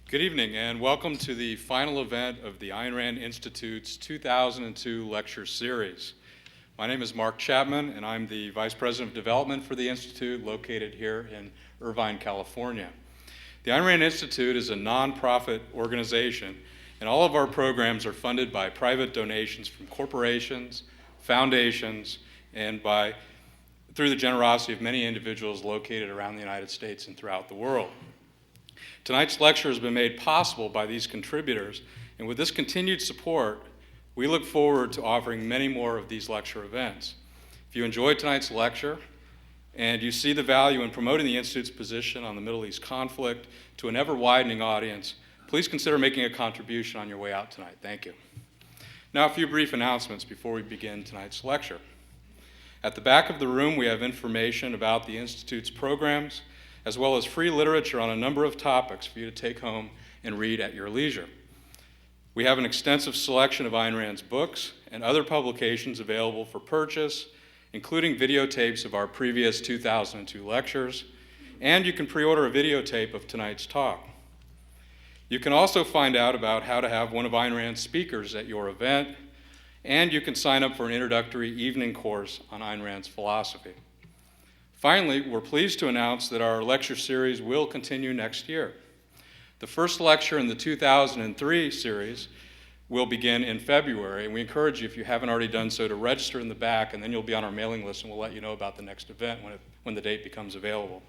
Good evening and welcome to the final event of the Ayn Rand Institute's 2002 lecture series. My name is Mark Chapman and I'm the Vice President of Development for the Institute located here in Irvine, California. The Ayn Rand Institute is a nonprofit organization and all of our programs are funded by private donations from corporations, foundations, and through the generosity of many individuals located around the United States and throughout the world. Tonight's lecture has been made possible by these contributors, and with this continued support, we look forward to offering many more of these lecture events. If you enjoyed tonight's lecture, and you see the value in promoting the Institute's position on the Middle East conflict to an ever-widening audience, please consider making a contribution on your way out tonight. Thank you. Now, a few brief announcements before we begin tonight's lecture. At the back of the room, we have information about the Institute's programs, as well as free literature on a number of topics for you to take home and read at your leisure. We have an extensive selection of Ayn Rand's books and other publications available for purchase, including videotapes of our previous 2002 lectures, and you can pre-order a videotape of tonight's talk. You can also find out about how to have one of Ayn Rand's speakers at your event, and you can sign up for an introductory evening course on Ayn Rand's philosophy. Finally, we're pleased to announce that our lecture series will continue next year. The first lecture in the 2003 series will begin in February, and we encourage you, if you haven't already done so, to register in the back, and then you'll be on our mailing list, and we'll let you know about the next event when the date becomes available.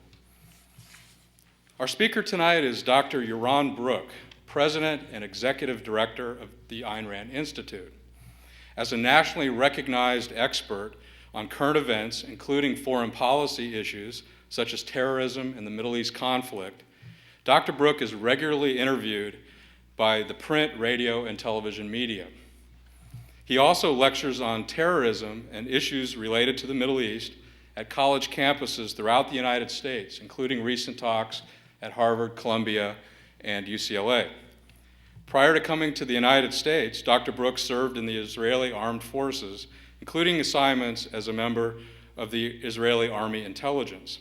Our speaker tonight is Dr. Yaron Brook, President and Executive Director of the Ayn Rand Institute. As a nationally recognized expert on current events, including foreign policy issues such as terrorism and the Middle East conflict, Dr. Brook is regularly interviewed by the print, radio, and television media. He also lectures on terrorism and issues related to the Middle East at college campuses throughout the United States, including recent talks at Harvard, Columbia, and UCLA. Prior to coming to the United States, Dr. Brook served in the Israeli Armed Forces, including assignments as a member of the Israeli Army Intelligence.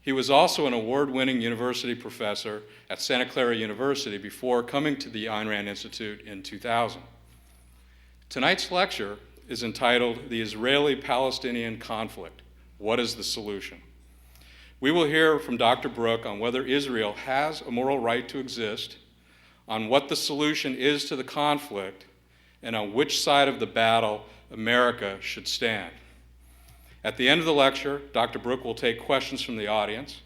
He was also an award-winning university professor at Santa Clara University before coming to the Ayn Rand Institute in 2000. Tonight's lecture is entitled The Israeli-Palestinian Conflict: What is the Solution? We will hear from Dr. Brook on whether Israel has a moral right to exist, on what the solution is to the conflict, and on which side of the battle America should stand. At the end of the lecture, Dr. Brook will take questions from the audience,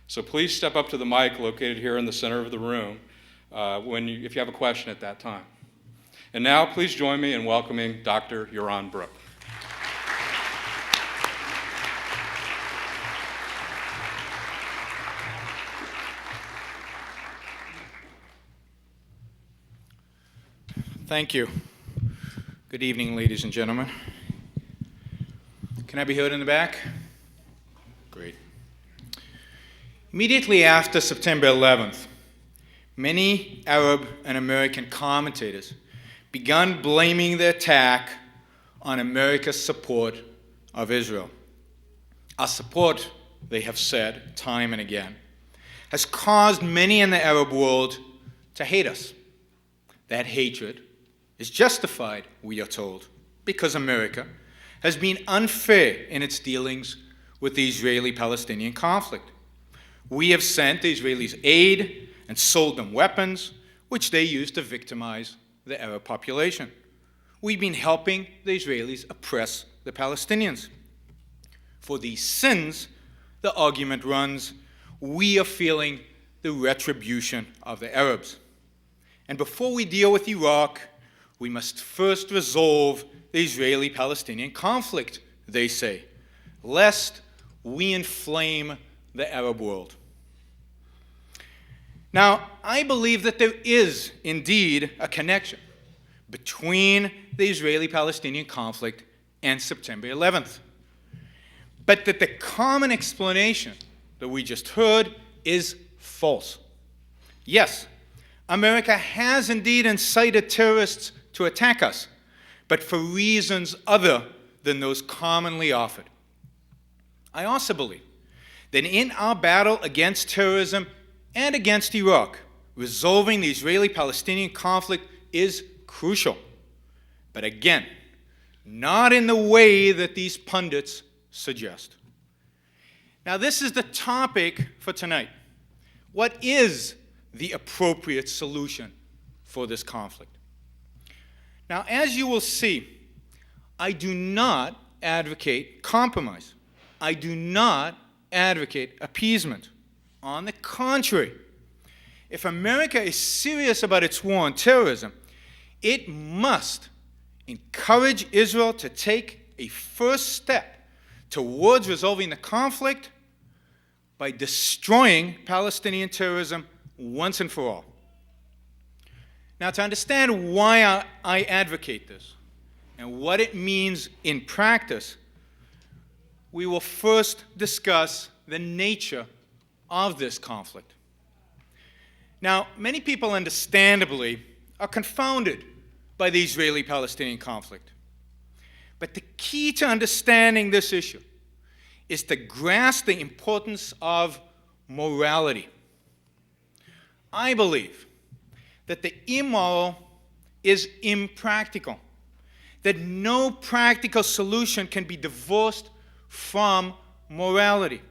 so please step up to the mic located here in the center of the room if you have a question at that time. And now, please join me in welcoming Dr. Yaron Brook. Thank you. Good evening, ladies and gentlemen. Can I be heard in the back? Great. Immediately after September 11th, many Arab and American commentators began blaming the attack on America's support of Israel. Our support, they have said time and again, has caused many in the Arab world to hate us. That hatred is justified, we are told, because America has been unfair in its dealings with the Israeli-Palestinian conflict. We have sent the Israelis aid and sold them weapons, which they use to victimize the Arab population. We've been helping the Israelis oppress the Palestinians. For these sins, the argument runs, we are feeling the retribution of the Arabs. And before we deal with Iraq, we must first resolve the Israeli-Palestinian conflict, they say, lest we inflame the Arab world. Now, I believe that there is indeed a connection between the Israeli-Palestinian conflict and September 11th, but that the common explanation that we just heard is false. Yes, America has indeed incited terrorists to attack us, but for reasons other than those commonly offered. I also believe that in our battle against terrorism and against Iraq, resolving the Israeli-Palestinian conflict is crucial. But again, not in the way that these pundits suggest. Now, this is the topic for tonight. What is the appropriate solution for this conflict? Now, as you will see, I do not advocate compromise. I do not advocate appeasement. On the contrary, if America is serious about its war on terrorism, it must encourage Israel to take a first step towards resolving the conflict by destroying Palestinian terrorism once and for all. Now, to understand why I advocate this and what it means in practice, we will first discuss the nature of this conflict. Now, many people understandably are confounded by the Israeli-Palestinian conflict. But the key to understanding this issue is to grasp the importance of morality. I believe that the immoral is impractical, that no practical solution can be divorced from morality.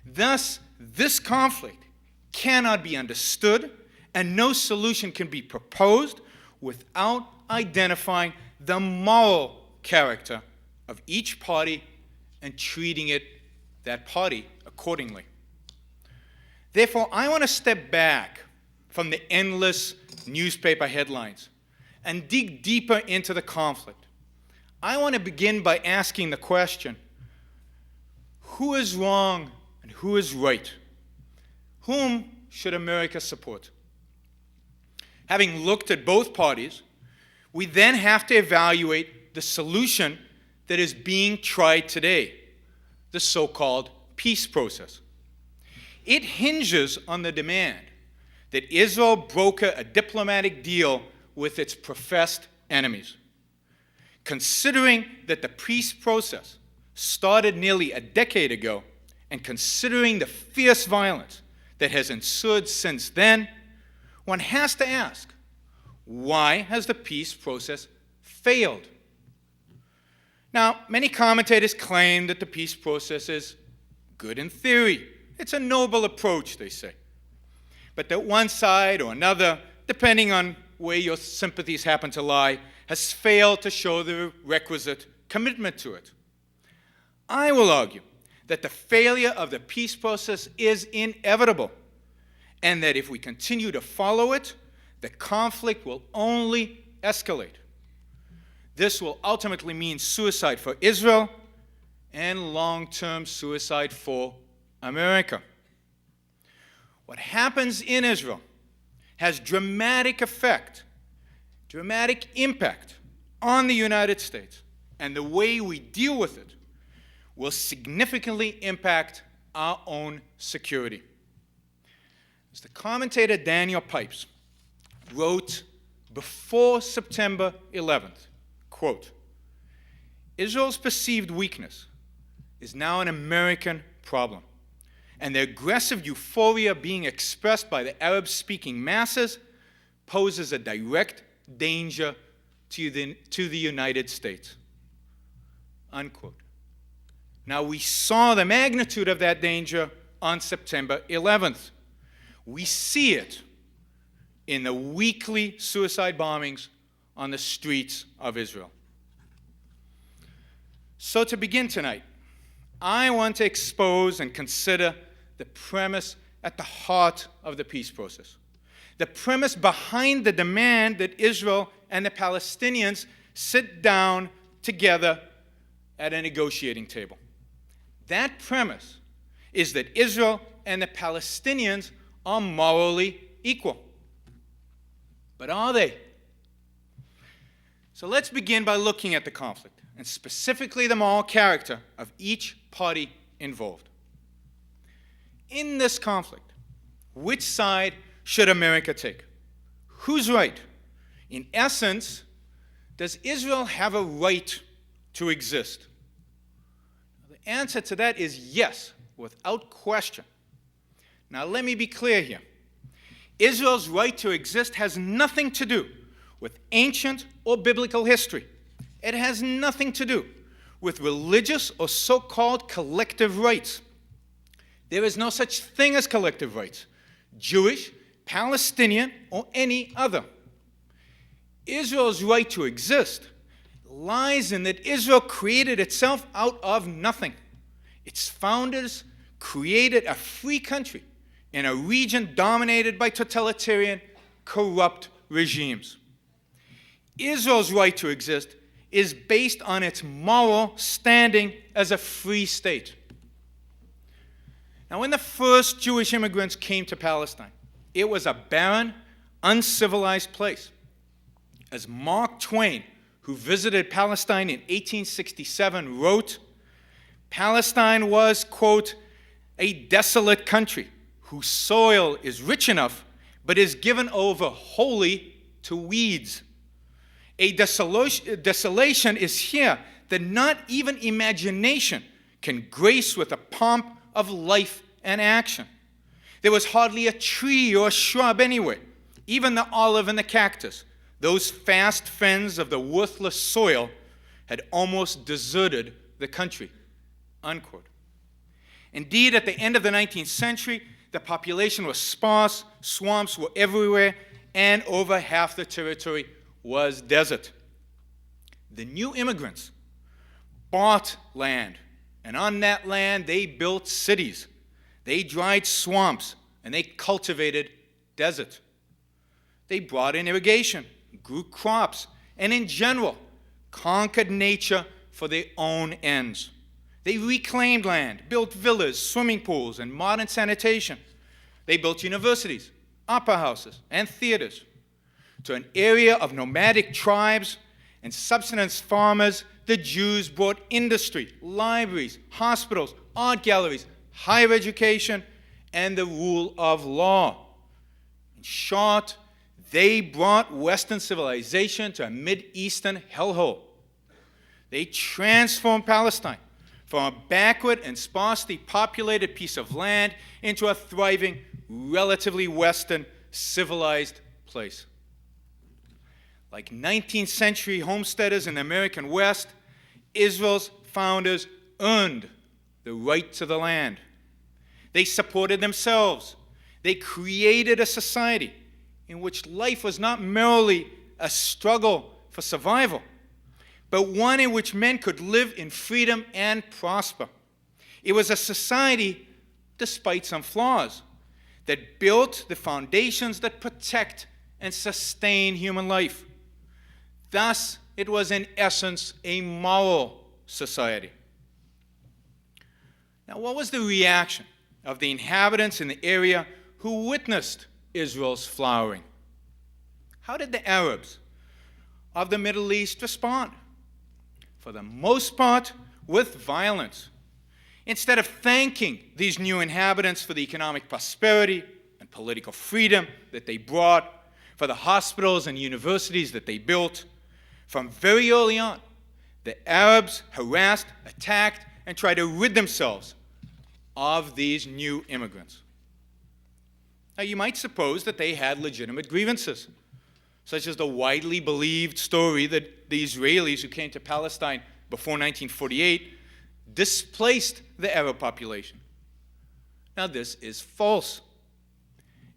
Thus, this conflict cannot be understood, and no solution can be proposed without identifying the moral character of each party and treating that party accordingly. Therefore, I want to step back from the endless newspaper headlines and dig deeper into the conflict. I want to begin by asking the question, who is wrong and who is right? Whom should America support? Having looked at both parties, we then have to evaluate the solution that is being tried today, the so-called peace process. It hinges on the demand that Israel broker a diplomatic deal with its professed enemies. Considering that the peace process started nearly a decade ago, and considering the fierce violence that has ensued since then, one has to ask, why has the peace process failed? Now, many commentators claim that the peace process is good in theory. It's a noble approach, they say. But that one side or another, depending on where your sympathies happen to lie, has failed to show the requisite commitment to it. I will argue that the failure of the peace process is inevitable, and that if we continue to follow it, the conflict will only escalate. This will ultimately mean suicide for Israel and long-term suicide for America. What happens in Israel has dramatic impact on the United States, and the way we deal with it will significantly impact our own security. As the commentator Daniel Pipes wrote before September 11th, quote, Israel's perceived weakness is now an American problem, and the aggressive euphoria being expressed by the Arab-speaking masses poses a direct danger to the United States, unquote. Now, we saw the magnitude of that danger on September 11th. We see it in the weekly suicide bombings on the streets of Israel. So to begin tonight, I want to expose and consider the premise at the heart of the peace process. The premise behind the demand that Israel and the Palestinians sit down together at a negotiating table. That premise is that Israel and the Palestinians are morally equal. But are they? So let's begin by looking at the conflict, and specifically the moral character of each party involved. In this conflict, which side should America take? Who's right? In essence, does Israel have a right to exist? The answer to that is yes, without question. Now, let me be clear here. Israel's right to exist has nothing to do with ancient or biblical history. It has nothing to do with religious or so-called collective rights. There is no such thing as collective rights, Jewish, Palestinian, or any other. Israel's right to exist lies in that Israel created itself out of nothing. Its founders created a free country in a region dominated by totalitarian, corrupt regimes. Israel's right to exist is based on its moral standing as a free state. Now, when the first Jewish immigrants came to Palestine, it was a barren, uncivilized place. As Mark Twain, who visited Palestine in 1867, wrote, Palestine was, quote, a desolate country whose soil is rich enough but is given over wholly to weeds. A desolation is here that not even imagination can grace with the pomp of life and action. There was hardly a tree or a shrub anywhere, even the olive and the cactus. Those fast friends of the worthless soil had almost deserted the country, unquote. Indeed, at the end of the 19th century, the population was sparse, swamps were everywhere, and over half the territory was desert. The new immigrants bought land, and on that land they built cities. They dried swamps, and they cultivated desert. They brought in irrigation, grew crops, and in general, conquered nature for their own ends. They reclaimed land, built villas, swimming pools, and modern sanitation. They built universities, opera houses, and theaters. To an area of nomadic tribes and subsistence farmers, the Jews brought industry, libraries, hospitals, art galleries, higher education, and the rule of law. In short, they brought Western civilization to a Mideastern hellhole. They transformed Palestine from a backward and sparsely populated piece of land into a thriving, relatively Western, civilized place. Like 19th century homesteaders in the American West, Israel's founders earned the right to the land. They supported themselves. They created a society in which life was not merely a struggle for survival, but one in which men could live in freedom and prosper. It was a society, despite some flaws, that built the foundations that protect and sustain human life. Thus, it was in essence a moral society. Now, what was the reaction of the inhabitants in the area who witnessed Israel's flowering? How did the Arabs of the Middle East respond? For the most part, with violence. Instead of thanking these new inhabitants for the economic prosperity and political freedom that they brought, for the hospitals and universities that they built, from very early on, the Arabs harassed, attacked, and tried to rid themselves of these new immigrants. Now, you might suppose that they had legitimate grievances, such as the widely believed story that the Israelis who came to Palestine before 1948 displaced the Arab population. Now, this is false.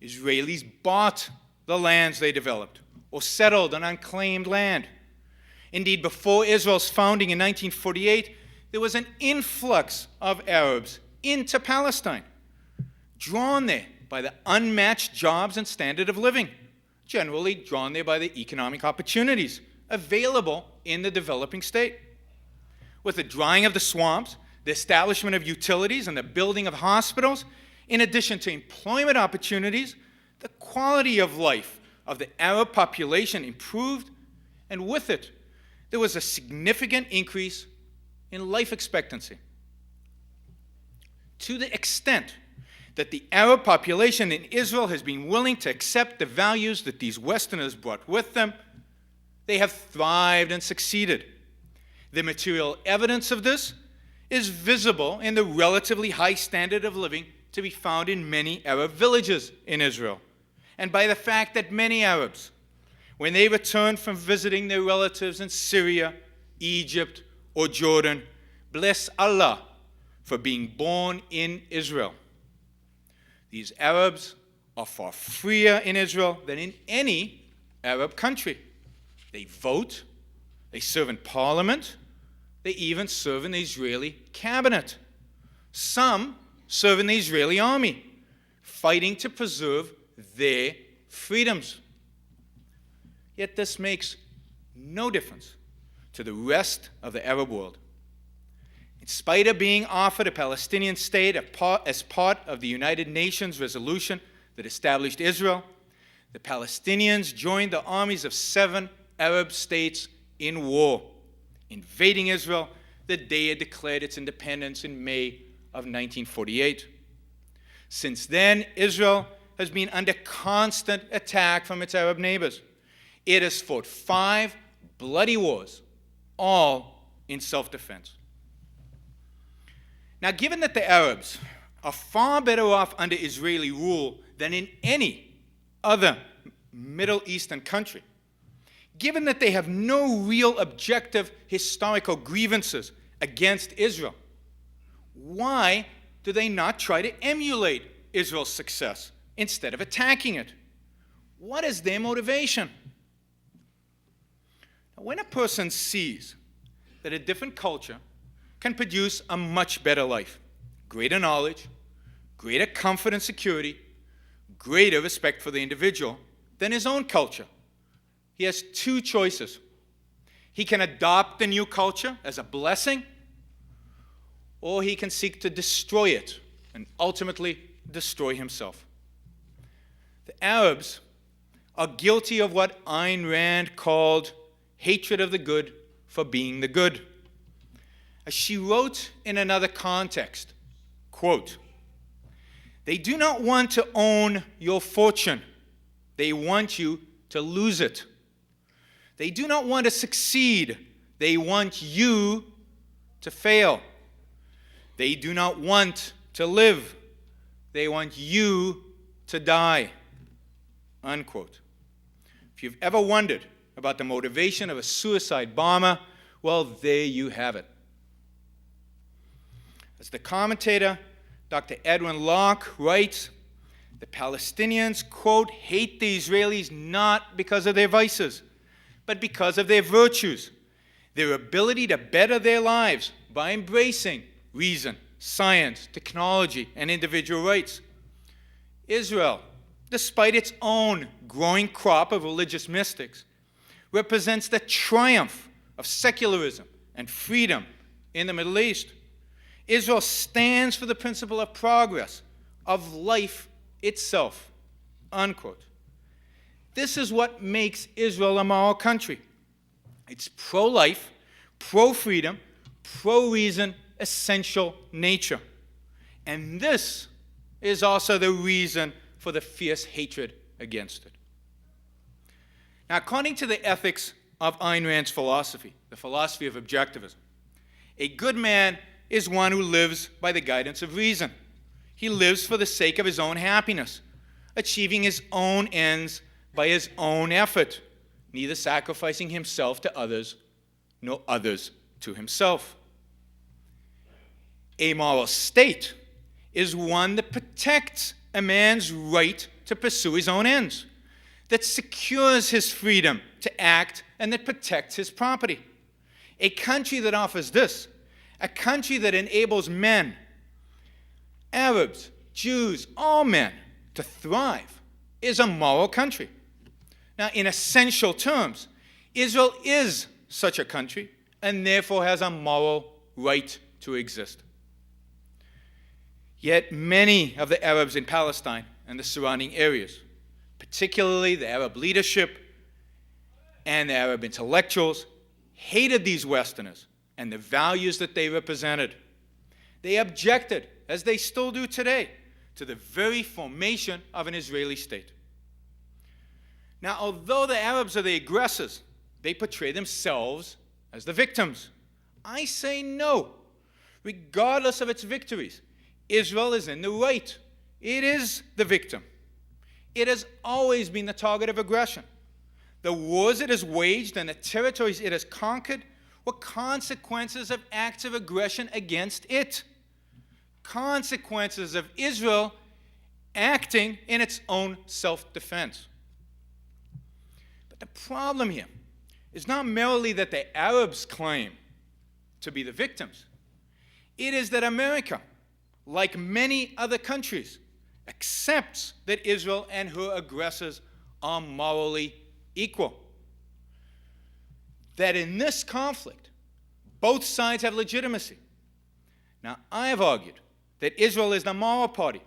Israelis bought the lands they developed or settled on unclaimed land. Indeed, before Israel's founding in 1948, there was an influx of Arabs into Palestine, drawn there by the unmatched jobs and standard of living, generally drawn there by the economic opportunities available in the developing state. With the drying of the swamps, the establishment of utilities, and the building of hospitals, in addition to employment opportunities, the quality of life of the Arab population improved, and with it, there was a significant increase in life expectancy. To the extent that the Arab population in Israel has been willing to accept the values that these Westerners brought with them, they have thrived and succeeded. The material evidence of this is visible in the relatively high standard of living to be found in many Arab villages in Israel, and by the fact that many Arabs, when they returned from visiting their relatives in Syria, Egypt, or Jordan, bless Allah for being born in Israel. These Arabs are far freer in Israel than in any Arab country. They vote, they serve in parliament, they even serve in the Israeli cabinet. Some serve in the Israeli army, fighting to preserve their freedoms. Yet this makes no difference to the rest of the Arab world. In spite of being offered a Palestinian state as part of the United Nations resolution that established Israel, the Palestinians joined the armies of 7 Arab states in war, invading Israel the day it declared its independence in May of 1948. Since then, Israel has been under constant attack from its Arab neighbors. It has fought 5 bloody wars, all in self-defense. Now, given that the Arabs are far better off under Israeli rule than in any other Middle Eastern country, given that they have no real objective historical grievances against Israel, why do they not try to emulate Israel's success instead of attacking it? What is their motivation? Now, when a person sees that a different culture can produce a much better life, greater knowledge, greater comfort and security, greater respect for the individual than his own culture, he has 2 choices. He can adopt the new culture as a blessing, or he can seek to destroy it and ultimately destroy himself. The Arabs are guilty of what Ayn Rand called hatred of the good for being the good. As she wrote in another context, quote, "They do not want to own your fortune. They want you to lose it. They do not want to succeed. They want you to fail. They do not want to live. They want you to die." Unquote. If you've ever wondered about the motivation of a suicide bomber, well, there you have it. As the commentator, Dr. Edwin Locke, writes, the Palestinians, quote, "hate the Israelis not because of their vices, but because of their virtues, their ability to better their lives by embracing reason, science, technology, and individual rights." Israel, despite its own growing crop of religious mystics, represents the triumph of secularism and freedom in the Middle East. Israel stands for the principle of progress, of life itself, unquote. This is what makes Israel a moral country. Its pro-life, pro-freedom, pro-reason, essential nature. And this is also the reason for the fierce hatred against it. Now, according to the ethics of Ayn Rand's philosophy, the philosophy of objectivism, a good man is one who lives by the guidance of reason. He lives for the sake of his own happiness, achieving his own ends by his own effort, neither sacrificing himself to others nor others to himself. A moral state is one that protects a man's right to pursue his own ends, that secures his freedom to act, and that protects his property. A country that offers this, a country that enables men, Arabs, Jews, all men, to thrive, is a moral country. Now, in essential terms, Israel is such a country and therefore has a moral right to exist. Yet many of the Arabs in Palestine and the surrounding areas, particularly the Arab leadership and the Arab intellectuals, hated these Westerners and the values that they represented. They objected, as they still do today, to the very formation of an Israeli state. Now, although the Arabs are the aggressors, they portray themselves as the victims. I say no. Regardless of its victories, Israel is in the right. It is the victim. It has always been the target of aggression. The wars it has waged and the territories it has conquered were consequences of acts of aggression against it. Consequences of Israel acting in its own self-defense. But the problem here is not merely that the Arabs claim to be the victims. It is that America, like many other countries, accepts that Israel and her aggressors are morally equal. That in this conflict, both sides have legitimacy. Now, I have argued that Israel is the moral party,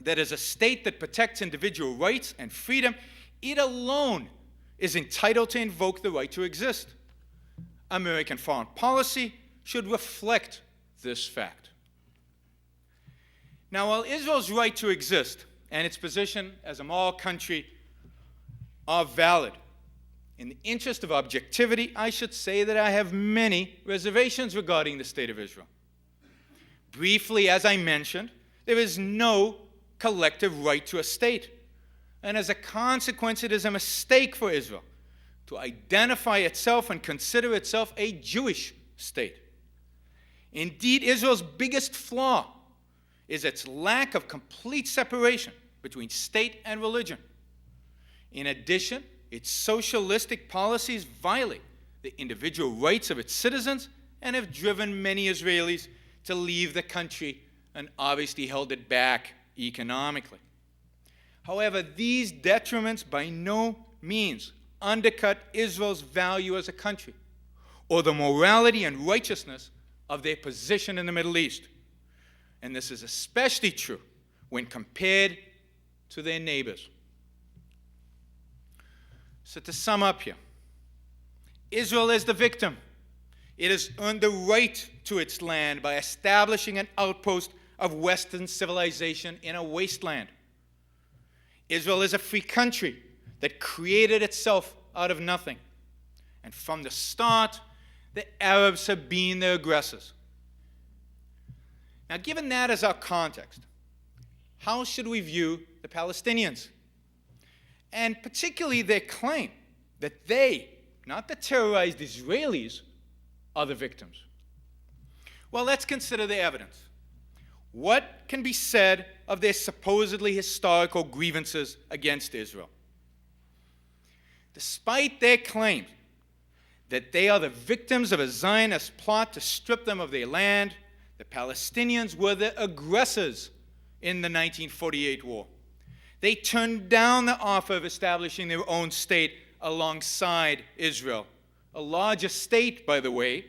that as a state that protects individual rights and freedom, it alone is entitled to invoke the right to exist. American foreign policy should reflect this fact. Now, while Israel's right to exist and its position as a moral country are valid, in the interest of objectivity, I should say that I have many reservations regarding the state of Israel. Briefly, as I mentioned, there is no collective right to a state. And as a consequence, it is a mistake for Israel to identify itself and consider itself a Jewish state. Indeed, Israel's biggest flaw is its lack of complete separation between state and religion. In addition, its socialistic policies violate the individual rights of its citizens and have driven many Israelis to leave the country and obviously held it back economically. However, these detriments by no means undercut Israel's value as a country or the morality and righteousness of their position in the Middle East. And this is especially true when compared to their neighbors. So to sum up here, Israel is the victim. It has earned the right to its land by establishing an outpost of Western civilization in a wasteland. Israel is a free country that created itself out of nothing. And from the start, the Arabs have been the aggressors. Now, given that as our context, how should we view the Palestinians? And particularly their claim that they, not the terrorized Israelis, are the victims. Well, let's consider the evidence. What can be said of their supposedly historical grievances against Israel? Despite their claim that they are the victims of a Zionist plot to strip them of their land, the Palestinians were the aggressors in the 1948 war. They turned down the offer of establishing their own state alongside Israel, a larger state, by the way,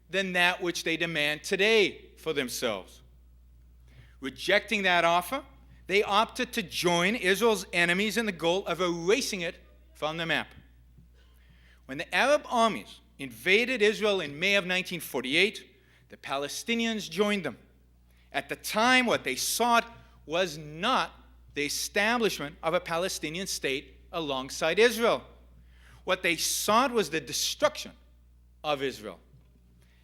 than that which they demand today for themselves. Rejecting that offer, they opted to join Israel's enemies in the goal of erasing it from the map. When the Arab armies invaded Israel in May of 1948, the Palestinians joined them. At the time, what they sought was not the establishment of a Palestinian state alongside Israel. What they sought was the destruction of Israel.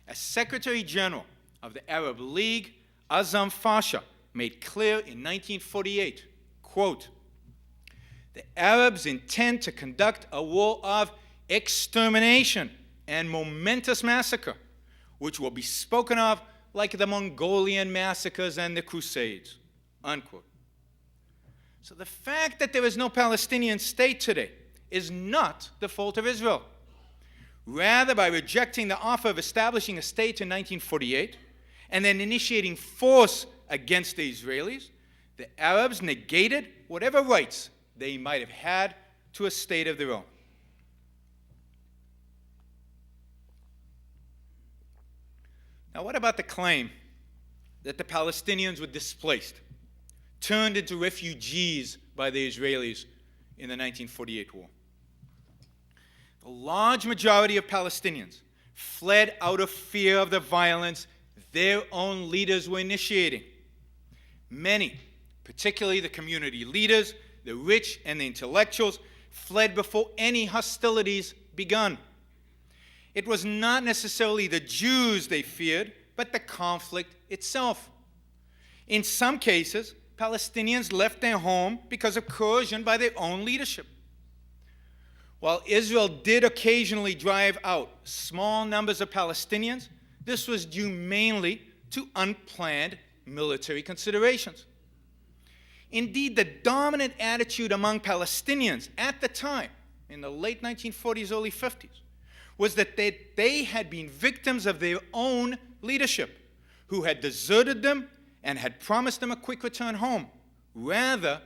As Secretary General of the Arab League, Azam Fasha made clear in 1948, quote, "The Arabs intend to conduct a war of extermination and momentous massacre, which will be spoken of like the Mongolian massacres and the Crusades," unquote. So the fact that there is no Palestinian state today is not the fault of Israel. Rather, by rejecting the offer of establishing a state in 1948 and then initiating force against the Israelis, the Arabs negated whatever rights they might have had to a state of their own. Now, what about the claim that the Palestinians were displaced, turned into refugees by the Israelis in the 1948 war? The large majority of Palestinians fled out of fear of the violence their own leaders were initiating. Many, particularly the community leaders, the rich and the intellectuals, fled before any hostilities begun. It was not necessarily the Jews they feared, but the conflict itself. In some cases, Palestinians left their home because of coercion by their own leadership. While Israel did occasionally drive out small numbers of Palestinians, this was due mainly to unplanned military considerations. Indeed, the dominant attitude among Palestinians at the time, in the late 1940s, early 50s, was that they had been victims of their own leadership, who had deserted them and had promised them a quick return home, rather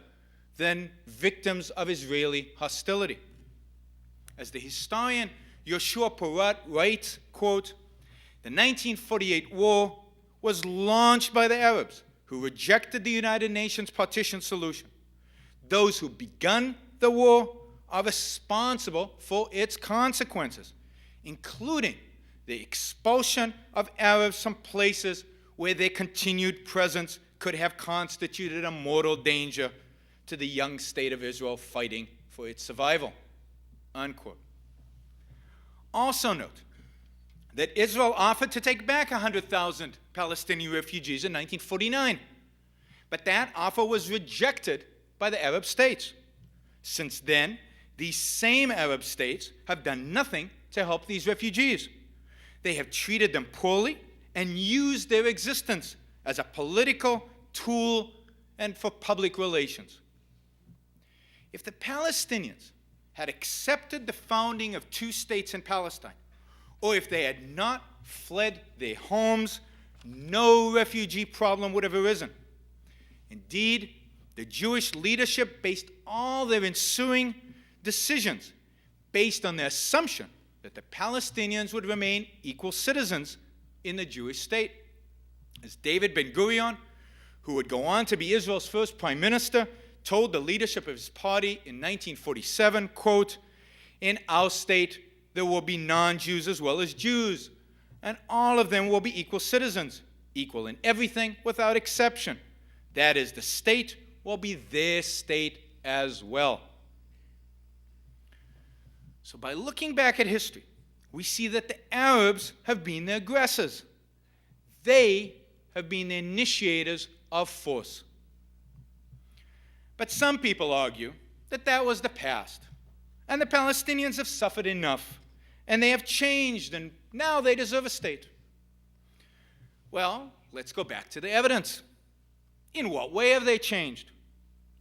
than victims of Israeli hostility. As the historian Yoshua Porat writes, quote, "The 1948 war was launched by the Arabs, who rejected the United Nations partition solution. Those who begun the war are responsible for its consequences, including the expulsion of Arabs from places where their continued presence could have constituted a mortal danger to the young state of Israel fighting for its survival." Unquote. Also note that Israel offered to take back 100,000 Palestinian refugees in 1949, but that offer was rejected by the Arab states. Since then, these same Arab states have done nothing to help these refugees. They have treated them poorly and used their existence as a political tool and for public relations. If the Palestinians had accepted the founding of two states in Palestine, or if they had not fled their homes, no refugee problem would have arisen. Indeed, the Jewish leadership based all their ensuing decisions based on the assumption that the Palestinians would remain equal citizens in the Jewish state. As David Ben-Gurion, who would go on to be Israel's first prime minister, told the leadership of his party in 1947, quote, "In our state, there will be non-Jews as well as Jews, and all of them will be equal citizens, equal in everything without exception. That is, the state will be their state as well." So by looking back at history, we see that the Arabs have been the aggressors. They have been the initiators of force. But some people argue that that was the past, and the Palestinians have suffered enough, and they have changed, and now they deserve a state. Well, let's go back to the evidence. In what way have they changed?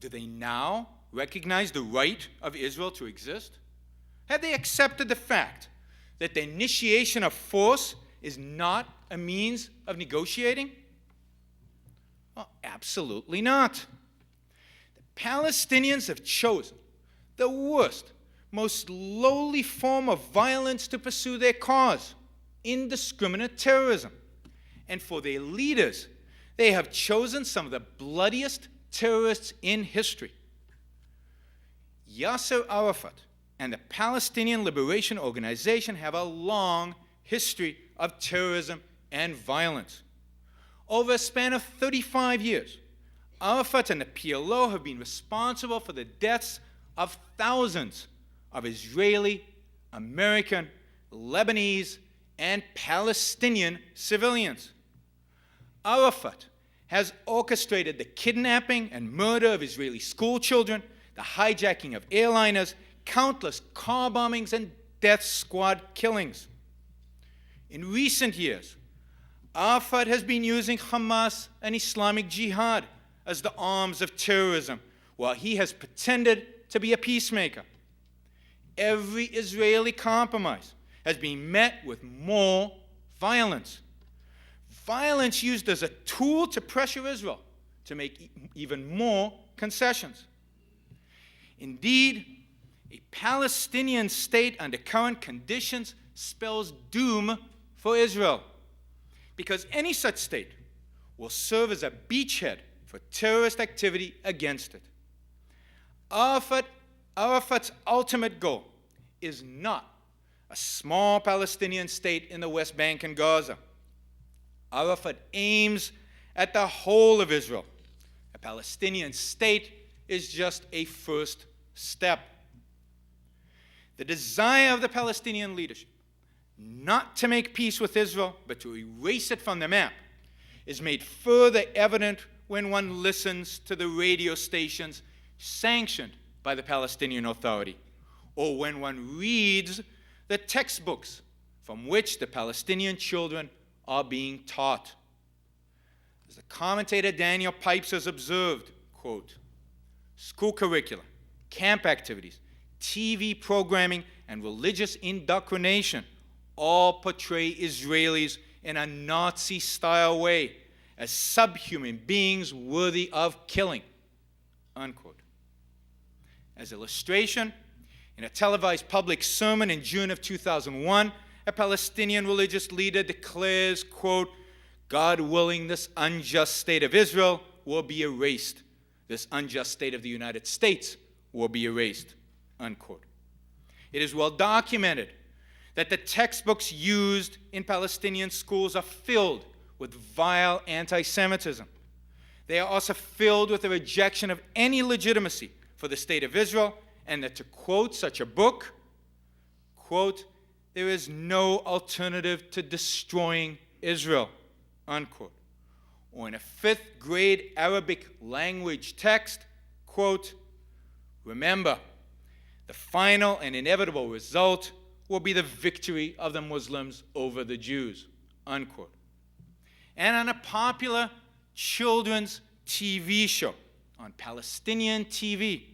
Do they now recognize the right of Israel to exist? Have they accepted the fact that the initiation of force is not a means of negotiating? Well, absolutely not. The Palestinians have chosen the worst, most lowly form of violence to pursue their cause, indiscriminate terrorism. And for their leaders, they have chosen some of the bloodiest terrorists in history. Yasser Arafat and the Palestinian Liberation Organization have a long history of terrorism and violence. Over a span of 35 years, Arafat and the PLO have been responsible for the deaths of thousands of Israeli, American, Lebanese, and Palestinian civilians. Arafat has orchestrated the kidnapping and murder of Israeli school children, the hijacking of airliners, countless car bombings, and death squad killings. In recent years, Arafat has been using Hamas and Islamic Jihad as the arms of terrorism, while he has pretended to be a peacemaker. Every Israeli compromise has been met with more violence. Violence used as a tool to pressure Israel to make even more concessions. Indeed, a Palestinian state under current conditions spells doom for Israel, because any such state will serve as a beachhead for terrorist activity against it. Arafat's ultimate goal is not a small Palestinian state in the West Bank and Gaza. Arafat aims at the whole of Israel. A Palestinian state is just a first step. The desire of the Palestinian leadership not to make peace with Israel, but to erase it from the map, is made further evident when one listens to the radio stations sanctioned by the Palestinian Authority, or when one reads the textbooks from which the Palestinian children are being taught. As the commentator Daniel Pipes has observed, quote, school curricula, camp activities, TV programming, and religious indoctrination all portray Israelis in a Nazi-style way as subhuman beings worthy of killing, unquote. As illustration, in a televised public sermon in June of 2001, a Palestinian religious leader declares, quote, God willing, this unjust state of Israel will be erased. This unjust state of the United States will be erased, unquote. It is well documented that the textbooks used in Palestinian schools are filled with vile anti-Semitism. They are also filled with a rejection of any legitimacy for the state of Israel, and that, to quote such a book, quote, there is no alternative to destroying Israel, unquote. Or in a 5th grade Arabic language text, quote, remember, the final and inevitable result will be the victory of the Muslims over the Jews, unquote. And on a popular children's TV show on Palestinian TV,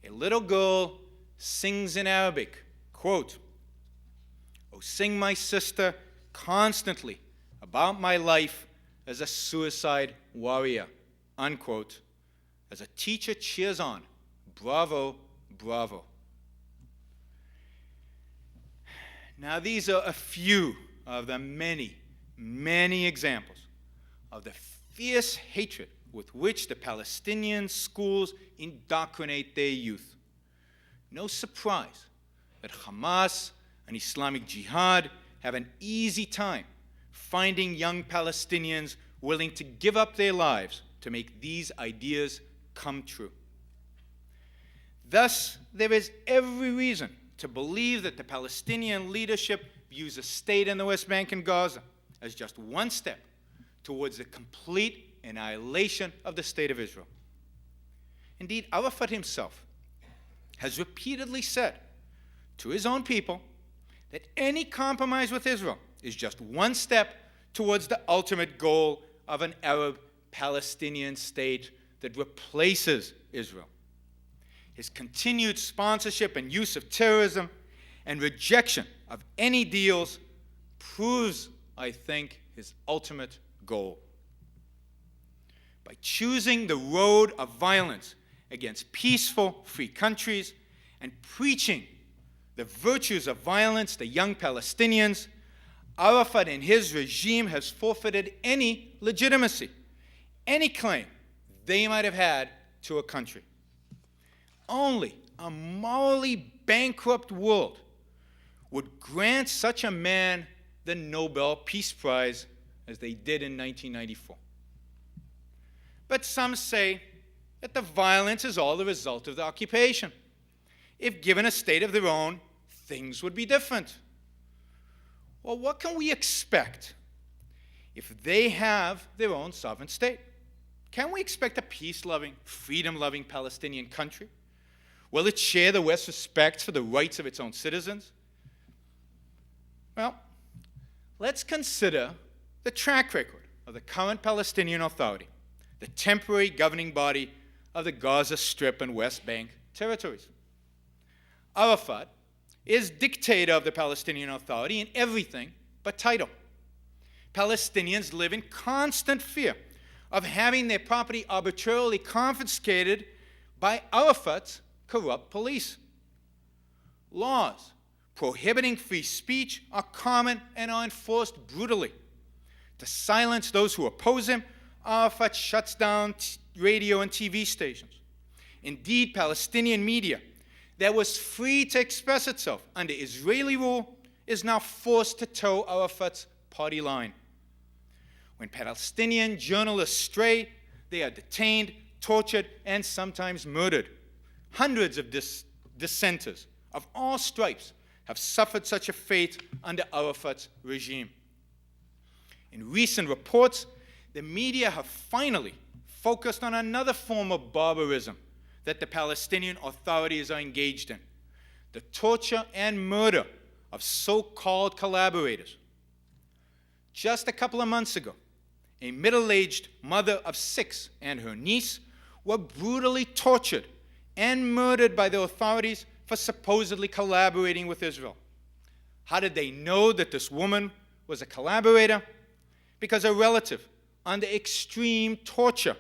a little girl sings in Arabic, quote, "Oh, sing my sister constantly about my life as a suicide warrior," unquote, as a teacher cheers on, bravo, bravo. Now, these are a few of the many, many examples of the fierce hatred with which the Palestinian schools indoctrinate their youth. No surprise that Hamas and Islamic Jihad have an easy time finding young Palestinians willing to give up their lives to make these ideas come true. Thus, there is every reason to believe that the Palestinian leadership views a state in the West Bank and Gaza as just one step towards the complete annihilation of the state of Israel. Indeed, Arafat himself has repeatedly said to his own people that any compromise with Israel is just one step towards the ultimate goal of an Arab-Palestinian state that replaces Israel. His continued sponsorship and use of terrorism and rejection of any deals proves, I think, his ultimate goal. By choosing the road of violence against peaceful, free countries and preaching the virtues of violence to young Palestinians, Arafat and his regime has forfeited any legitimacy, any claim they might have had to a country. Only a morally bankrupt world would grant such a man the Nobel Peace Prize as they did in 1994. But some say that the violence is all the result of the occupation. If given a state of their own, things would be different. Well, what can we expect if they have their own sovereign state? Can we expect a peace-loving, freedom-loving Palestinian country? Will it share the West's respect for the rights of its own citizens? Well, let's consider the track record of the current Palestinian Authority, the temporary governing body of the Gaza Strip and West Bank territories. Arafat is dictator of the Palestinian Authority in everything but title. Palestinians live in constant fear of having their property arbitrarily confiscated by Arafat's corrupt police. Laws prohibiting free speech are common and are enforced brutally. To silence those who oppose him, Arafat shuts down radio and TV stations. Indeed, Palestinian media that was free to express itself under Israeli rule is now forced to toe Arafat's party line. When Palestinian journalists stray, they are detained, tortured, and sometimes murdered. Hundreds of dissenters of all stripes have suffered such a fate under Arafat's regime. In recent reports, the media have finally focused on another form of barbarism that the Palestinian authorities are engaged in: the torture and murder of so-called collaborators. Just a couple of months ago, a middle-aged mother of 6 and her niece were brutally tortured and murdered by the authorities for supposedly collaborating with Israel. How did they know that this woman was a collaborator? Because a relative, under extreme torture,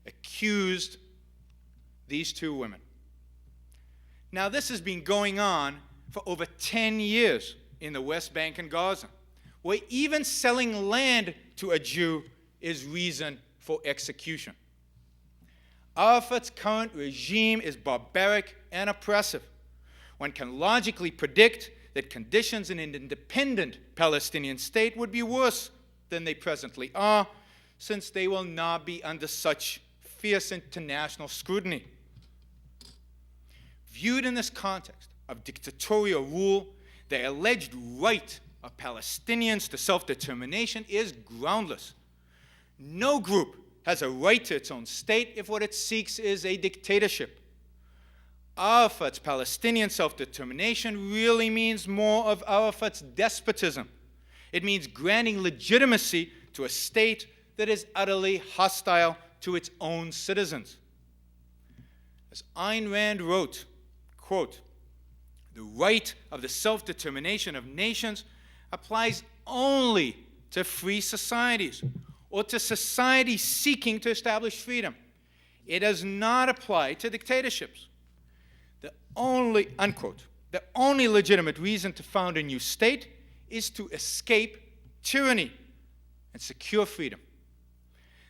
accused these 2 women. Now, this has been going on for over 10 years in the West Bank and Gaza, where even selling land to a Jew is reason for execution. Arafat's current regime is barbaric and oppressive. One can logically predict that conditions in an independent Palestinian state would be worse than they presently are, since they will not be under such fierce international scrutiny. Viewed in this context of dictatorial rule, the alleged right of Palestinians to self-determination is groundless. No group has a right to its own state if what it seeks is a dictatorship. Arafat's Palestinian self-determination really means more of Arafat's despotism. It means granting legitimacy to a state that is utterly hostile to its own citizens. As Ayn Rand wrote, quote, "The right of the self-determination of nations applies only to free societies or to societies seeking to establish freedom. It does not apply to dictatorships. Unquote, the only legitimate reason to found a new state is to escape tyranny and secure freedom."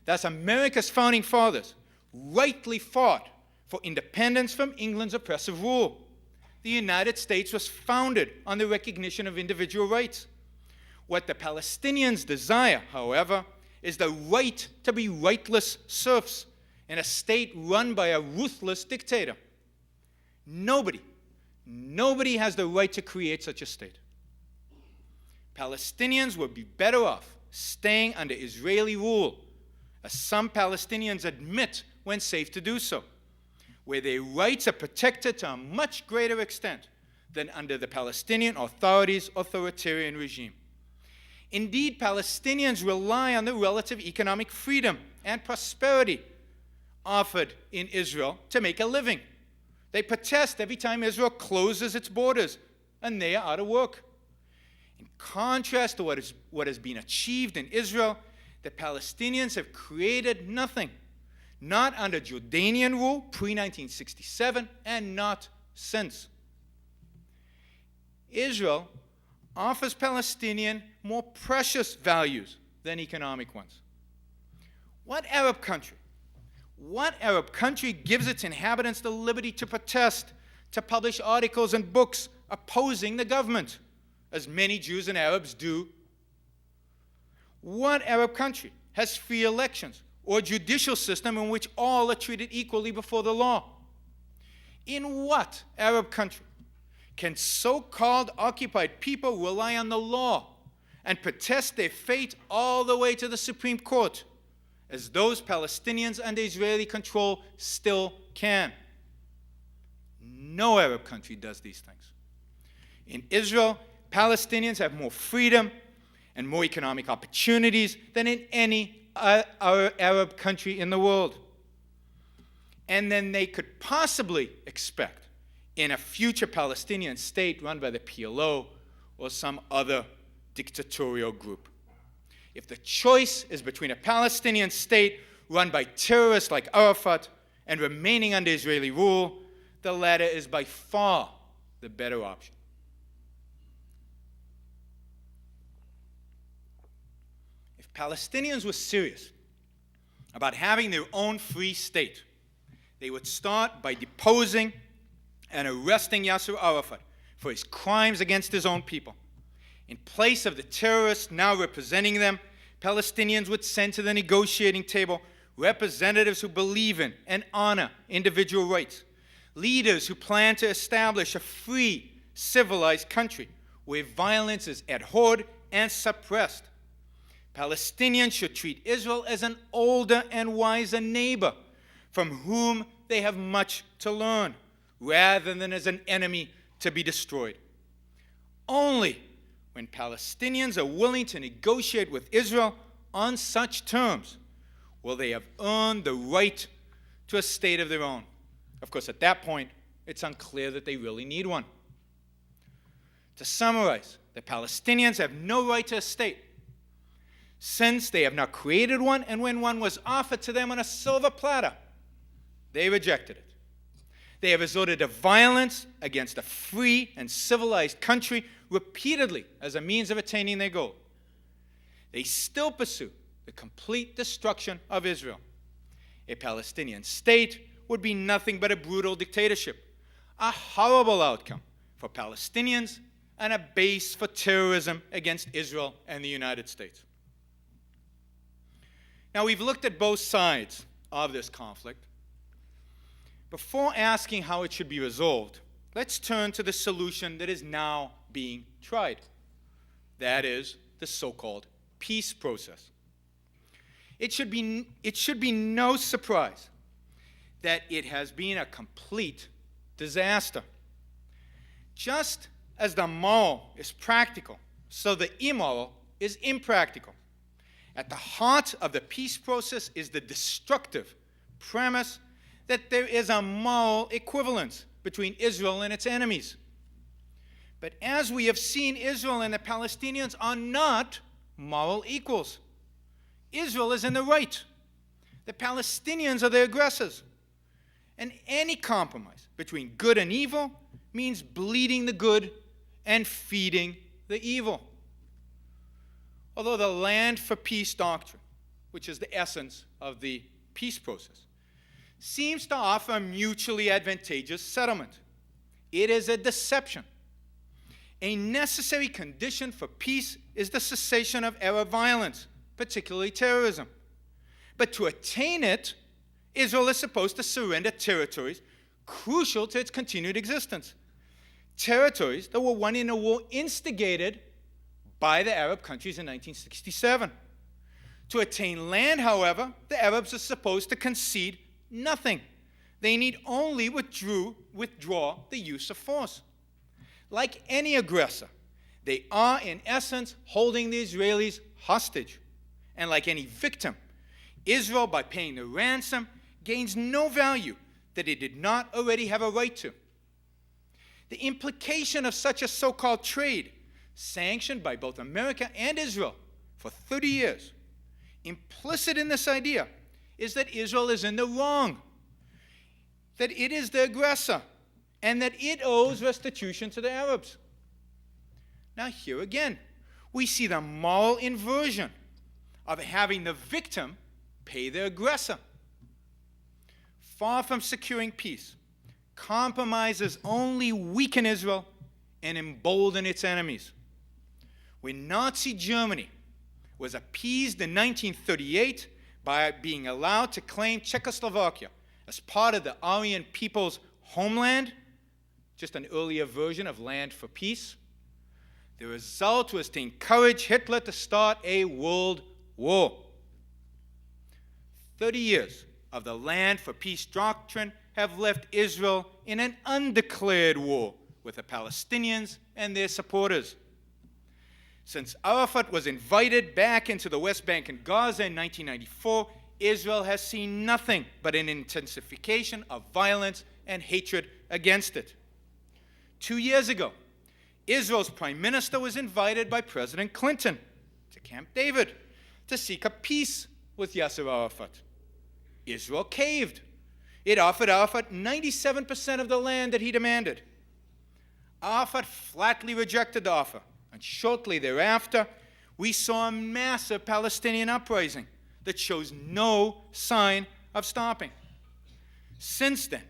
Thus, America's founding fathers rightly fought for independence from England's oppressive rule. The United States was founded on the recognition of individual rights. What the Palestinians desire, however, is the right to be rightless serfs in a state run by a ruthless dictator. Nobody has the right to create such a state. Palestinians would be better off staying under Israeli rule, as some Palestinians admit when safe to do so, where their rights are protected to a much greater extent than under the Palestinian Authority's authoritarian regime. Indeed, Palestinians rely on the relative economic freedom and prosperity offered in Israel to make a living. They protest every time Israel closes its borders, and they are out of work. In contrast to what has been achieved in Israel, the Palestinians have created nothing, not under Jordanian rule pre-1967, and not since. Israel offers Palestinians more precious values than economic ones. What Arab country gives its inhabitants the liberty to protest, to publish articles and books opposing the government, as many Jews and Arabs do? What Arab country has free elections or a judicial system in which all are treated equally before the law? In what Arab country can so-called occupied people rely on the law and protest their fate all the way to the Supreme Court, as those Palestinians under Israeli control still can? No Arab country does these things. In Israel, Palestinians have more freedom and more economic opportunities than in any other Arab country in the world. And then they could possibly expect in a future Palestinian state run by the PLO or some other dictatorial group. If the choice is between a Palestinian state run by terrorists like Arafat and remaining under Israeli rule, the latter is by far the better option. If Palestinians were serious about having their own free state, they would start by deposing and arresting Yasser Arafat for his crimes against his own people. In place of the terrorists now representing them, Palestinians would send to the negotiating table representatives who believe in and honor individual rights, leaders who plan to establish a free, civilized country where violence is abhorred and suppressed, Palestinians should treat Israel as an older and wiser neighbor from whom they have much to learn, rather than as an enemy to be destroyed. Only when Palestinians are willing to negotiate with Israel on such terms will they have earned the right to a state of their own. Of course, at that point, it's unclear that they really need one. To summarize, the Palestinians have no right to a state, since they have not created one, and when one was offered to them on a silver platter, they rejected it. They have resorted to violence against a free and civilized country repeatedly as a means of attaining their goal. They still pursue the complete destruction of Israel. A Palestinian state would be nothing but a brutal dictatorship, a horrible outcome for Palestinians and a base for terrorism against Israel and the United States. Now, we've looked at both sides of this conflict. Before asking how it should be resolved, let's turn to the solution that is now being tried. That is the so-called peace process. It should be no surprise that it has been a complete disaster. Just as the moral is practical, so the immoral is impractical. At the heart of the peace process is the destructive premise that there is a moral equivalence between Israel and its enemies. But as we have seen, Israel and the Palestinians are not moral equals. Israel is in the right. The Palestinians are the aggressors. And any compromise between good and evil means bleeding the good and feeding the evil. Although the land for peace doctrine, which is the essence of the peace process, seems to offer a mutually advantageous settlement, it is a deception. A necessary condition for peace is the cessation of Arab violence, particularly terrorism. But to attain it, Israel is supposed to surrender territories crucial to its continued existence. Territories that were won in a war instigated by the Arab countries in 1967. To attain land, however, the Arabs are supposed to concede nothing. They need only withdraw the use of force. Like any aggressor, they are in essence holding the Israelis hostage. And like any victim, Israel, by paying the ransom, gains no value that it did not already have a right to. The implication of such a so-called trade, sanctioned by both America and Israel for 30 years, implicit in this idea, is that Israel is in the wrong, that it is the aggressor, and that it owes restitution to the Arabs. Now here again, we see the moral inversion of having the victim pay the aggressor. Far from securing peace, compromises only weaken Israel and embolden its enemies. When Nazi Germany was appeased in 1938 by being allowed to claim Czechoslovakia as part of the Aryan people's homeland, just an earlier version of Land for Peace, the result was to encourage Hitler to start a world war. 30 years of the Land for Peace doctrine have left Israel in an undeclared war with the Palestinians and their supporters. Since Arafat was invited back into the West Bank and Gaza in 1994, Israel has seen nothing but an intensification of violence and hatred against it. 2 years ago, Israel's prime minister was invited by President Clinton to Camp David to seek a peace with Yasser Arafat. Israel caved. It offered Arafat 97% of the land that he demanded. Arafat flatly rejected the offer, and shortly thereafter, we saw a massive Palestinian uprising that shows no sign of stopping. Since then,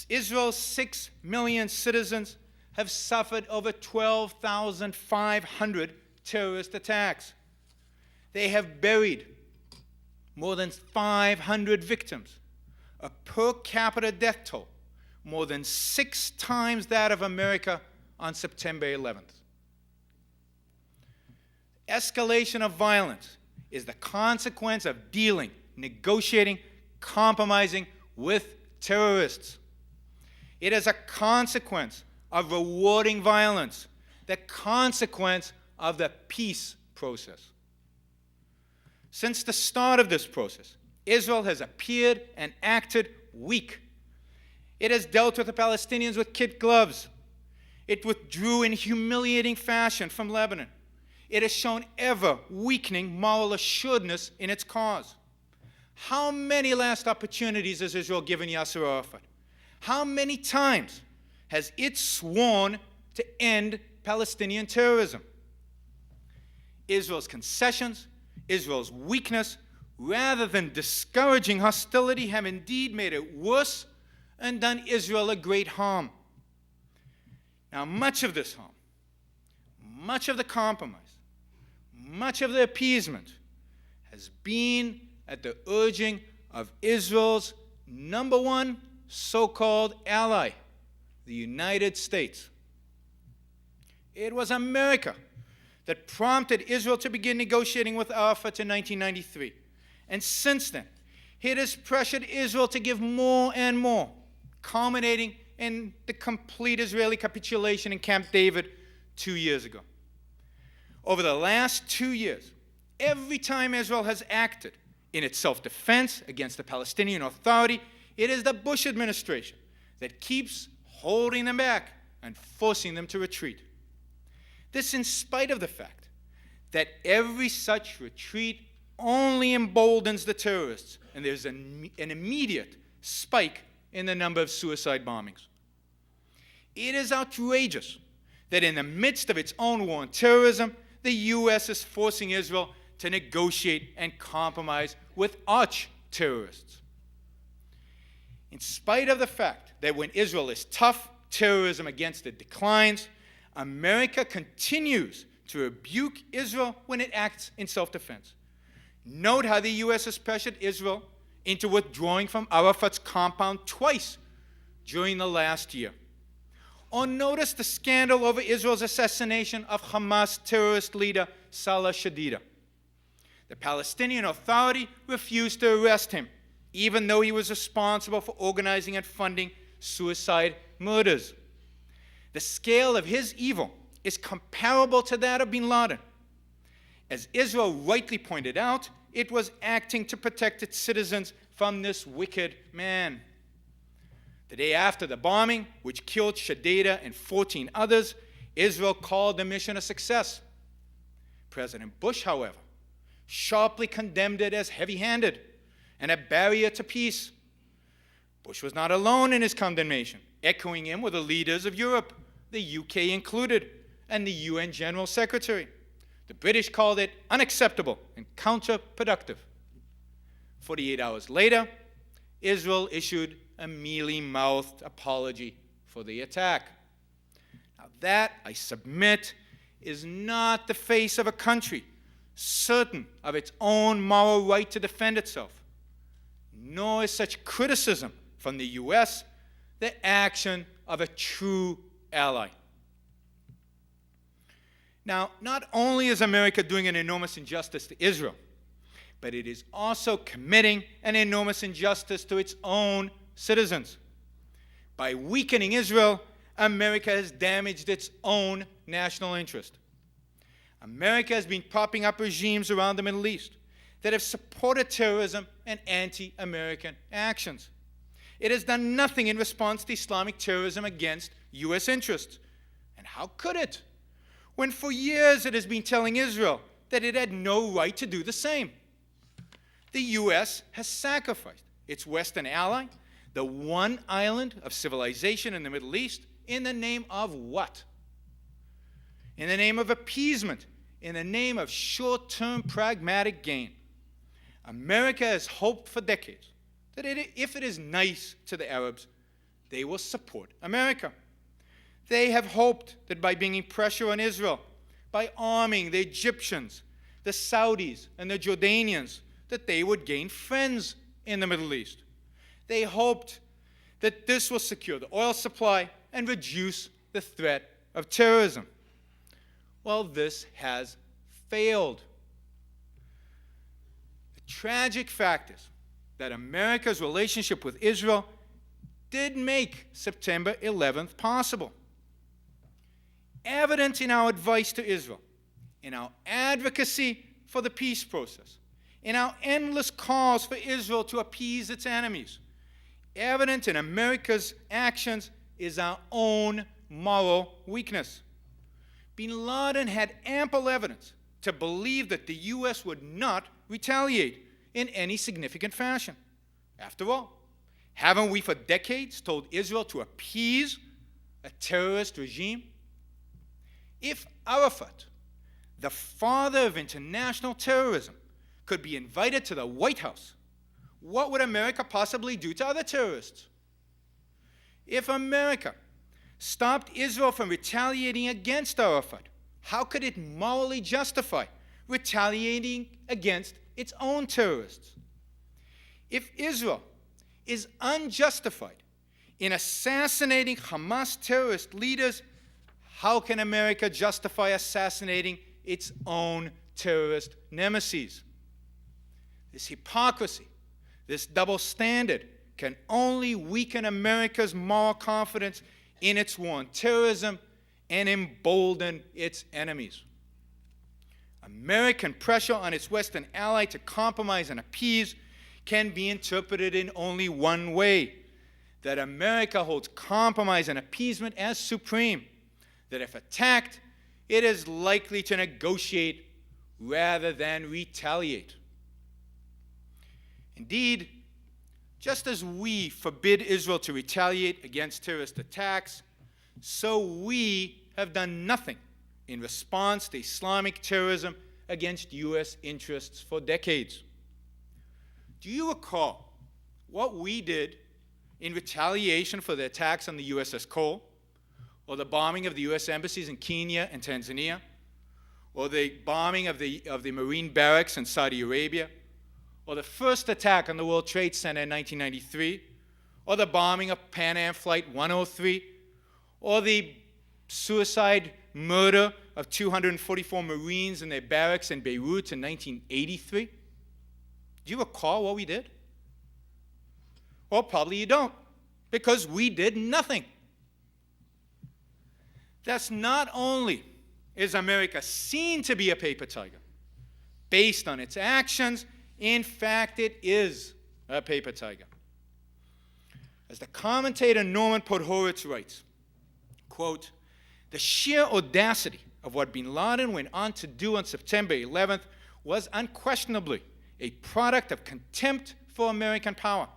Israel's 6 million citizens have suffered over 12,500 terrorist attacks. They have buried more than 500 victims, a per capita death toll more than 6 times that of America on September 11th. escalation of violence is the consequence of dealing, negotiating, compromising with terrorists. It is a consequence of rewarding violence, the consequence of the peace process. Since the start of this process, Israel has appeared and acted weak. It has dealt with the Palestinians with kid gloves. It withdrew in humiliating fashion from Lebanon. It has shown ever weakening moral assuredness in its cause. How many last opportunities has Israel given Yasser Arafat? How many times has it sworn to end Palestinian terrorism? Israel's concessions, Israel's weakness, rather than discouraging hostility, have indeed made it worse and done Israel a great harm. Now, much of this harm, much of the compromise, much of the appeasement has been at the urging of Israel's number one so-called ally, the United States. It was America that prompted Israel to begin negotiating with Arafat in 1993. And since then, it has pressured Israel to give more and more, culminating in the complete Israeli capitulation in Camp David 2 years ago. Over the last 2 years, every time Israel has acted in its self-defense against the Palestinian Authority, it is the Bush administration that keeps holding them back and forcing them to retreat. This in spite of the fact that every such retreat only emboldens the terrorists, and there's an immediate spike in the number of suicide bombings. It is outrageous that in the midst of its own war on terrorism, the U.S. is forcing Israel to negotiate and compromise with arch-terrorists. In spite of the fact that when Israel is tough, terrorism against it declines, America continues to rebuke Israel when it acts in self-defense. Note how the U.S. has pressured Israel into withdrawing from Arafat's compound twice during the last year. Or notice the scandal over Israel's assassination of Hamas terrorist leader Salah Shadida. The Palestinian Authority refused to arrest him, even though he was responsible for organizing and funding suicide murders. The scale of his evil is comparable to that of bin Laden. As Israel rightly pointed out, it was acting to protect its citizens from this wicked man. The day after the bombing, which killed Shadida and 14 others, Israel called the mission a success. President Bush, however, sharply condemned it as heavy-handed and a barrier to peace. Bush was not alone in his condemnation, echoing him with the leaders of Europe, the UK included, and the UN General Secretary. The British called it unacceptable and counterproductive. 48 hours later, Israel issued a mealy-mouthed apology for the attack. Now that, I submit, is not the face of a country certain of its own moral right to defend itself, nor is such criticism from the U.S. the action of a true ally. Now, not only is America doing an enormous injustice to Israel, but it is also committing an enormous injustice to its own citizens. By weakening Israel, America has damaged its own national interest. America has been propping up regimes around the Middle East that have supported terrorism and anti-American actions. It has done nothing in response to Islamic terrorism against U.S. interests. And how could it, when for years it has been telling Israel that it had no right to do the same? The U.S. has sacrificed its Western ally, the one island of civilization in the Middle East, in the name of what? In the name of appeasement, in the name of short-term pragmatic gain. America has hoped for decades that if it is nice to the Arabs, they will support America. They have hoped that by bringing pressure on Israel, by arming the Egyptians, the Saudis, and the Jordanians, that they would gain friends in the Middle East. They hoped that this will secure the oil supply and reduce the threat of terrorism. Well, this has failed. The tragic fact is that America's relationship with Israel did make September 11th possible. Evident in our advice to Israel, in our advocacy for the peace process, in our endless calls for Israel to appease its enemies, evident in America's actions is our own moral weakness. Bin Laden had ample evidence to believe that the U.S. would not retaliate in any significant fashion. After all, haven't we for decades told Israel to appease a terrorist regime? If Arafat, the father of international terrorism, could be invited to the White House, what would America possibly do to other terrorists? If America stopped Israel from retaliating against Arafat, how could it morally justify retaliating against its own terrorists? If Israel is unjustified in assassinating Hamas terrorist leaders, how can America justify assassinating its own terrorist nemesis? This hypocrisy, this double standard, can only weaken America's moral confidence in its war on terrorism and embolden its enemies. American pressure on its Western ally to compromise and appease can be interpreted in only one way: that America holds compromise and appeasement as supreme, that if attacked, it is likely to negotiate rather than retaliate. Indeed, just as we forbid Israel to retaliate against terrorist attacks, so we have done nothing in response to Islamic terrorism against U.S. interests for decades. Do you recall what we did in retaliation for the attacks on the USS Cole, or the bombing of the U.S. embassies in Kenya and Tanzania, or the bombing of the Marine barracks in Saudi Arabia, or the first attack on the World Trade Center in 1993, or the bombing of Pan Am Flight 103, or the suicide murder of 244 Marines in their barracks in Beirut in 1983? Do you recall what we did? Well, probably you don't, because we did nothing. Thus, not only is America seen to be a paper tiger based on its actions, in fact, it is a paper tiger. As the commentator Norman Podhoretz writes, quote, "The sheer audacity of what bin Laden went on to do on September 11th was unquestionably a product of contempt for American power.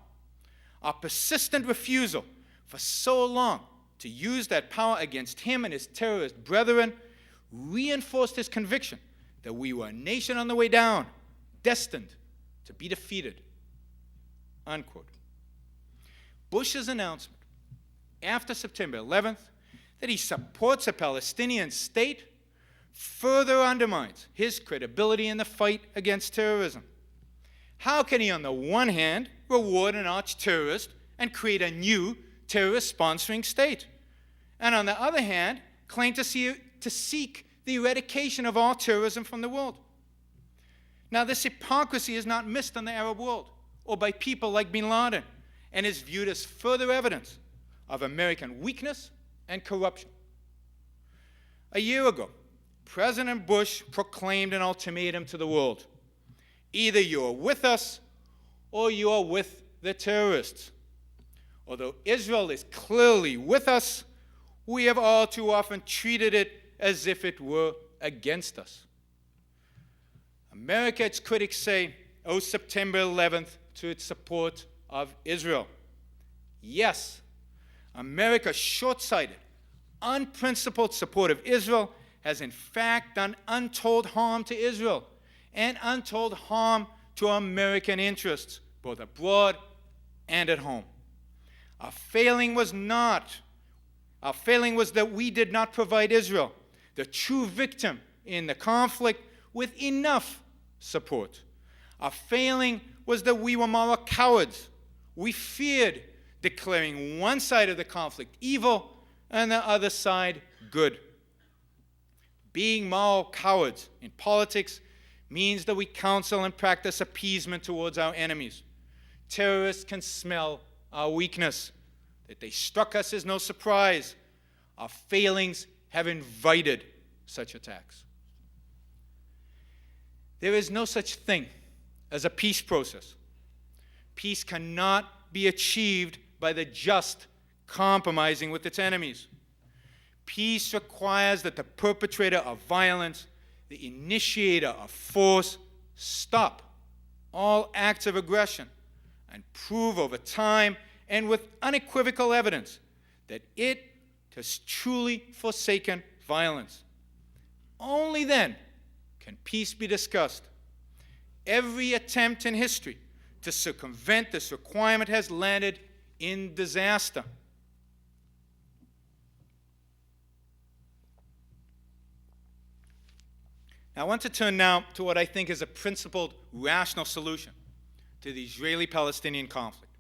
Our persistent refusal for so long to use that power against him and his terrorist brethren reinforced his conviction that we were a nation on the way down, destined to be defeated." Unquote. Bush's announcement after September 11th that he supports a Palestinian state further undermines his credibility in the fight against terrorism. How can he, on the one hand, reward an arch-terrorist and create a new terrorist-sponsoring state, and on the other hand, claim to seek the eradication of all terrorism from the world? Now, this hypocrisy is not missed on the Arab world or by people like bin Laden, and is viewed as further evidence of American weakness and corruption. A year ago, President Bush proclaimed an ultimatum to the world: either you are with us or you are with the terrorists. Although Israel is clearly with us, we have all too often treated it as if it were against us. America, its critics say, owes September 11th to its support of Israel. Yes, America's short-sighted, unprincipled support of Israel has in fact done untold harm to Israel and untold harm to American interests, both abroad and at home. Our failing was that we did not provide Israel, the true victim in the conflict, with enough support. Our failing was that we were moral cowards. We feared declaring one side of the conflict evil and the other side good. being moral cowards in politics means that we counsel and practice appeasement towards our enemies. Terrorists can smell our weakness. That they struck us is no surprise. Our failings have invited such attacks. There is no such thing as a peace process. Peace cannot be achieved by the just compromising with its enemies. Peace requires that the perpetrator of violence, the initiator of force, stop all acts of aggression and prove over time and with unequivocal evidence that it has truly forsaken violence. Only then can peace be discussed. Every attempt in history to circumvent this requirement has landed in disaster. Now, I want to turn now to what I think is a principled, rational solution to the Israeli-Palestinian conflict.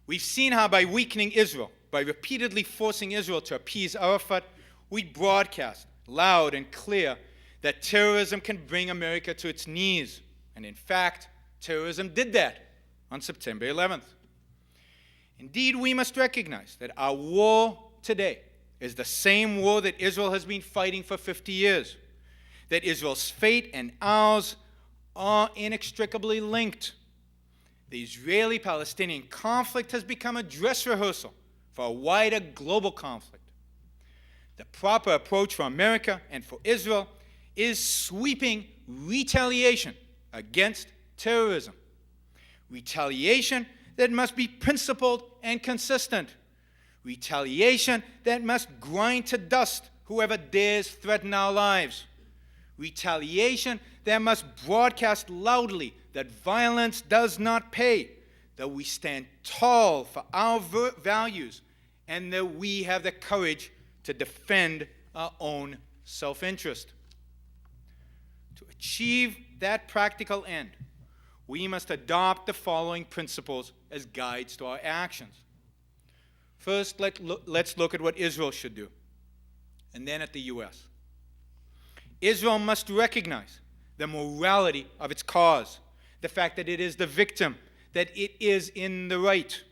We've seen how by weakening Israel, by repeatedly forcing Israel to appease Arafat, we broadcast loud and clear that terrorism can bring America to its knees. And in fact, terrorism did that on September 11th. Indeed, we must recognize that our war today is the same war that Israel has been fighting for 50 years, that Israel's fate and ours are inextricably linked. The Israeli-Palestinian conflict has become a dress rehearsal for a wider global conflict. The proper approach for America and for Israel is sweeping retaliation against terrorism. Retaliation that must be principled and consistent. Retaliation that must grind to dust whoever dares threaten our lives. Retaliation that must broadcast loudly that violence does not pay, that we stand tall for our values, and that we have the courage to defend our own self-interest. To achieve that practical end, we must adopt the following principles as guides to our actions. First, let's look at what Israel should do, and then at the U.S. Israel must recognize the morality of its cause, the fact that it is the victim, that it is in the right.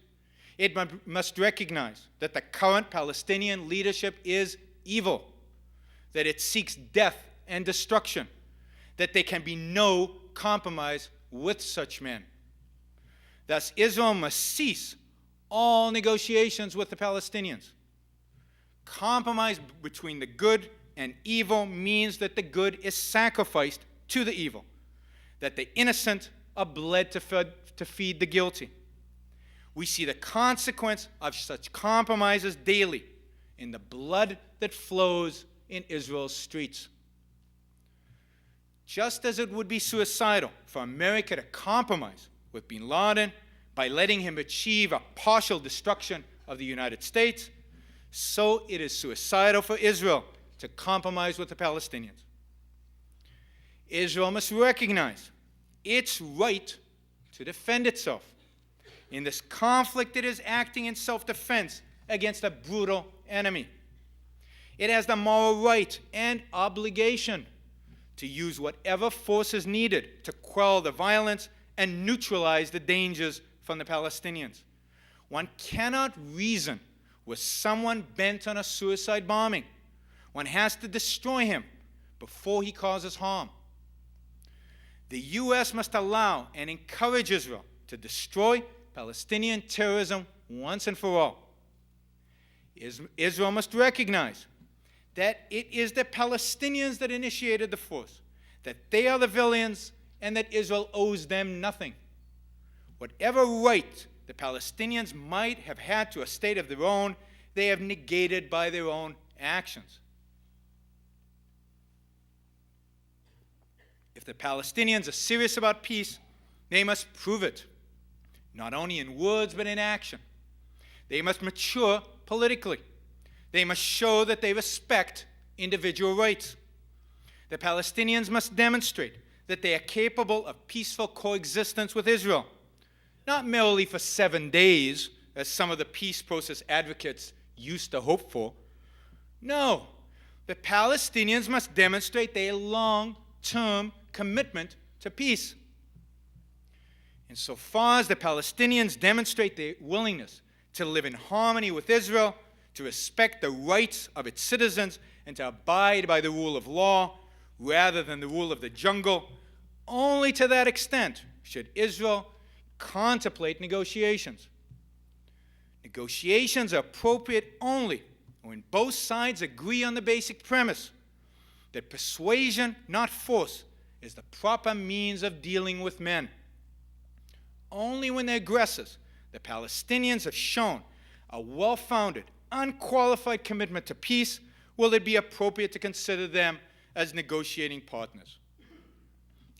It must recognize that the current Palestinian leadership is evil, that it seeks death and destruction, that there can be no compromise with such men. Thus, Israel must cease all negotiations with the Palestinians. Compromise between the good and evil means that the good is sacrificed to the evil, that the innocent are bled to feed the guilty. We see the consequence of such compromises daily in the blood that flows in Israel's streets. Just as it would be suicidal for America to compromise with bin Laden by letting him achieve a partial destruction of the United States, so it is suicidal for Israel to compromise with the Palestinians. Israel must recognize its right to defend itself. In this conflict, it is acting in self-defense against a brutal enemy. It has the moral right and obligation to use whatever force is needed to quell the violence and neutralize the dangers from the Palestinians. One cannot reason with someone bent on a suicide bombing. One has to destroy him before he causes harm. The U.S. must allow and encourage Israel to destroy Palestinian terrorism once and for all. Israel must recognize that it is the Palestinians that initiated the force, that they are the villains, and that Israel owes them nothing. Whatever right the Palestinians might have had to a state of their own, they have negated by their own actions. If the Palestinians are serious about peace, they must prove it, not only in words but in action. They must mature politically. They must show that they respect individual rights. The Palestinians must demonstrate that they are capable of peaceful coexistence with Israel, not merely for 7 days, as some of the peace process advocates used to hope for. No, the Palestinians must demonstrate their long-term commitment to peace. Insofar as the Palestinians demonstrate their willingness to live in harmony with Israel, to respect the rights of its citizens, and to abide by the rule of law rather than the rule of the jungle, only to that extent should Israel contemplate negotiations. Negotiations are appropriate only when both sides agree on the basic premise that persuasion, not force, is the proper means of dealing with men. Only when the aggressors, the Palestinians, have shown a well-founded, unqualified commitment to peace will it be appropriate to consider them as negotiating partners.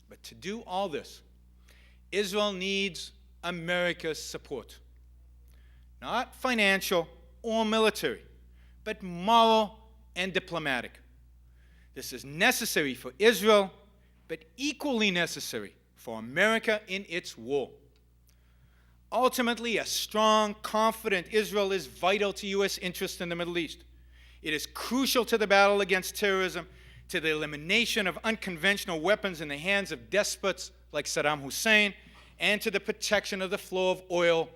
But to do all this, Israel needs America's support. Not financial or military, but moral and diplomatic. This is necessary for Israel, but equally necessary for America in its war. Ultimately, a strong, confident Israel is vital to U.S. interests in the Middle East. It is crucial to the battle against terrorism, to the elimination of unconventional weapons in the hands of despots like Saddam Hussein, and to the protection of the flow of oil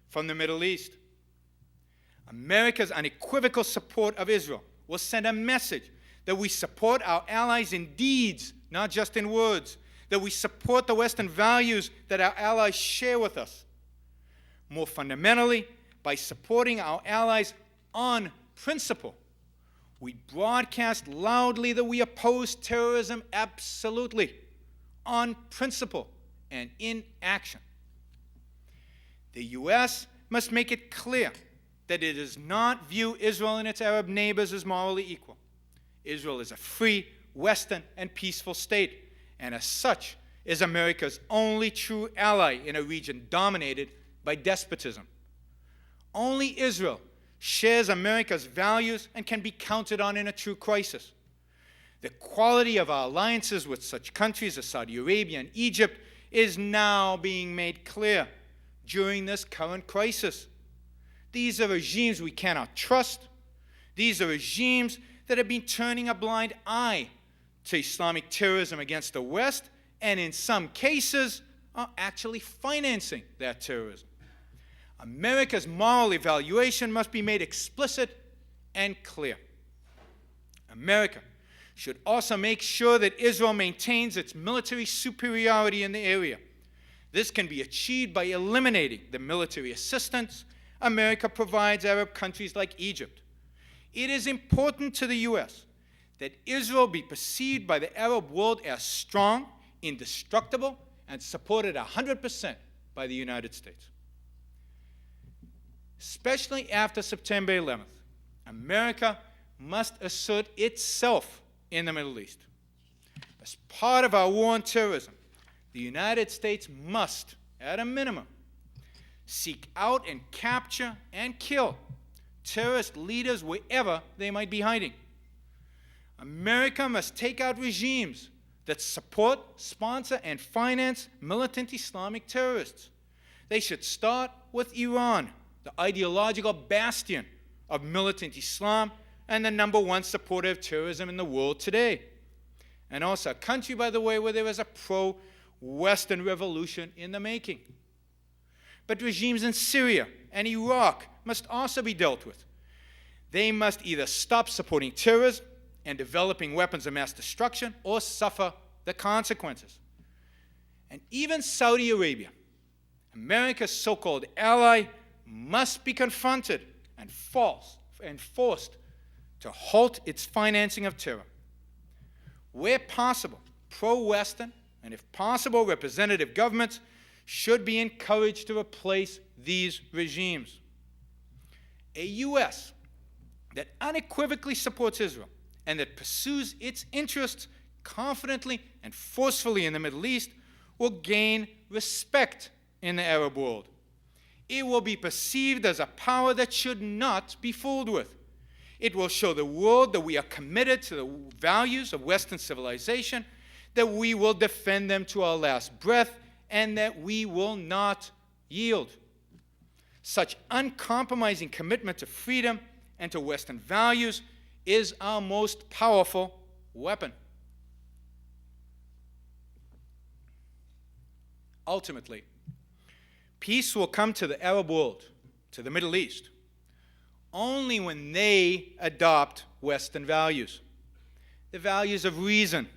from the Middle East. America's unequivocal support of Israel will send a message that we support our allies in deeds, not just in words, that we support the Western values that our allies share with us. More fundamentally, by supporting our allies on principle, we broadcast loudly that we oppose terrorism absolutely, on principle and in action. The U.S. must make it clear that it does not view Israel and its Arab neighbors as morally equal. Israel is a free, Western, and peaceful state, and as such is America's only true ally in a region dominated by despotism. Only Israel shares America's values and can be counted on in a true crisis. The quality of our alliances with such countries as Saudi Arabia and Egypt is now being made clear during this current crisis. These are regimes we cannot trust. These are regimes that have been turning a blind eye to Islamic terrorism against the West, and in some cases are actually financing that terrorism. America's moral evaluation must be made explicit and clear. America should also make sure that Israel maintains its military superiority in the area. This can be achieved by eliminating the military assistance America provides Arab countries like Egypt. It is important to the U.S. that Israel be perceived by the Arab world as strong, indestructible, and supported 100% by the United States. Especially after September 11th, America must assert itself in the Middle East. As part of our war on terrorism, the United States must, at a minimum, seek out and capture and kill terrorist leaders wherever they might be hiding. America must take out regimes that support, sponsor, and finance militant Islamic terrorists. They should start with Iran, the ideological bastion of militant Islam and the #1 supporter of terrorism in the world today. And also a country, by the way, where there is a pro-Western revolution in the making. But regimes in Syria and Iraq must also be dealt with. They must either stop supporting terrorism and developing weapons of mass destruction or suffer the consequences. And even Saudi Arabia, America's so-called ally, must be confronted and forced to halt its financing of terror. Where possible, pro-Western and, if possible, representative governments should be encouraged to replace these regimes. A U.S. that unequivocally supports Israel and that pursues its interests confidently and forcefully in the Middle East will gain respect in the Arab world. It will be perceived as a power that should not be fooled with. It will show the world that we are committed to the values of Western civilization, that we will defend them to our last breath, and that we will not yield. Such uncompromising commitment to freedom and to Western values is our most powerful weapon. Ultimately, peace will come to the Arab world, to the Middle East, only when they adopt Western values. The values of reason,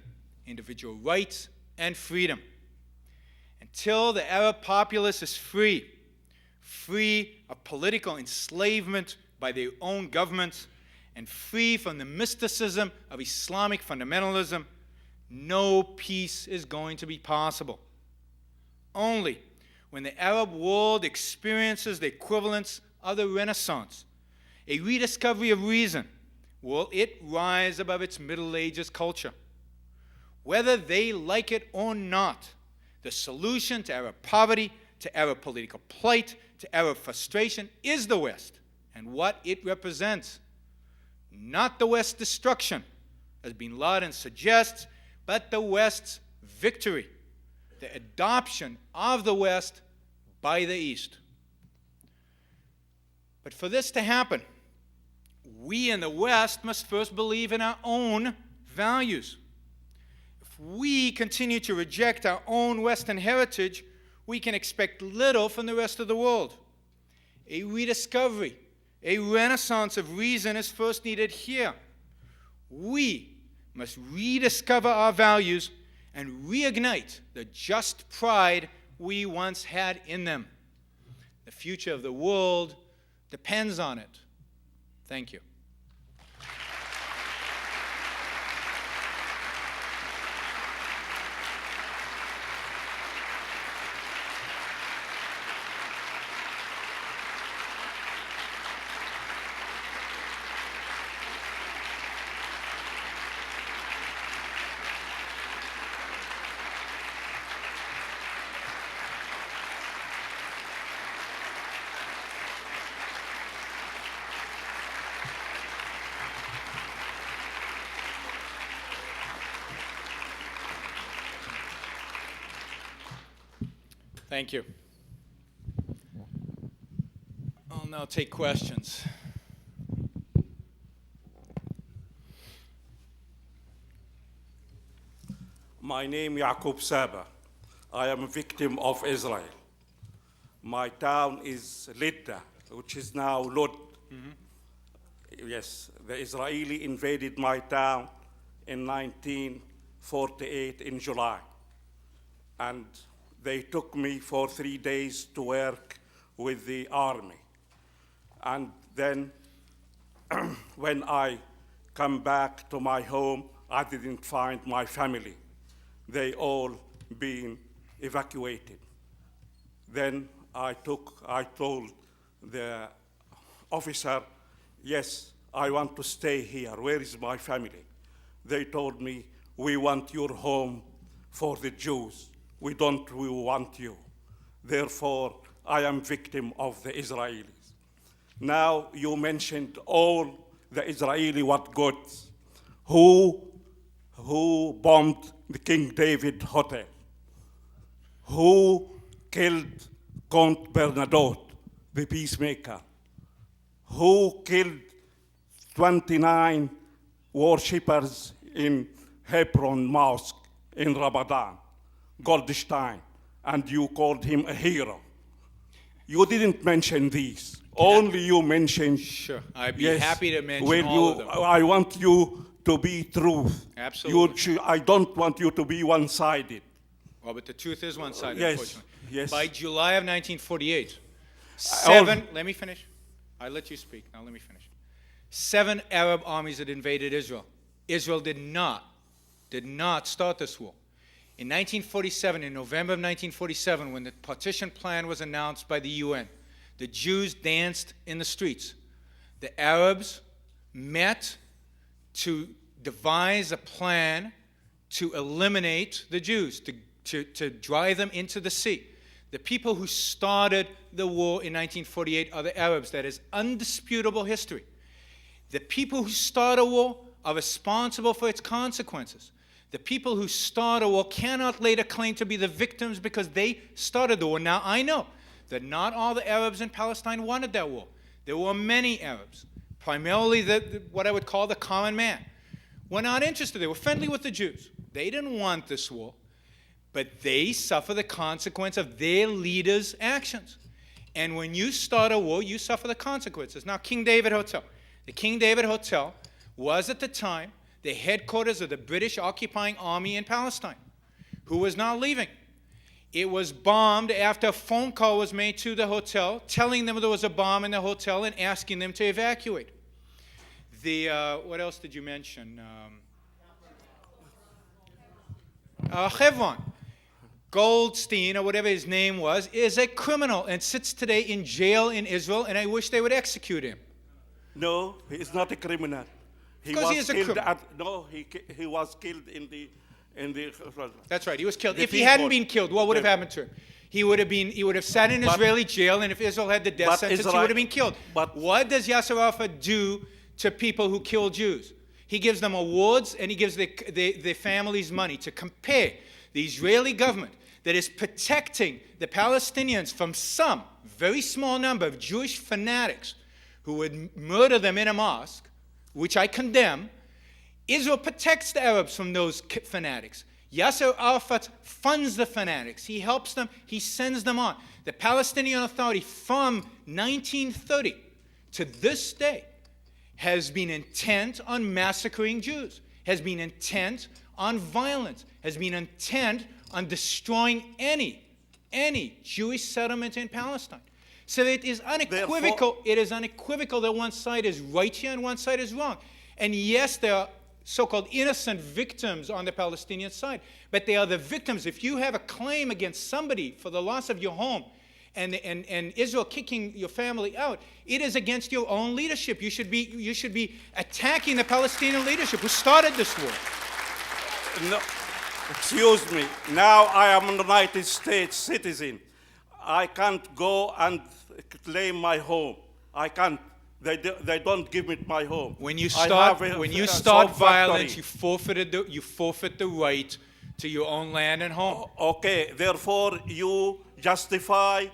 individual rights, and freedom. Until the Arab populace is free of political enslavement by their own governments, and free from the mysticism of Islamic fundamentalism, no peace is going to be possible. Only when the Arab world experiences the equivalence of the Renaissance, a rediscovery of reason, will it rise above its Middle Ages culture. Whether they like it or not, the solution to Arab poverty, to Arab political plight, to Arab frustration is the West and what it represents. Not the West's destruction, as bin Laden suggests, but the West's victory, the adoption of the West by the East. But for this to happen, we in the West must first believe in our own values. If we continue to reject our own Western heritage, we can expect little from the rest of the world. A rediscovery, a renaissance of reason is first needed here. We must rediscover our values and reignite the just pride we once had in them. The future of the world depends on it. Thank you. Thank you. I'll now take questions. My name is Yaqub Saba. I am a victim of Israel. My town is Lidda, which is now Lod. Yes, the Israeli invaded my town in 1948 in July. And they took me for 3 days to work with the army. And then when I come back to my home, I didn't find my family. They all been evacuated. Then I told the officer, yes, I want to stay here. Where is my family? They told me, we want your home for the Jews. We want you. Therefore, I am victim of the Israelis. Now, you mentioned all the Israeli what goods. Who bombed the King David Hotel? Who killed Count Bernadotte, the peacemaker? Who killed 29 worshippers in Hebron Mosque in Ramadan? Goldstein, and you called him a hero. You didn't mention these. Only you mentioned. Sure, I'd be happy to mention of them. I want you to be truth. Absolutely. I don't want you to be one-sided. Well, but the truth is one-sided, Yes, unfortunately. yes. By July of 1948, let me finish. I let you speak. Now let me finish. 7 Arab armies had invaded Israel. Israel did not start this war. In 1947, in November of 1947, when the partition plan was announced by the UN, the Jews danced in the streets. The Arabs met to devise a plan to eliminate the Jews, to drive them into the sea. The people who started the war in 1948 are the Arabs. That is undisputable history. The people who start a war are responsible for its consequences. The people who start a war cannot later claim to be the victims because they started the war. Now, I know that not all the Arabs in Palestine wanted that war. There were many Arabs, primarily what I would call the common man, were not interested. They were friendly with the Jews. They didn't want this war, but they suffer the consequence of their leaders' actions. And when you start a war, you suffer the consequences. Now, King David Hotel. The King David Hotel was at the time the headquarters of the British occupying army in Palestine, who was not leaving. It was bombed after a phone call was made to the hotel, telling them there was a bomb in the hotel and asking them to evacuate. What else did you mention? Hebron. Goldstein, or whatever his name was, is a criminal and sits today in jail in Israel, and I wish they would execute him. No, he is not a criminal. Because he is a criminal. No, he was killed in the. That's right. He was killed. If he hadn't been killed, what would have happened to him? He would have sat in Israeli jail, and if Israel had the death sentence, he would have been killed. But what does Yasser Arafat do to people who kill Jews? He gives them awards, and he gives their families money to compare the Israeli government that is protecting the Palestinians from some very small number of Jewish fanatics who would murder them in a mosque, which I condemn. Israel protects the Arabs from those fanatics. Yasser Arafat funds the fanatics. He helps them. He sends them on. The Palestinian Authority from 1930 to this day has been intent on massacring Jews, has been intent on violence, has been intent on destroying any Jewish settlement in Palestine. So it is unequivocal. It is unequivocal that one side is right here and one side is wrong. And yes, there are so-called innocent victims on the Palestinian side, but they are the victims. If you have a claim against somebody for the loss of your home, and Israel kicking your family out, it is against your own leadership. You should be attacking the Palestinian leadership who started this war. No, excuse me. Now I am a United States citizen. I can't go and claim my home. I can't. They don't give me my home. When you start violence, you forfeit the right to your own land and home. Okay, therefore you justify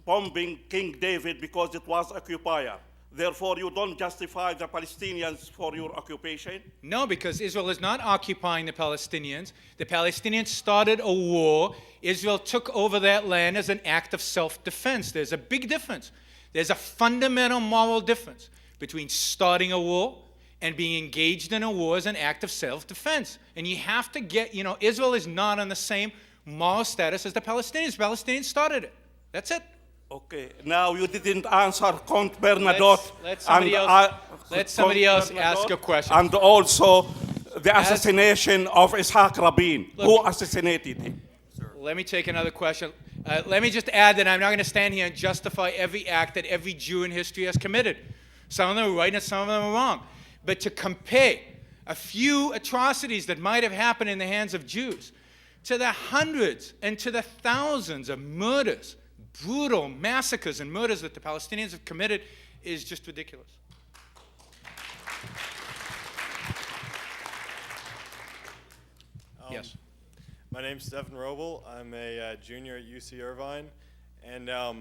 bombing King David because it was occupier. Therefore, you don't justify the Palestinians for your occupation? No, because Israel is not occupying the Palestinians. The Palestinians started a war. Israel took over that land as an act of self-defense. There's a big difference. There's a fundamental moral difference between starting a war and being engaged in a war as an act of self-defense. And you have to get, Israel is not on the same moral status as the Palestinians. The Palestinians started it. That's it. Okay, now you didn't answer Count Bernadotte. Let somebody else ask a question. And also the assassination of Ishaq Rabin. Who assassinated him? Let me take another question. Let me just add that I'm not going to stand here and justify every act that every Jew in history has committed. Some of them are right and some of them are wrong. But to compare a few atrocities that might have happened in the hands of Jews to the hundreds and to the thousands of murders, brutal massacres and murders that the Palestinians have committed is just ridiculous. Yes. My name's Stephen Roble. I'm a junior at UC Irvine. And I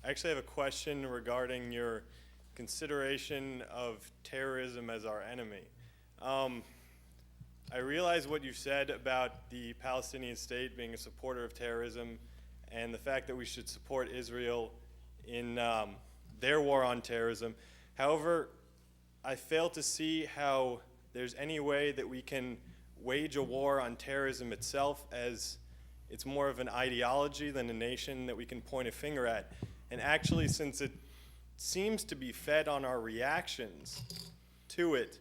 actually have a question regarding your consideration of terrorism as our enemy. I realize what you said about the Palestinian state being a supporter of terrorism and the fact that we should support Israel in their war on terrorism. However, I fail to see how there's any way that we can wage a war on terrorism itself, as it's more of an ideology than a nation that we can point a finger at. And actually, since it seems to be fed on our reactions to it,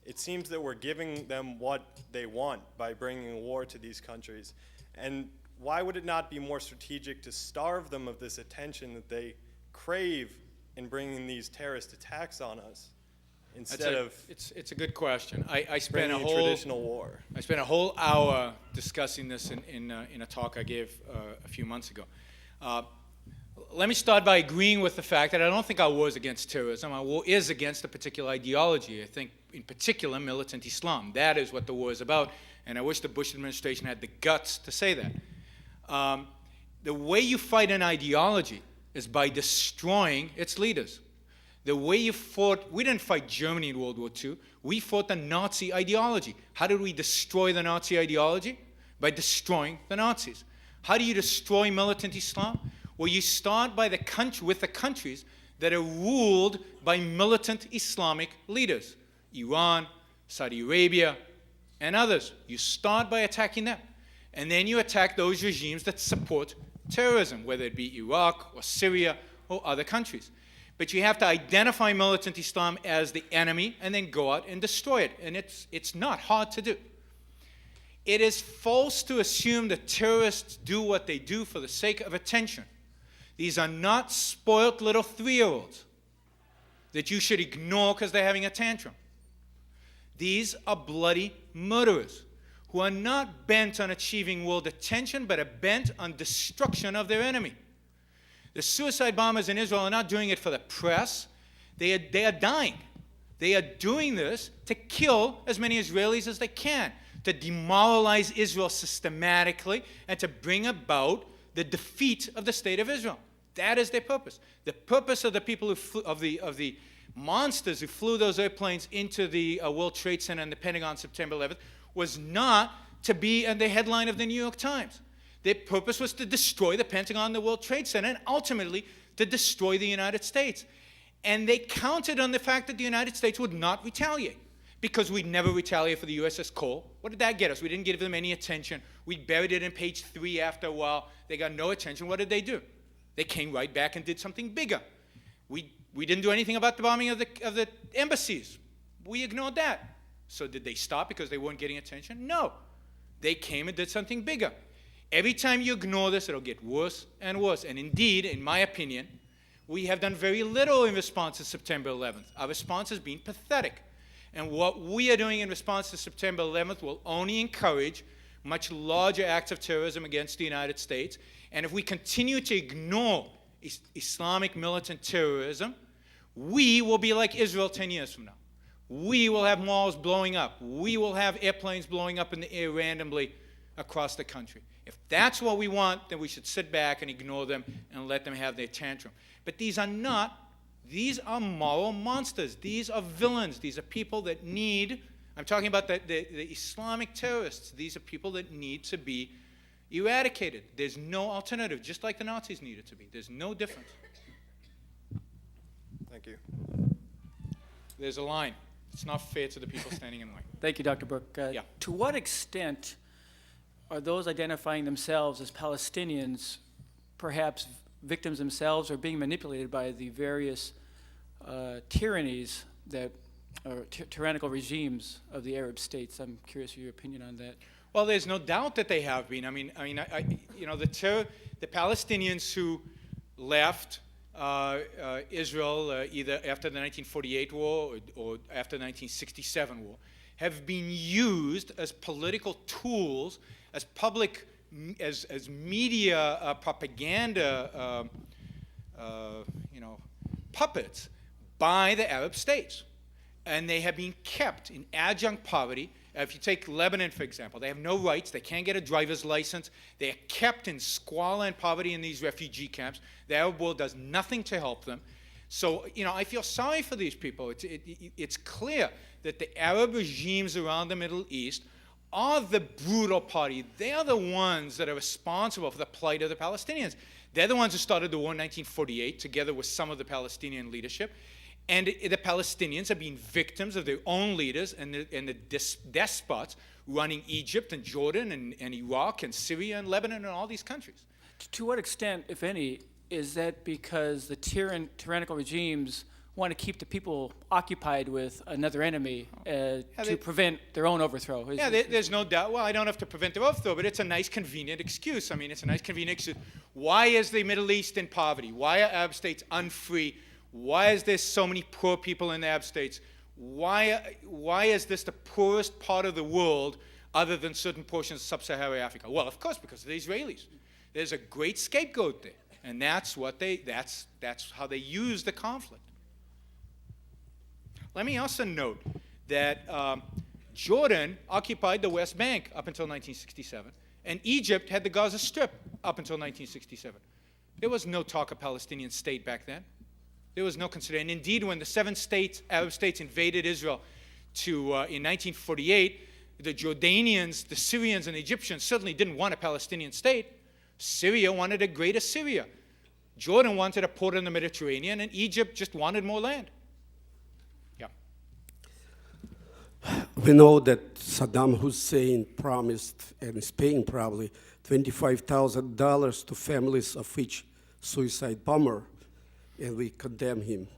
it seems that we're giving them what they want by bringing a war to these countries. And why would it not be more strategic to starve them of this attention that they crave in bringing these terrorist attacks on us, instead of it's a good question. I spent a traditional war? I spent a whole hour discussing this in a talk I gave a few months ago. Let me start by agreeing with the fact that I don't think our war is against terrorism. Our war is against a particular ideology. I think, in particular, militant Islam. That is what the war is about, and I wish the Bush administration had the guts to say that. The way you fight an ideology is by destroying its leaders. The way you fought, we didn't fight Germany in World War II. We fought the Nazi ideology. How did we destroy the Nazi ideology? By destroying the Nazis. How do you destroy militant Islam? Well, you start by with the countries that are ruled by militant Islamic leaders. Iran, Saudi Arabia, and others. You start by attacking them. And then you attack those regimes that support terrorism, whether it be Iraq or Syria or other countries. But you have to identify militant Islam as the enemy and then go out and destroy it. And it's not hard to do. It is false to assume that terrorists do what they do for the sake of attention. These are not spoiled little 3-year-olds that you should ignore because they're having a tantrum. These are bloody murderers who are not bent on achieving world attention, but are bent on destruction of their enemy. The suicide bombers in Israel are not doing it for the press. They are dying. They are doing this to kill as many Israelis as they can, to demoralize Israel systematically, and to bring about the defeat of the state of Israel. That is their purpose. The purpose of the people of the monsters who flew those airplanes into the World Trade Center and the Pentagon September 11th was not to be in the headline of the New York Times. Their purpose was to destroy the Pentagon and the World Trade Center, and ultimately to destroy the United States. And they counted on the fact that the United States would not retaliate, because we'd never retaliate for the USS Cole. What did that get us? We didn't give them any attention. We buried it in page 3 after a while. They got no attention. What did they do? They came right back and did something bigger. We didn't do anything about the bombing of the embassies. We ignored that. So did they stop because they weren't getting attention? No. They came and did something bigger. Every time you ignore this, it'll get worse and worse. And indeed, in my opinion, we have done very little in response to September 11th. Our response has been pathetic. And what we are doing in response to September 11th will only encourage much larger acts of terrorism against the United States. And if we continue to ignore Islamic militant terrorism, we will be like Israel 10 years from now. We will have malls blowing up. We will have airplanes blowing up in the air randomly across the country. If that's what we want, then we should sit back and ignore them and let them have their tantrum. But these are moral monsters. These are villains. These are people that need, I'm talking about the Islamic terrorists. These are people that need to be eradicated. There's no alternative, just like the Nazis needed to be. There's no difference. Thank you. There's a line. It's not fair to the people standing in line. Thank you, Dr. Brook. Yeah. To what extent are those identifying themselves as Palestinians perhaps victims themselves or being manipulated by the various tyrannies that or tyrannical regimes of the Arab states? I'm curious for your opinion on that. Well, there's no doubt that they have been. The Palestinians who left Israel either after the 1948 war or after the 1967 war have been used as political tools, as media propaganda puppets by the Arab states. And they have been kept in adjunct poverty. If you take Lebanon, for example, they have no rights. They can't get a driver's license. They are kept in squalor and poverty in these refugee camps. The Arab world does nothing to help them. So, I feel sorry for these people. It's clear that the Arab regimes around the Middle East are the brutal party. They are the ones that are responsible for the plight of the Palestinians. They're the ones who started the war in 1948, together with some of the Palestinian leadership. And the Palestinians have been victims of their own leaders and the despots running Egypt and Jordan and Iraq and Syria and Lebanon and all these countries. To what extent, if any, is that because the tyrannical regimes want to keep the people occupied with another enemy to prevent their own overthrow? There's no doubt. Well, I don't have to prevent their overthrow, but it's a nice, convenient excuse. It's a nice, convenient excuse. Why is the Middle East in poverty? Why are Arab states unfree? Why is there so many poor people in the Arab states? Why is this the poorest part of the world other than certain portions of sub-Saharan Africa? Well, of course, because of the Israelis. There's a great scapegoat there, and that's how they use the conflict. Let me also note that Jordan occupied the West Bank up until 1967, and Egypt had the Gaza Strip up until 1967. There was no talk of Palestinian state back then. There was no consideration. And indeed, when the 7 Arab states invaded Israel in 1948, the Jordanians, the Syrians, and the Egyptians certainly didn't want a Palestinian state. Syria wanted a greater Syria. Jordan wanted a port in the Mediterranean, and Egypt just wanted more land. Yeah. We know that Saddam Hussein promised, and is paying probably, $25,000 to families of each suicide bomber, and we condemn him.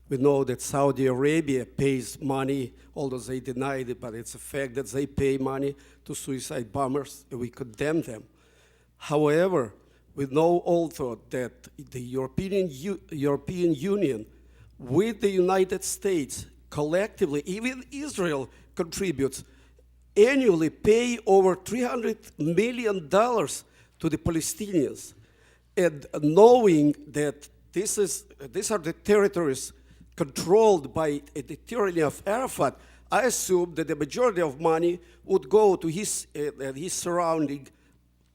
We know that Saudi Arabia pays money, although they denied it, but it's a fact that they pay money to suicide bombers, and we condemn them. However, we know also that the European Union, with the United States, collectively, even Israel contributes, annually pay over $300 million to the Palestinians. And knowing that these are the territories controlled by the tyranny of Arafat, I assume that the majority of money would go to his surrounding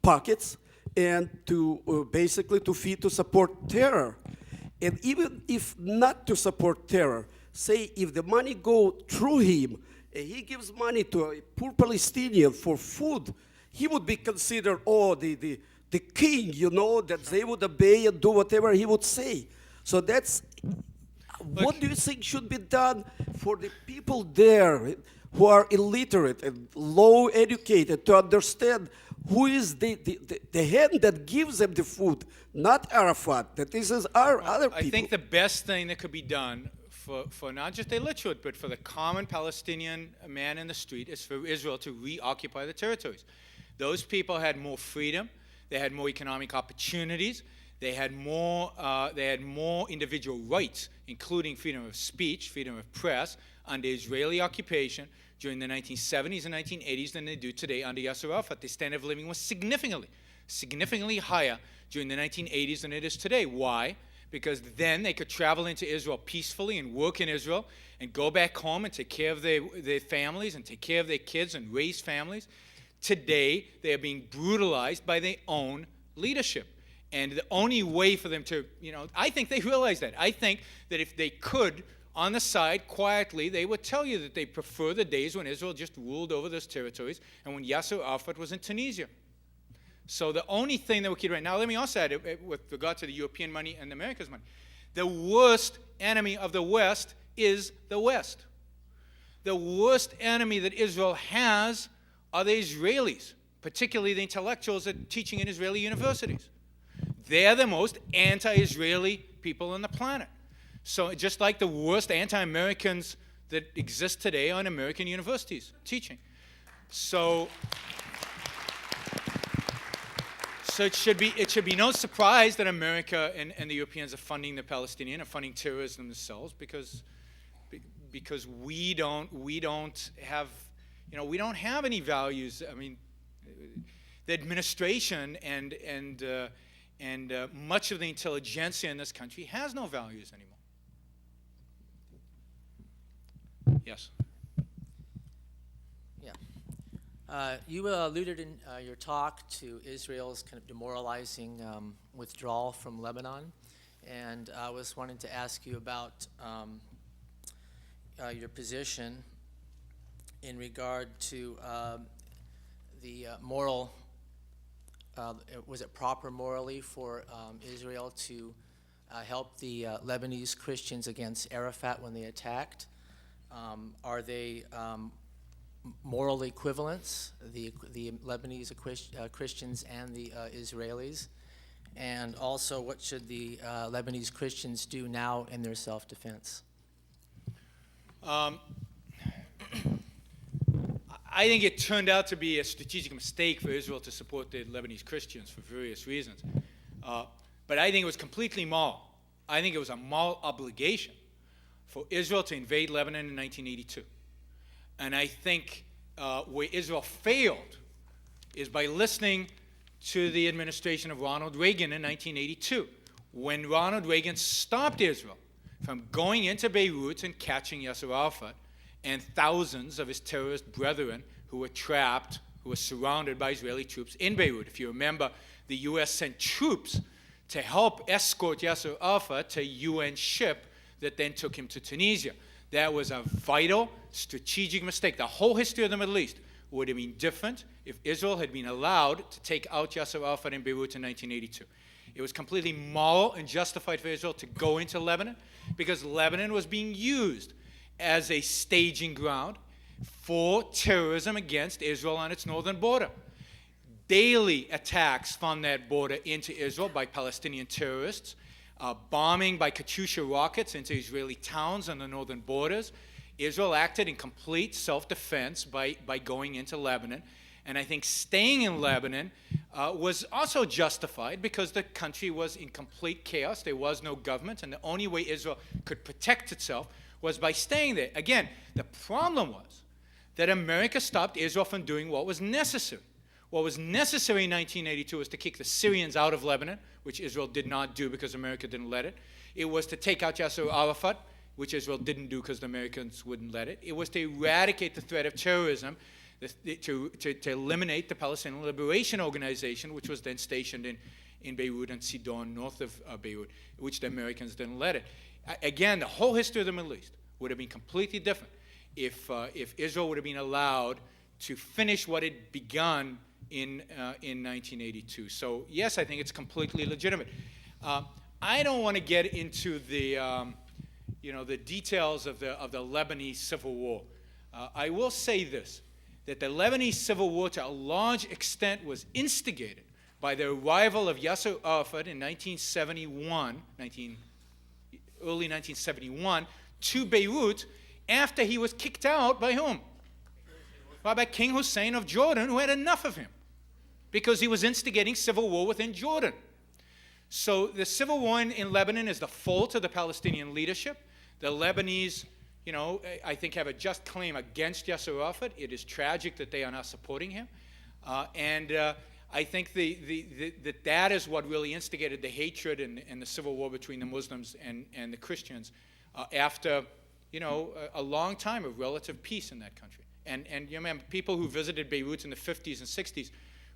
pockets and to basically to support terror. And even if not to support terror, say if the money go through him, and he gives money to a poor Palestinian for food, he would be considered, the king, that they would obey and do whatever he would say. So that's, what do you think should be done for the people there who are illiterate and low educated to understand who is the hand that gives them the food, not Arafat, that this is our other people. I think the best thing that could be done for not just the illiterate, but for the common Palestinian man in the street is for Israel to reoccupy the territories. Those people had more freedom, they had more economic opportunities, they had more individual rights, including freedom of speech, freedom of press, under Israeli occupation during the 1970s and 1980s than they do today under Yasser Arafat. The standard of living was significantly higher during the 1980s than it is today. Why? Because then they could travel into Israel peacefully and work in Israel and go back home and take care of their families and take care of their kids and raise families. Today, they are being brutalized by their own leadership. And the only way for them to, I think they realize that. I think that if they could, on the side, quietly, they would tell you that they prefer the days when Israel just ruled over those territories and when Yasser Arafat was in Tunisia. So the only thing that we could right now, let me also add, with regard to the European money and America's money, the worst enemy of the West is the West. The worst enemy that Israel has are the Israelis, particularly the intellectuals that are teaching in Israeli universities. They're the most anti-Israeli people on the planet. So just like the worst anti-Americans that exist today are in American universities teaching. So it should be no surprise that America and the Europeans are funding the Palestinians, are funding terrorism themselves, because we don't have any values. I mean, the administration and much of the intelligentsia in this country has no values anymore. Yes. Yeah. You alluded in your talk to Israel's kind of demoralizing withdrawal from Lebanon, and I was wanting to ask you about your position in regard to the moral, was it proper morally for Israel to help the Lebanese Christians against Arafat when they attacked? Are they moral equivalents, the Lebanese Christians and the Israelis? And also, what should the Lebanese Christians do now in their self-defense? I think it turned out to be a strategic mistake for Israel to support the Lebanese Christians for various reasons. But I think it was completely moral. I think it was a moral obligation for Israel to invade Lebanon in 1982. And I think where Israel failed is by listening to the administration of Ronald Reagan in 1982, when Ronald Reagan stopped Israel from going into Beirut and catching Yasser Arafat and thousands of his terrorist brethren who were trapped, who were surrounded by Israeli troops in Beirut. If you remember, the U.S. sent troops to help escort Yasser Arafat to a UN ship that then took him to Tunisia. That was a vital strategic mistake. The whole history of the Middle East would have been different if Israel had been allowed to take out Yasser Arafat in Beirut in 1982. It was completely moral and justified for Israel to go into Lebanon because Lebanon was being used as a staging ground for terrorism against Israel on its northern border. Daily attacks from that border into Israel by Palestinian terrorists, bombing by Katyusha rockets into Israeli towns on the northern borders. Israel acted in complete self-defense by going into Lebanon. And I think staying in Lebanon was also justified because the country was in complete chaos. There was no government, and the only way Israel could protect itself was by staying there. Again, the problem was that America stopped Israel from doing what was necessary. What was necessary in 1982 was to kick the Syrians out of Lebanon, which Israel did not do because America didn't let it. It was to take out Yasser Arafat, which Israel didn't do because the Americans wouldn't let it. It was to eradicate the threat of terrorism, to eliminate the Palestinian Liberation Organization, which was then stationed in Beirut and Sidon, north of Beirut, which the Americans didn't let it. Again, the whole history of the Middle East would have been completely different if Israel would have been allowed to finish what it begun in 1982. So yes, I think it's completely legitimate. I don't want to get into the the details of the Lebanese civil war. I will say this, that the Lebanese civil war to a large extent was instigated by the arrival of Yasser Arafat in early 1971 to Beirut after he was kicked out by whom? By King Hussein of Jordan, who had enough of him because he was instigating civil war within Jordan. So the civil war in Lebanon is the fault of the Palestinian leadership. The Lebanese, I think have a just claim against Yasser Arafat. It is tragic that they are not supporting him. I think that is what really instigated the hatred and the civil war between the Muslims and the Christians after, a long time of relative peace in that country. And you remember, people who visited Beirut in the 50s and 60s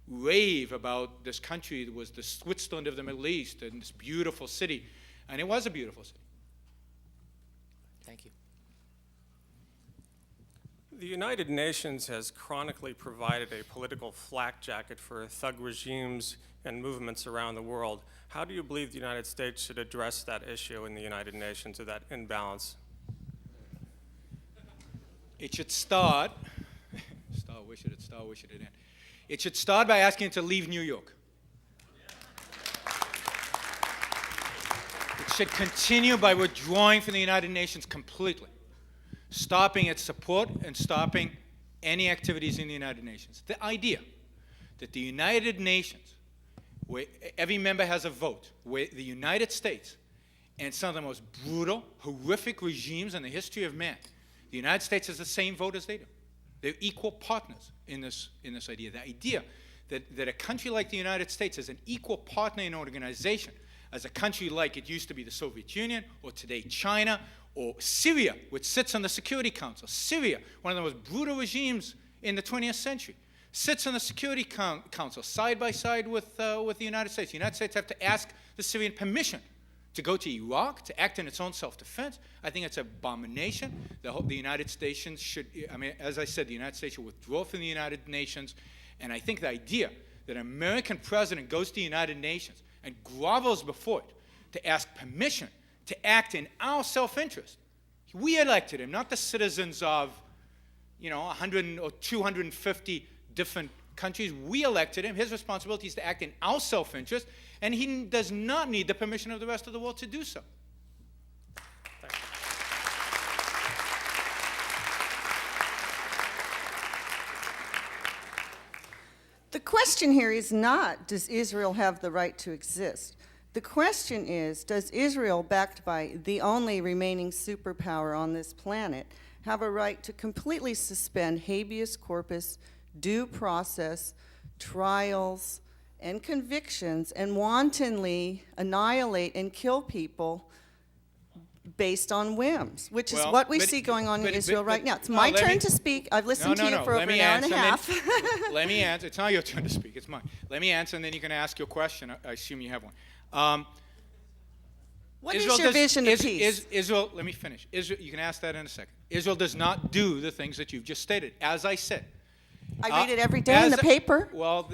rave about this country that was the Switzerland of the Middle East and this beautiful city. And it was a beautiful city. Thank you. The United Nations has chronically provided a political flak jacket for thug regimes and movements around the world. How do you believe the United States should address that issue in the United Nations, or that imbalance? It should start, where should it start, where should it end? It should start by asking it to leave New York. It should continue by withdrawing from the United Nations completely, stopping its support and stopping any activities in the United Nations. The idea that the United Nations, where every member has a vote, where the United States and some of the most brutal, horrific regimes in the history of man, the United States has the same vote as they do. They're equal partners in this idea. The idea that a country like the United States is an equal partner in an organization as a country like it used to be the Soviet Union, or today China, or Syria, which sits on the Security Council. Syria, one of the most brutal regimes in the 20th century, sits on the Security Council side by side with the United States. The United States have to ask the Syrian permission to go to Iraq, to act in its own self-defense. I think it's an abomination. The United States should, as I said, the United States should withdraw from the United Nations. And I think the idea that an American president goes to the United Nations and grovels before it to ask permission to act in our self-interest. We elected him, not the citizens of 100 or 250 different countries. We elected him. His responsibility is to act in our self-interest, and he does not need the permission of the rest of the world to do so. Thank you. The question here is not, does Israel have the right to exist? The question is, does Israel, backed by the only remaining superpower on this planet, have a right to completely suspend habeas corpus, due process, trials, and convictions, and wantonly annihilate and kill people based on whims, which is what we see going on in Israel right now. It's my turn to speak. I've listened to you for over an hour and a half. Let me answer. It's not your turn to speak. It's mine. Let me answer, and then you can ask your question. I assume you have one. What is your vision of peace? Israel, let me finish. Israel, you can ask that in a second. Israel does not do the things that you've just stated. As I said, I read it every day in the paper. Well,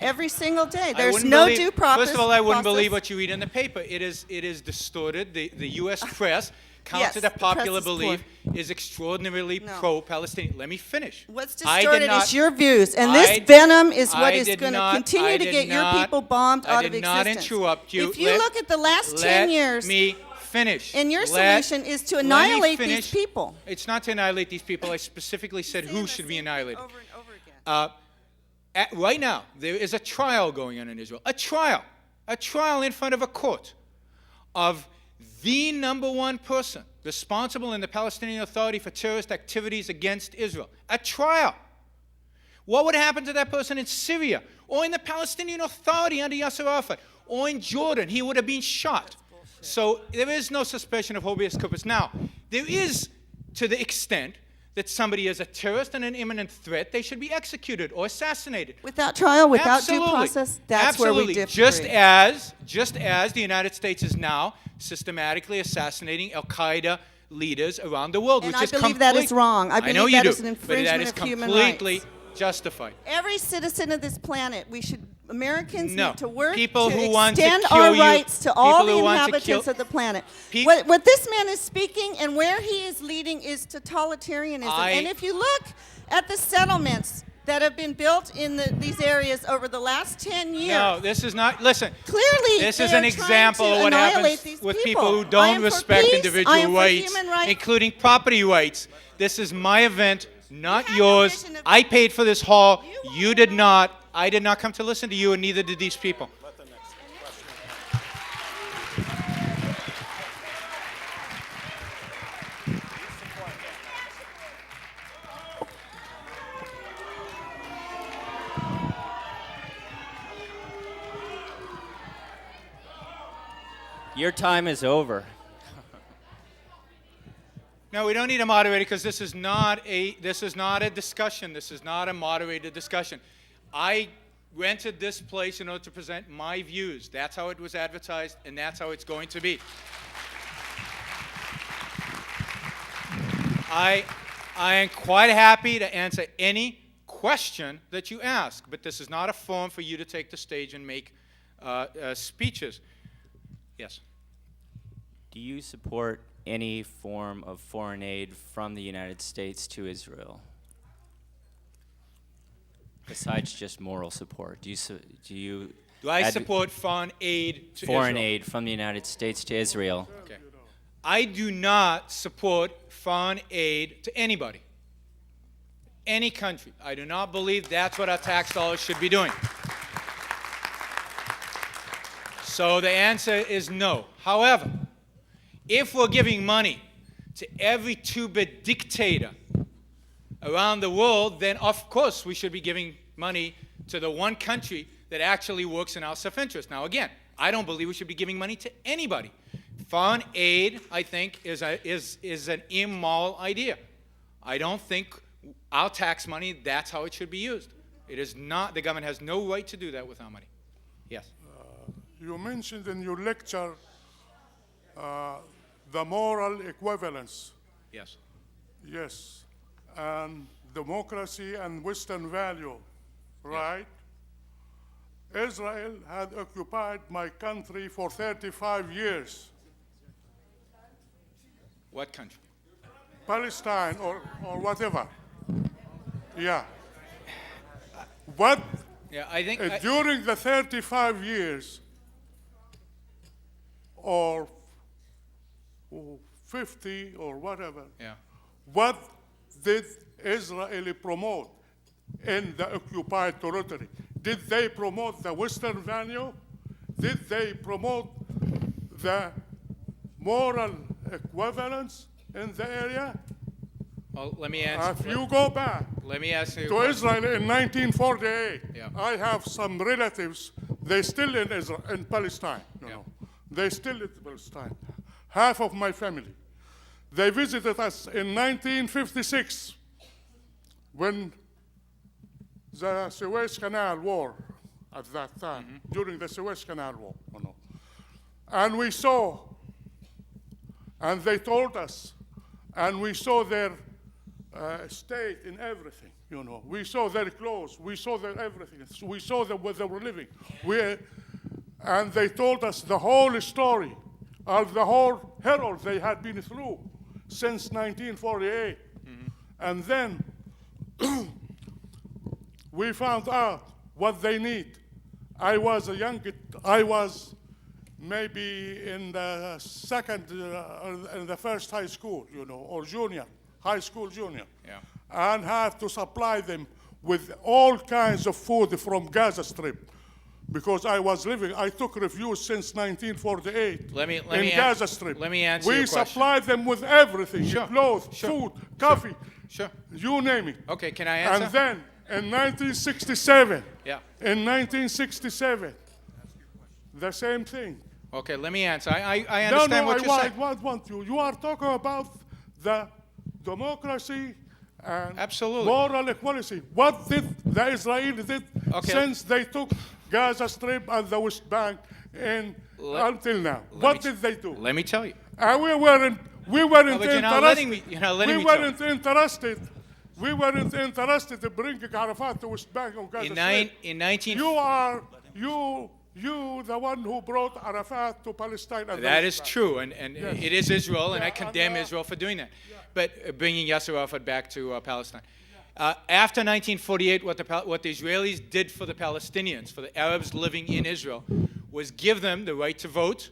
every single day. I There's wouldn't no believe- due process. First of all, I wouldn't believe what you read in the paper. It is distorted. The U.S. press, counter Yes, to the press popular is belief, is extraordinarily No. pro-Palestinian. Let me finish. What's I did distorted not- is your views, and I- this venom is what I is did going to not- continue I to did get your not- people bombed out of I did not existence. interrupt you. If you look at the last 10 years, Let me finish. and your Let- solution is to let me annihilate these finish. people. It's not to annihilate these people. I specifically said who should be annihilated. Over and over again. Right now, there is a trial going on in Israel. A trial in front of a court of the #1 person responsible in the Palestinian Authority for terrorist activities against Israel. A trial. What would happen to that person in Syria or in the Palestinian Authority under Yasser Arafat or in Jordan? He would have been shot. So there is no suspicion of habeas corpus. Now, there is, to the extent that somebody is a terrorist and an imminent threat, they should be executed or assassinated. Without trial, without Absolutely. due process, that's where we Absolutely. disagree. Just as the United States is now systematically assassinating Al-Qaeda leaders around the world, And which I is believe that is wrong. I know believe you that do, is an but that infringement is of human completely rights. justified. Every citizen of this planet, Americans No. need to work People to who want to extend kill our you- rights to all people the who want to inhabitants kill- of the planet. Pe- What this man is speaking and where he is leading is totalitarianism. And if you look at the settlements that have been built in these areas over the last 10 years, No, this is not, listen, clearly this they is are an trying example to of what annihilate happens these with people. people who I don't am for respect peace. I individual am for rights, human rights. including property rights. This is my event, not have no yours. vision of- I paid for this hall. You You did not. I did not come to listen to you, and neither did these people. Your time is over. No, we don't need a moderator because this is not a discussion. This is not a moderated discussion. I rented this place in order to present my views. That's how it was advertised, and that's how it's going to be. I am quite happy to answer any question that you ask, but this is not a forum for you to take the stage and make speeches. Yes. Do you support any form of foreign aid from the United States to Israel? Besides just moral support, do you support foreign aid to foreign Israel? aid from the United States to Israel? Okay. I do not support foreign aid to anybody, any country. I do not believe that's what our tax dollars should be doing. So the answer is no. However, if we're giving money to every two-bit dictator around the world, then of course we should be giving money to the one country that actually works in our self-interest. Now again, I don't believe we should be giving money to anybody. Foreign aid, I think, is an immoral idea. I don't think our tax money, that's how it should be used. It is not, the government has no right to do that with our money. Yes. You mentioned in your lecture the moral equivalence. Yes. Yes. And democracy and Western value, right? Israel had occupied my country for 35 years. What country? Palestine or whatever. Yeah. What, Yeah, I think during the 35 years or 50 or whatever, yeah. what did Israel promote in the occupied territory? Did they promote the Western value? Did they promote the moral equivalence in the area? Well, let me answer. If you go back Let me ask you. a to question. Israel in 1948, Yeah. I have some relatives, they still in Israel, in Palestine. No. They still in Palestine. Half of my family. They visited us in 1956 when the Suez Canal War at that time, during the Suez Canal War. And we saw, and they told us, and we saw their state in everything, you know. We saw their clothes, we saw their everything, we saw where they were living. And they told us the whole story of the whole herald they had been through since 1948. Mm-hmm. And then we found out what they need. I was maybe in the second, in the first high school, you know, or junior, high school junior. Yeah. And have to supply them with all kinds of food from Gaza Strip. Because I took refuge since 1948 in Gaza Strip. Let me answer your We question. supplied them with everything, Sure. clothes, food, coffee, Sure. you name it. Okay, can I answer? And then in 1967, Yeah. the same thing. Okay, let me answer. I understand what you're saying. I want you. You are talking about the democracy and Absolutely. moral equality. What did the Israelis did since they took Gaza Strip and the West Bank until now? What did they do? Let me tell you. We weren't interested. We weren't interested to bring Arafat to West Bank or Gaza Strip. In 19... You, the one who brought Arafat to Palestine. And That is true, and Yes. it is Israel, and Yeah, I condemn and, Israel for doing that. But bringing Yasser Arafat back to Palestine. After 1948, what the Israelis did for the Palestinians, for the Arabs living in Israel, was give them the right to vote,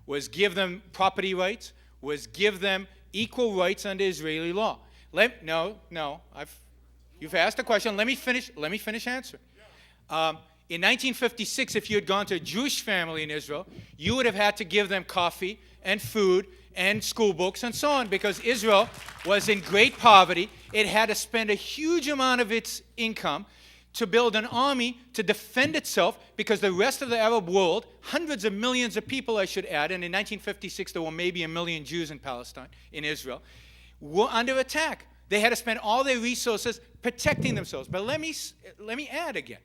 was give them property rights, was give them equal rights under Israeli law. You've asked a question. Let me finish answering. In 1956, if you had gone to a Jewish family in Israel, you would have had to give them coffee and food and school books and so on, because Israel was in great poverty. It had to spend a huge amount of its income to build an army to defend itself, because the rest of the Arab world, hundreds of millions of people, I should add, and in 1956 there were maybe 1 million Jews in Palestine, in Israel, were under attack. They had to spend all their resources protecting themselves. But let me add again,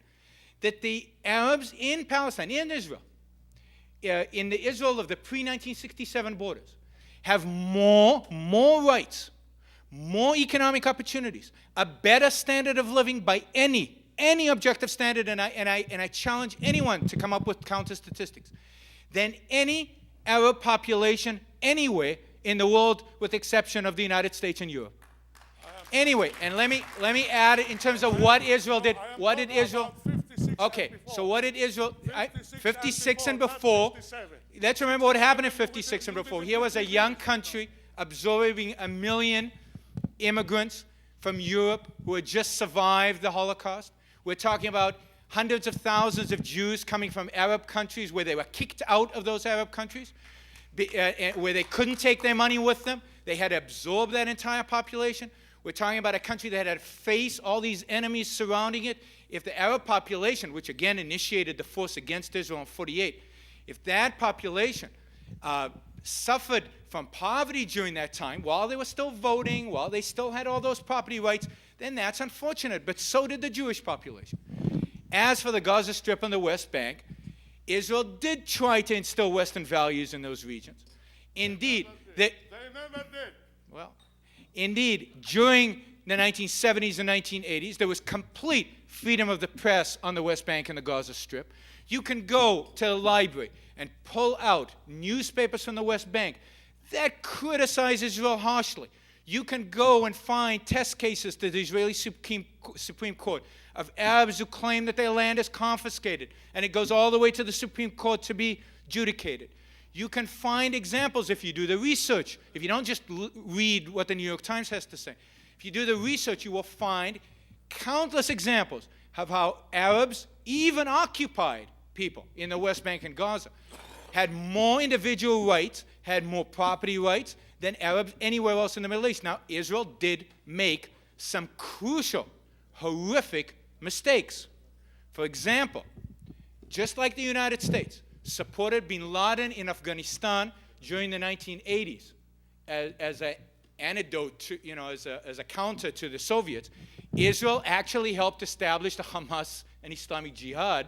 that the Arabs in Palestine, in Israel, in the Israel of the pre-1967 borders, have more rights, more economic opportunities, a better standard of living by any objective standard, and I challenge anyone to come up with counter statistics, than any Arab population anywhere in the world, with the exception of the United States and Europe. Anyway, and let me add in terms of what Israel did. What did Israel? Okay, so what did Israel? 56 and before. Let's remember what happened in 56 and before. Here was a young country absorbing 1 million immigrants from Europe who had just survived the Holocaust. We're talking about hundreds of thousands of Jews coming from Arab countries where they were kicked out of those Arab countries, where they couldn't take their money with them. They had to absorb that entire population. We're talking about a country that had to face all these enemies surrounding it. If the Arab population, which again initiated the force against Israel in 48, if that population suffered from poverty during that time, while they were still voting, while they still had all those property rights, then that's unfortunate. But so did the Jewish population. As for the Gaza Strip and the West Bank, Israel did try to instill Western values in those regions. Indeed, they never did. Well, indeed, during the 1970s and 1980s, there was complete freedom of the press on the West Bank and the Gaza Strip. You can go to the library and pull out newspapers from the West Bank that criticize Israel harshly. You can go and find test cases to the Israeli Supreme Court of Arabs who claim that their land is confiscated, and it goes all the way to the Supreme Court to be adjudicated. You can find examples if you do the research. If you don't just read what the New York Times has to say. If you do the research, you will find countless examples of how Arabs, even occupied people in the West Bank and Gaza, had more individual rights, had more property rights than Arabs anywhere else in the Middle East. Now, Israel did make some crucial, horrific mistakes. For example, just like the United States supported bin Laden in Afghanistan during the 1980s as an antidote to, as a counter to the Soviets, Israel actually helped establish the Hamas and Islamic Jihad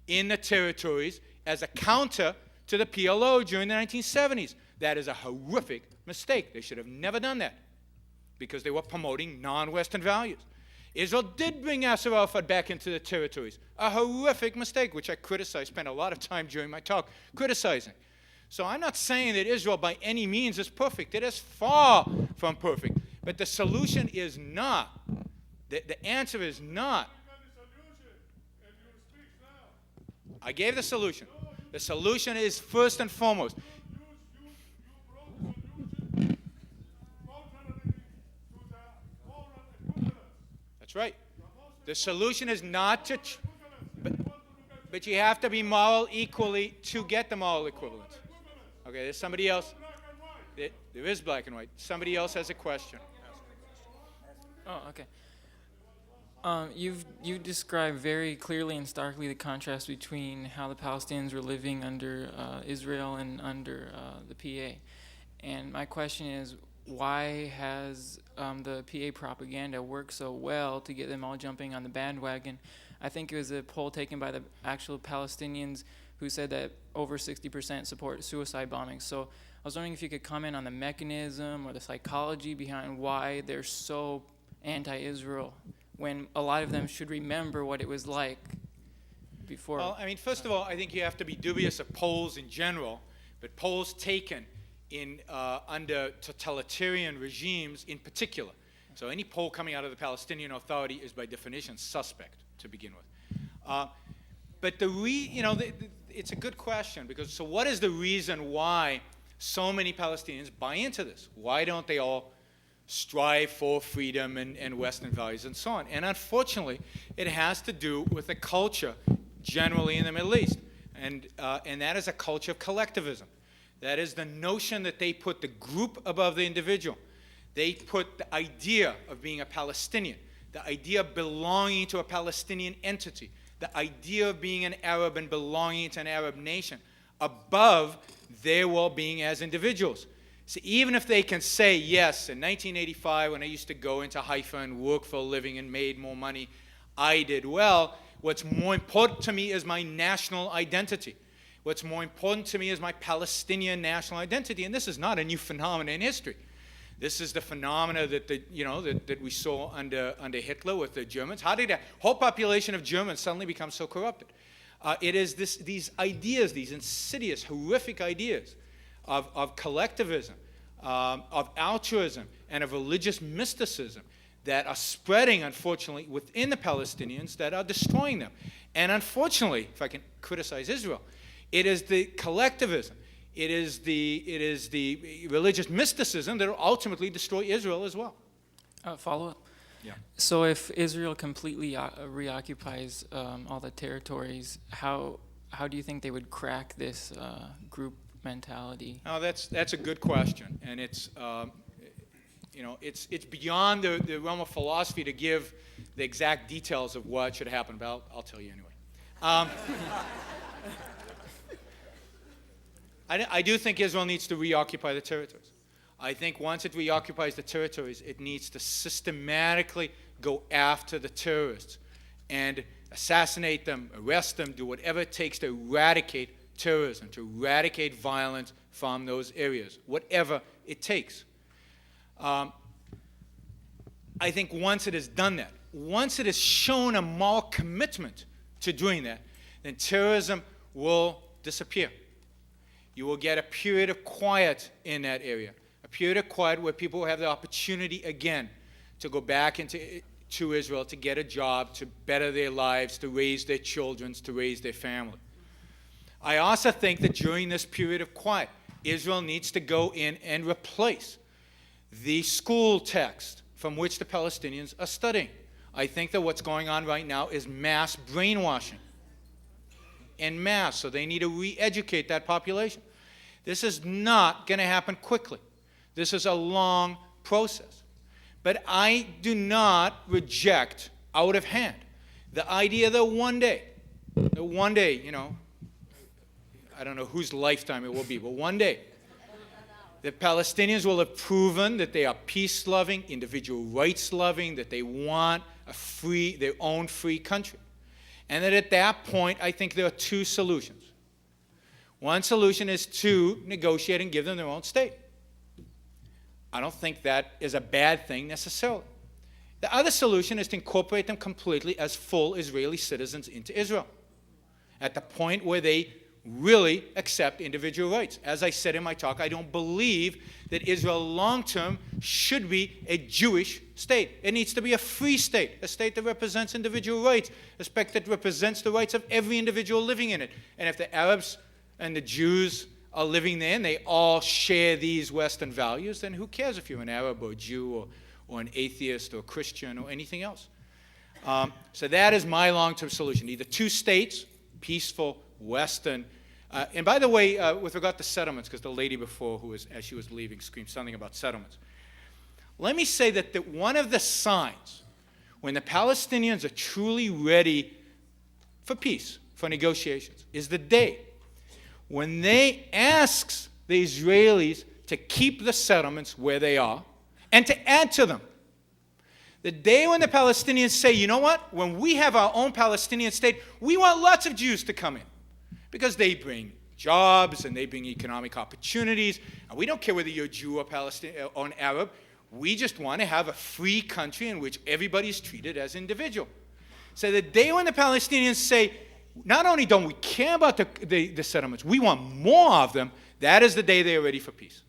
in the territories as a counter to the PLO during the 1970s. That is a horrific mistake. They should have never done that because they were promoting non-Western values. Israel did bring Yasser Arafat back into the territories. A horrific mistake, which I criticized, spent a lot of time during my talk criticizing. So I'm not saying that Israel by any means is perfect. It is far from perfect. But the solution is not, the answer is not. I gave the solution. The solution is first and foremost. That's right. The solution is not to, but you have to be moral equally to get the moral equivalence. Okay, there's somebody else. There is black and white. Somebody else has a question. Oh, okay. You've described very clearly and starkly the contrast between how the Palestinians were living under Israel and under the PA. And my question is, why has the PA propaganda worked so well to get them all jumping on the bandwagon? I think it was a poll taken by the actual Palestinians who said that over 60% support suicide bombings. So I was wondering if you could comment on the mechanism or the psychology behind why they're so anti-Israel, when a lot of them should remember what it was like before. Well, I mean, first of all, I think you have to be dubious of polls in general, but polls taken in under totalitarian regimes in particular. So any poll coming out of the Palestinian Authority is by definition suspect to begin with. But it's a good question, because so what is the reason why so many Palestinians buy into this? Why don't they all strive for freedom and Western values and so on? And unfortunately, it has to do with the culture generally in the Middle East. And that is a culture of collectivism. That is the notion that they put the group above the individual. They put the idea of being a Palestinian, the idea of belonging to a Palestinian entity, the idea of being an Arab and belonging to an Arab nation above their well-being as individuals. So even if they can say, yes, in 1985 when I used to go into Haifa and work for a living and made more money, I did well, what's more important to me is my national identity. What's more important to me is my Palestinian national identity. And this is not a new phenomenon in history. This is the phenomena that that we saw under Hitler with the Germans. How did a whole population of Germans suddenly become so corrupted? It is these ideas, these insidious, horrific ideas of collectivism, of altruism, and of religious mysticism that are spreading, unfortunately, within the Palestinians that are destroying them. And unfortunately, if I can criticize Israel, it is the collectivism, it is the religious mysticism that will ultimately destroy Israel as well. Follow up? Yeah. So if Israel completely reoccupies all the territories, how do you think they would crack this group mentality? Oh, that's a good question, and it's it's beyond the realm of philosophy to give the exact details of what should happen, but I'll tell you anyway. I do think Israel needs to reoccupy the territories. I think once it reoccupies the territories, it needs to systematically go after the terrorists and assassinate them, arrest them, do whatever it takes to eradicate terrorism, to eradicate violence from those areas, whatever it takes. I think once it has done that, once it has shown a moral commitment to doing that, then terrorism will disappear. You will get a period of quiet in that area, a period of quiet where people will have the opportunity again to go back to Israel, to get a job, to better their lives, to raise their children, to raise their family. I also think that during this period of quiet, Israel needs to go in and replace the school text from which the Palestinians are studying. I think that what's going on right now is mass brainwashing. En masse, so they need to re-educate that population. This is not going to happen quickly. This is a long process. But I do not reject out of hand the idea that one day, I don't know whose lifetime it will be, but one day, the Palestinians will have proven that they are peace-loving, individual rights-loving, that they want their own free country. And that at that point, I think there are two solutions. One solution is to negotiate and give them their own state. I don't think that is a bad thing necessarily. The other solution is to incorporate them completely as full Israeli citizens into Israel, at the point where they really accept individual rights. As I said in my talk, I don't believe that Israel long-term should be a Jewish state. It needs to be a free state, a state that represents individual rights, a state that represents the rights of every individual living in it. And if the Arabs and the Jews are living there and they all share these Western values, then who cares if you're an Arab or a Jew or an atheist or a Christian or anything else? So that is my long-term solution, either two states, peaceful, Western. And by the way, with regard to settlements, because the lady before, as she was leaving, screamed something about settlements. Let me say that one of the signs when the Palestinians are truly ready for peace, for negotiations, is the day when they ask the Israelis to keep the settlements where they are and to add to them. The day when the Palestinians say, you know what, when we have our own Palestinian state, we want lots of Jews to come in, because they bring jobs and they bring economic opportunities, and we don't care whether you're a Jew or Palestinian or an Arab. We just want to have a free country in which everybody is treated as individual. So the day when the Palestinians say, not only don't we care about the settlements, we want more of them, that is the day they are ready for peace.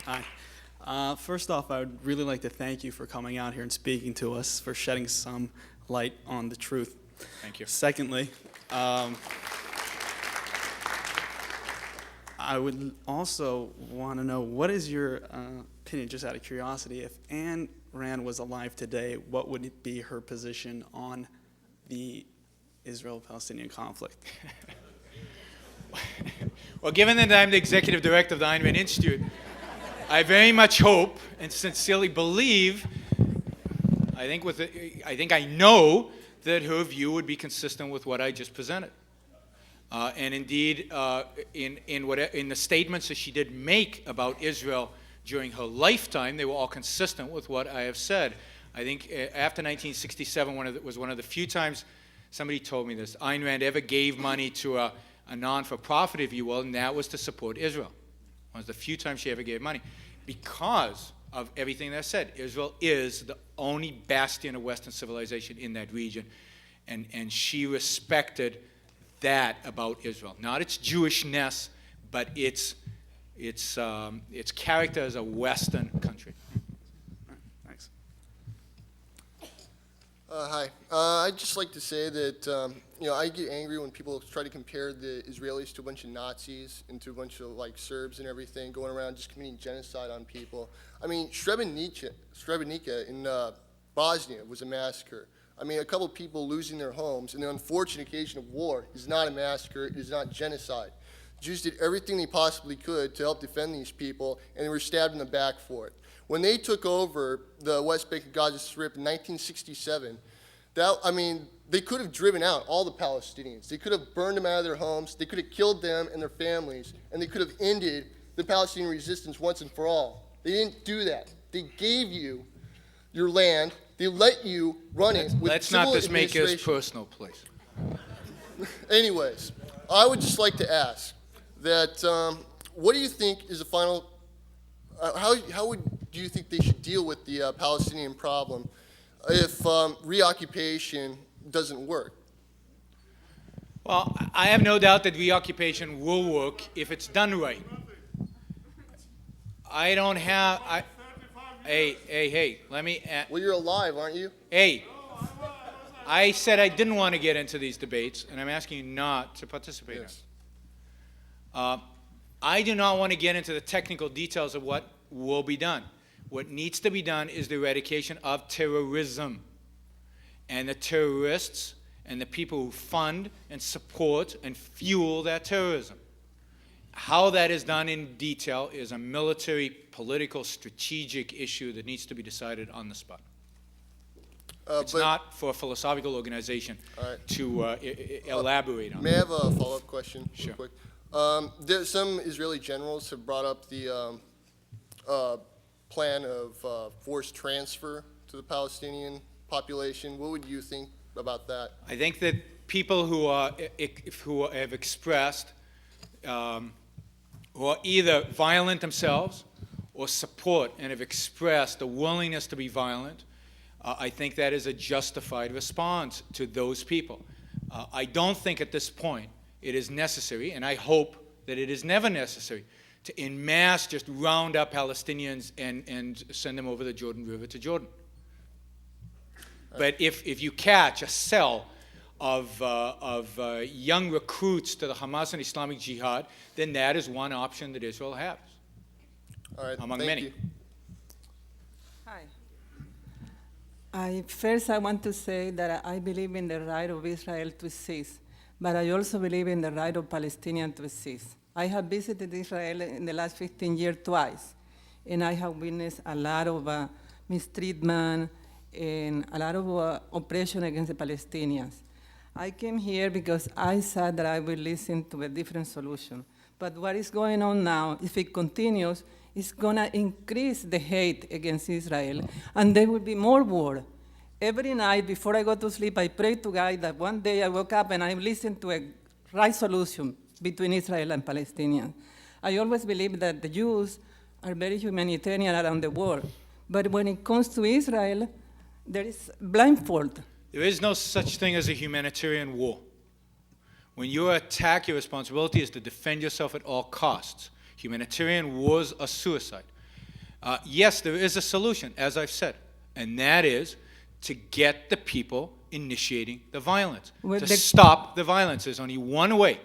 Hi. First off, I would really like to thank you for coming out here and speaking to us, for shedding some light on the truth. Thank you. Secondly, I would also want to know, what is your opinion, just out of curiosity, if Ayn Rand was alive today, what would it be her position on the Israel-Palestinian conflict? Well, given that I'm the executive director of the Ayn Rand Institute, I very much hope and sincerely believe, I think I know that her view would be consistent with what I just presented. And indeed, in the statements that she did make about Israel during her lifetime, they were all consistent with what I have said. I think after 1967, was one of the few times somebody told me this, Ayn Rand ever gave money to a non-for-profit, if you will, and that was to support Israel. One of the few times she ever gave money. Because of everything that I said, Israel is the only bastion of Western civilization in that region. And she respected that about Israel. Not its Jewishness, but its character as a Western country. Thanks. Hi. I'd just like to say that I get angry when people try to compare the Israelis to a bunch of Nazis and to a bunch of Serbs and everything going around just committing genocide on people. I mean, Srebrenica in Bosnia was a massacre. I mean, a couple of people losing their homes and the unfortunate occasion of war is not a massacre, it is not genocide. Jews did everything they possibly could to help defend these people, and they were stabbed in the back for it. When they took over the West Bank and Gaza Strip in 1967, they could have driven out all the Palestinians. They could have burned them out of their homes. They could have killed them and their families, and they could have ended the Palestinian resistance once and for all. They didn't do that. They gave you your land. They let you run it with Let's civil not just make this administration. personal, please. Anyways, I would just like to ask that what do you think is the final, do you think they should deal with the Palestinian problem if reoccupation doesn't work? Well, I have no doubt that reoccupation will work if it's done right. I don't have, hey, let me... Well, you're alive, aren't you? Hey, I said I didn't want to get into these debates, and I'm asking you not to participate in it. I do not want to get into the technical details of what will be done. What needs to be done is the eradication of terrorism. And the terrorists and the people who fund and support and fuel that terrorism. How that is done in detail is a military, political, strategic issue that needs to be decided on the spot. It's not for a philosophical organization to elaborate on. May I have a follow-up question Sure. real quick? Some Israeli generals have brought up the plan of forced transfer to the Palestinian population. What would you think about that? I think that people who have expressed, who are either violent themselves or support and have expressed a willingness to be violent, I think that is a justified response to those people. I don't think at this point it is necessary, and I hope that it is never necessary, to en masse just round up Palestinians and send them over the Jordan River to Jordan. But if you catch a cell of young recruits to the Hamas and Islamic Jihad, then that is one option that Israel has, All right, among thank many. you. Hi. First, I want to say that I believe in the right of Israel to exist, but I also believe in the right of Palestinians to exist. I have visited Israel in the last 15 years twice, and I have witnessed a lot of mistreatment and a lot of oppression against the Palestinians. I came here because I said that I will listen to a different solution. But what is going on now, if it continues, it's going to increase the hate against Israel, and there will be more war. Every night before I go to sleep, I pray to God that one day I woke up and I listen to a right solution between Israel and Palestinians. I always believe that the Jews are very humanitarian around the world, but when it comes to Israel, there is blindfold. There is no such thing as a humanitarian war. When you attack, your responsibility is to defend yourself at all costs. Humanitarian wars are suicide. Yes, there is a solution, as I've said, and that is to get the people initiating the violence, to stop the violence. There's only one way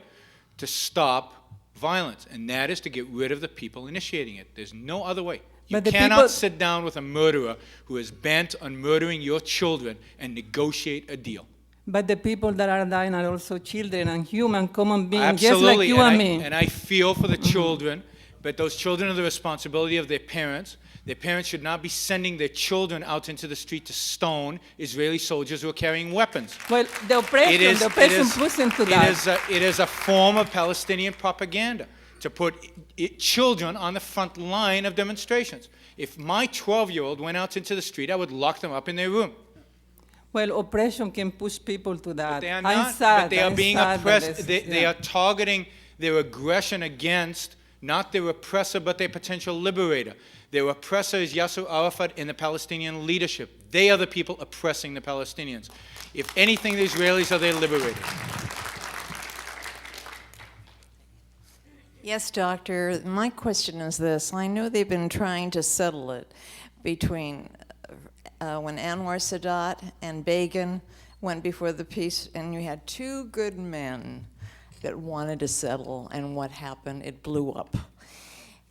to stop violence, and that is to get rid of the people initiating it. There's no other way. You cannot sit down with a murderer who is bent on murdering your children and negotiate a deal. But the people that are dying are also children and human, common beings, Absolutely. just like you and me. And I feel for the children, but those children are the responsibility of their parents. Their parents should not be sending their children out into the street to stone Israeli soldiers who are carrying weapons. Well, the oppression pushes them to that. It is a form of Palestinian propaganda to put children on the front line of demonstrations. If my 12-year-old went out into the street, I would lock them up in their room. Well, oppression can push people to that. But they are I'm not. sad. But they are being oppressed. They yeah. are targeting their aggression against not their oppressor, but their potential liberator. Their oppressor is Yasser Arafat and the Palestinian leadership. They are the people oppressing the Palestinians. If anything, the Israelis are their liberators. Yes, Doctor. My question is this. I know they've been trying to settle it between when Anwar Sadat and Begin went before the peace, and you had two good men that wanted to settle, and what happened? It blew up.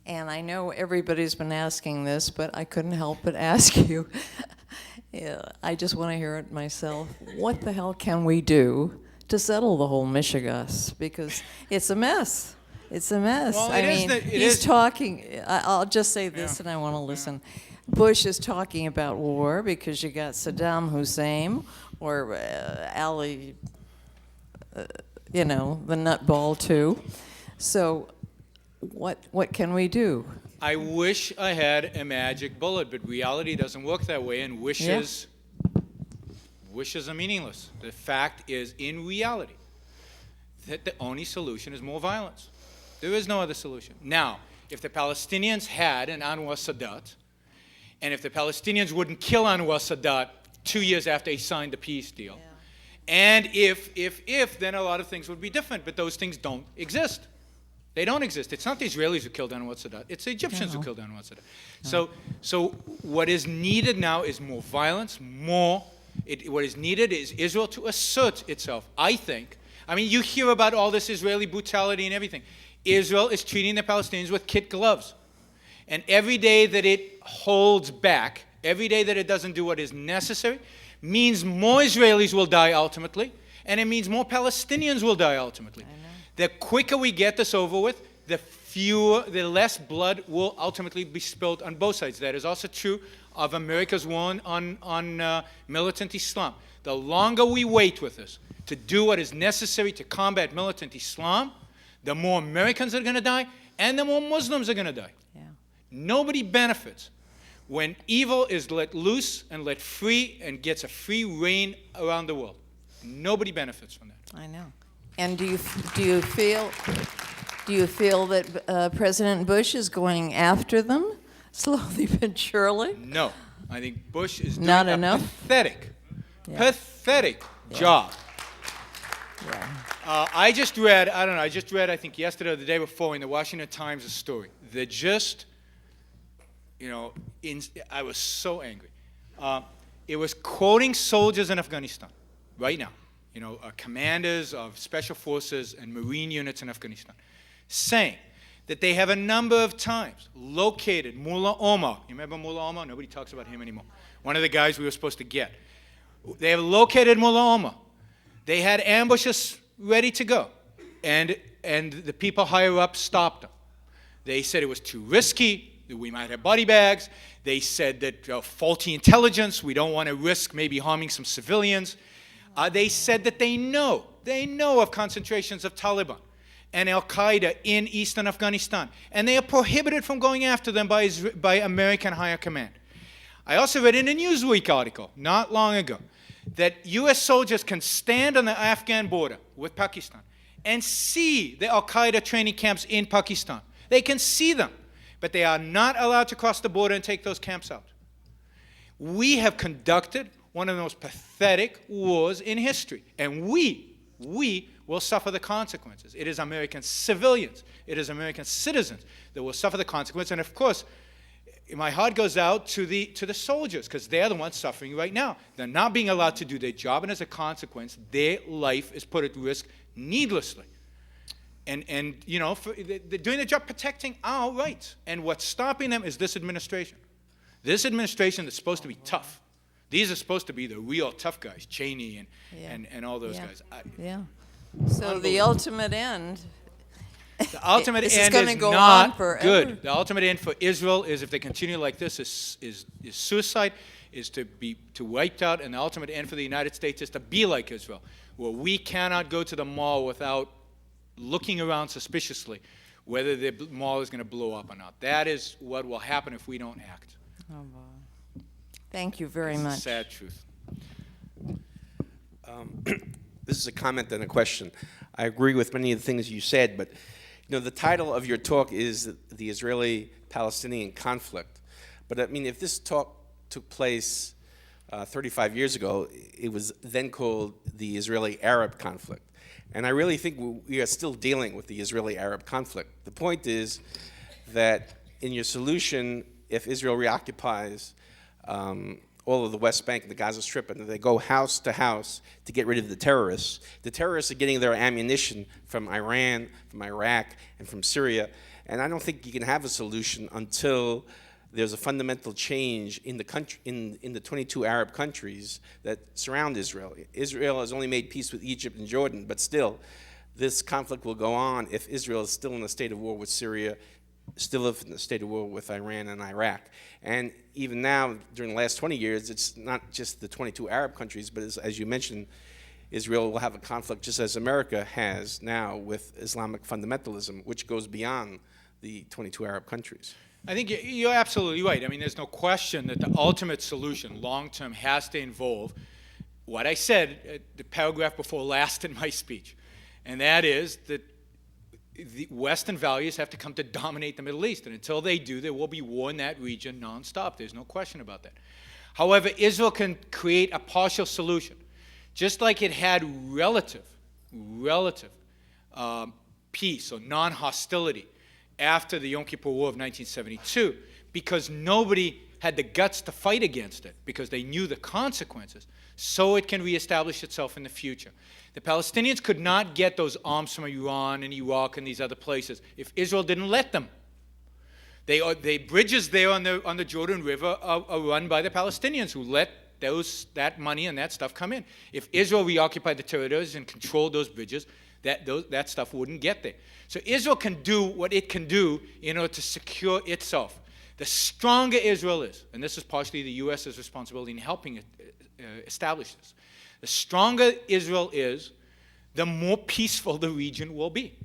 And I know everybody's been asking this, but I couldn't help but ask you. I just want to hear it myself. What the hell can we do to settle the whole mishigas? Because it's a mess. It's a mess. Well, I mean, he's talking. I'll just say this, and I want to listen. Bush is talking about war because you got Saddam Hussein or Ali, the nutball too. So what can we do? I wish I had a magic bullet, but reality doesn't work that way, and wishes are meaningless. The fact is, in reality, that the only solution is more violence. There is no other solution. Now, if the Palestinians had an Anwar Sadat, and if the Palestinians wouldn't kill Anwar Sadat 2 years after he signed the peace deal, and if, then a lot of things would be different, but those things don't exist. They don't exist. It's not the Israelis who killed Anwar Sadat. It's the Egyptians who killed Anwar Sadat. So what is needed now is more violence, what is needed is Israel to assert itself, I think. I mean, you hear about all this Israeli brutality and everything. Israel is treating the Palestinians with kid gloves. And every day that it holds back, every day that it doesn't do what is necessary, means more Israelis will die ultimately, and it means more Palestinians will die ultimately. The quicker we get this over with, the less blood will ultimately be spilled on both sides. That is also true of America's war on militant Islam. The longer we wait with this to do what is necessary to combat militant Islam, the more Americans are going to die, and the more Muslims are going to die. Yeah. Nobody benefits when evil is let loose and let free and gets a free reign around the world. Nobody benefits from that. I know. And do you feel that President Bush is going after them slowly but surely? No. I think Bush is doing Not a enough? pathetic job. Yeah. I just read, I think yesterday or the day before in the Washington Times a story. They're just, I was so angry. It was quoting soldiers in Afghanistan right now, commanders of special forces and Marine units in Afghanistan, saying that they have a number of times located Mullah Omar. You remember Mullah Omar? Nobody talks about him anymore. One of the guys we were supposed to get. They have located Mullah Omar. They had ambushes ready to go, and the people higher up stopped them. They said it was too risky, that we might have body bags. They said that faulty intelligence, we don't want to risk maybe harming some civilians. They said that they know of concentrations of Taliban and Al-Qaeda in eastern Afghanistan, and they are prohibited from going after them by American higher command. I also read in a Newsweek article not long ago that U.S. soldiers can stand on the Afghan border with Pakistan and see the Al-Qaeda training camps in Pakistan. They can see them, but they are not allowed to cross the border and take those camps out. We have conducted one of the most pathetic wars in history, and we will suffer the consequences. It is American civilians, it is American citizens that will suffer the consequences, and of course, my heart goes out to the soldiers, because they're the ones suffering right now. They're not being allowed to do their job, and as a consequence, their life is put at risk needlessly. And they're doing their job protecting our rights. And what's stopping them is this administration. This administration is supposed to be tough. These are supposed to be the real tough guys, Cheney and all those guys. So the ultimate end. The ultimate end is not good. The ultimate end for Israel is, if they continue like this, is suicide, is to be wiped out, and the ultimate end for the United States is to be like Israel, where we cannot go to the mall without looking around suspiciously whether the mall is going to blow up or not. That is what will happen if we don't act. Oh, wow. Thank you very much. It's a sad truth. This is a comment and a question. I agree with many of the things you said, but the title of your talk is the Israeli-Palestinian conflict. But I mean, if this talk took place 35 years ago, it was then called the Israeli-Arab conflict. And I really think we are still dealing with the Israeli-Arab conflict. The point is that in your solution, if Israel reoccupies all of the West Bank and the Gaza Strip, and they go house to house to get rid of the terrorists are getting their ammunition from Iran, from Iraq, and from Syria. And I don't think you can have a solution until there's a fundamental change in the country, in the 22 Arab countries that surround Israel. Israel has only made peace with Egypt and Jordan, but still, this conflict will go on if Israel is still in a state of war with Syria, still in a state of war with Iran and Iraq. And even now, during the last 20 years, it's not just the 22 Arab countries, but as you mentioned, Israel will have a conflict just as America has now with Islamic fundamentalism, which goes beyond the 22 Arab countries. I think you're absolutely right. I mean, there's no question that the ultimate solution, long-term, has to involve what I said, the paragraph before last in my speech, and that is that the Western values have to come to dominate the Middle East, and until they do, there will be war in that region nonstop. There's no question about that. However, Israel can create a partial solution, just like it had relative peace or non-hostility after the Yom Kippur War of 1972, because nobody had the guts to fight against it, because they knew the consequences, so it can reestablish itself in the future. The Palestinians could not get those arms from Iran and Iraq and these other places if Israel didn't let them. They bridges there on the Jordan River are run by the Palestinians, who let that money and that stuff come in. If Israel reoccupied the territories and controlled those bridges, that stuff wouldn't get there. So Israel can do what it can do in order to secure itself. The stronger Israel is, and this is partially the U.S.'s responsibility in helping establish this, the stronger Israel is, the more peaceful the region will be.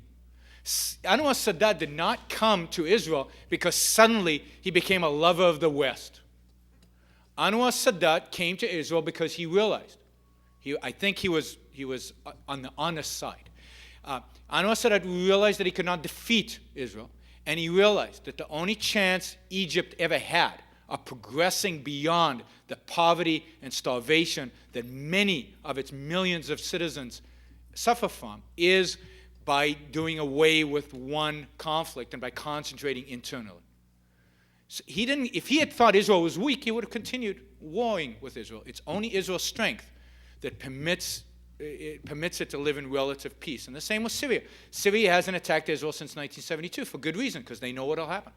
Anwar Sadat did not come to Israel because suddenly he became a lover of the West. Anwar Sadat came to Israel because he realized, I think he was on the honest side. Anwar Sadat realized that he could not defeat Israel, and he realized that the only chance Egypt ever had of progressing beyond the poverty and starvation that many of its millions of citizens suffer from is by doing away with one conflict and by concentrating internally. So if he had thought Israel was weak, he would have continued warring with Israel. It's only Israel's strength that permits it to live in relative peace. And the same with Syria. Syria hasn't attacked Israel since 1972 for good reason, because they know what will happen.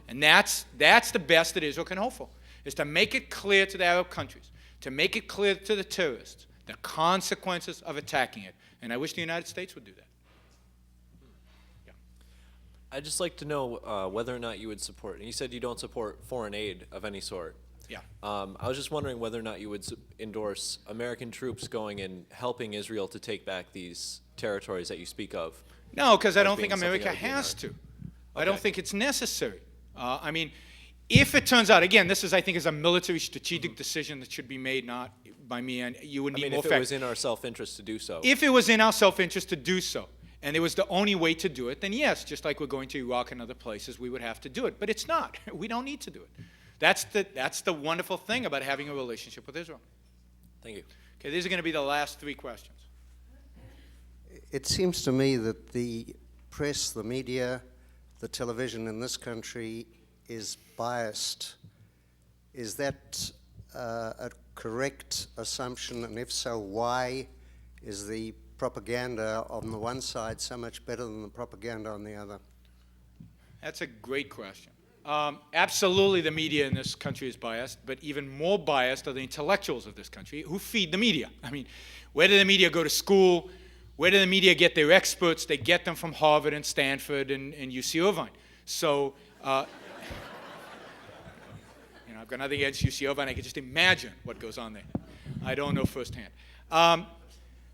And that's the best that Israel can hope for, is to make it clear to the Arab countries, to make it clear to the terrorists, the consequences of attacking it. And I wish the United States would do that. Yeah. I'd just like to know whether or not you would support, and you said you don't support foreign aid of any sort. Yeah. I was just wondering whether or not you would endorse American troops going and helping Israel to take back these territories that you speak of. No, because I don't think America has to. I don't think it's necessary. I mean, if it turns out, again, this is, I think, is a military strategic decision that should be made not by me, and you would need more facts. If it was in our self-interest to do so. If it was in our self-interest to do so, and it was the only way to do it, then yes, just like we're going to Iraq and other places, we would have to do it. But it's not. We don't need to do it. That's the wonderful thing about having a relationship with Israel. Thank you. Okay, these are going to be the last 3 questions. It seems to me that the press, the media, the television in this country is biased. Is that a correct assumption? And if so, why is the propaganda on the one side so much better than the propaganda on the other? That's a great question. Absolutely, the media in this country is biased, but even more biased are the intellectuals of this country who feed the media. I mean, where do the media go to school? Where do the media get their experts? They get them from Harvard and Stanford and UC Irvine. So, I've got nothing against UC Irvine. I can just imagine what goes on there. I don't know firsthand.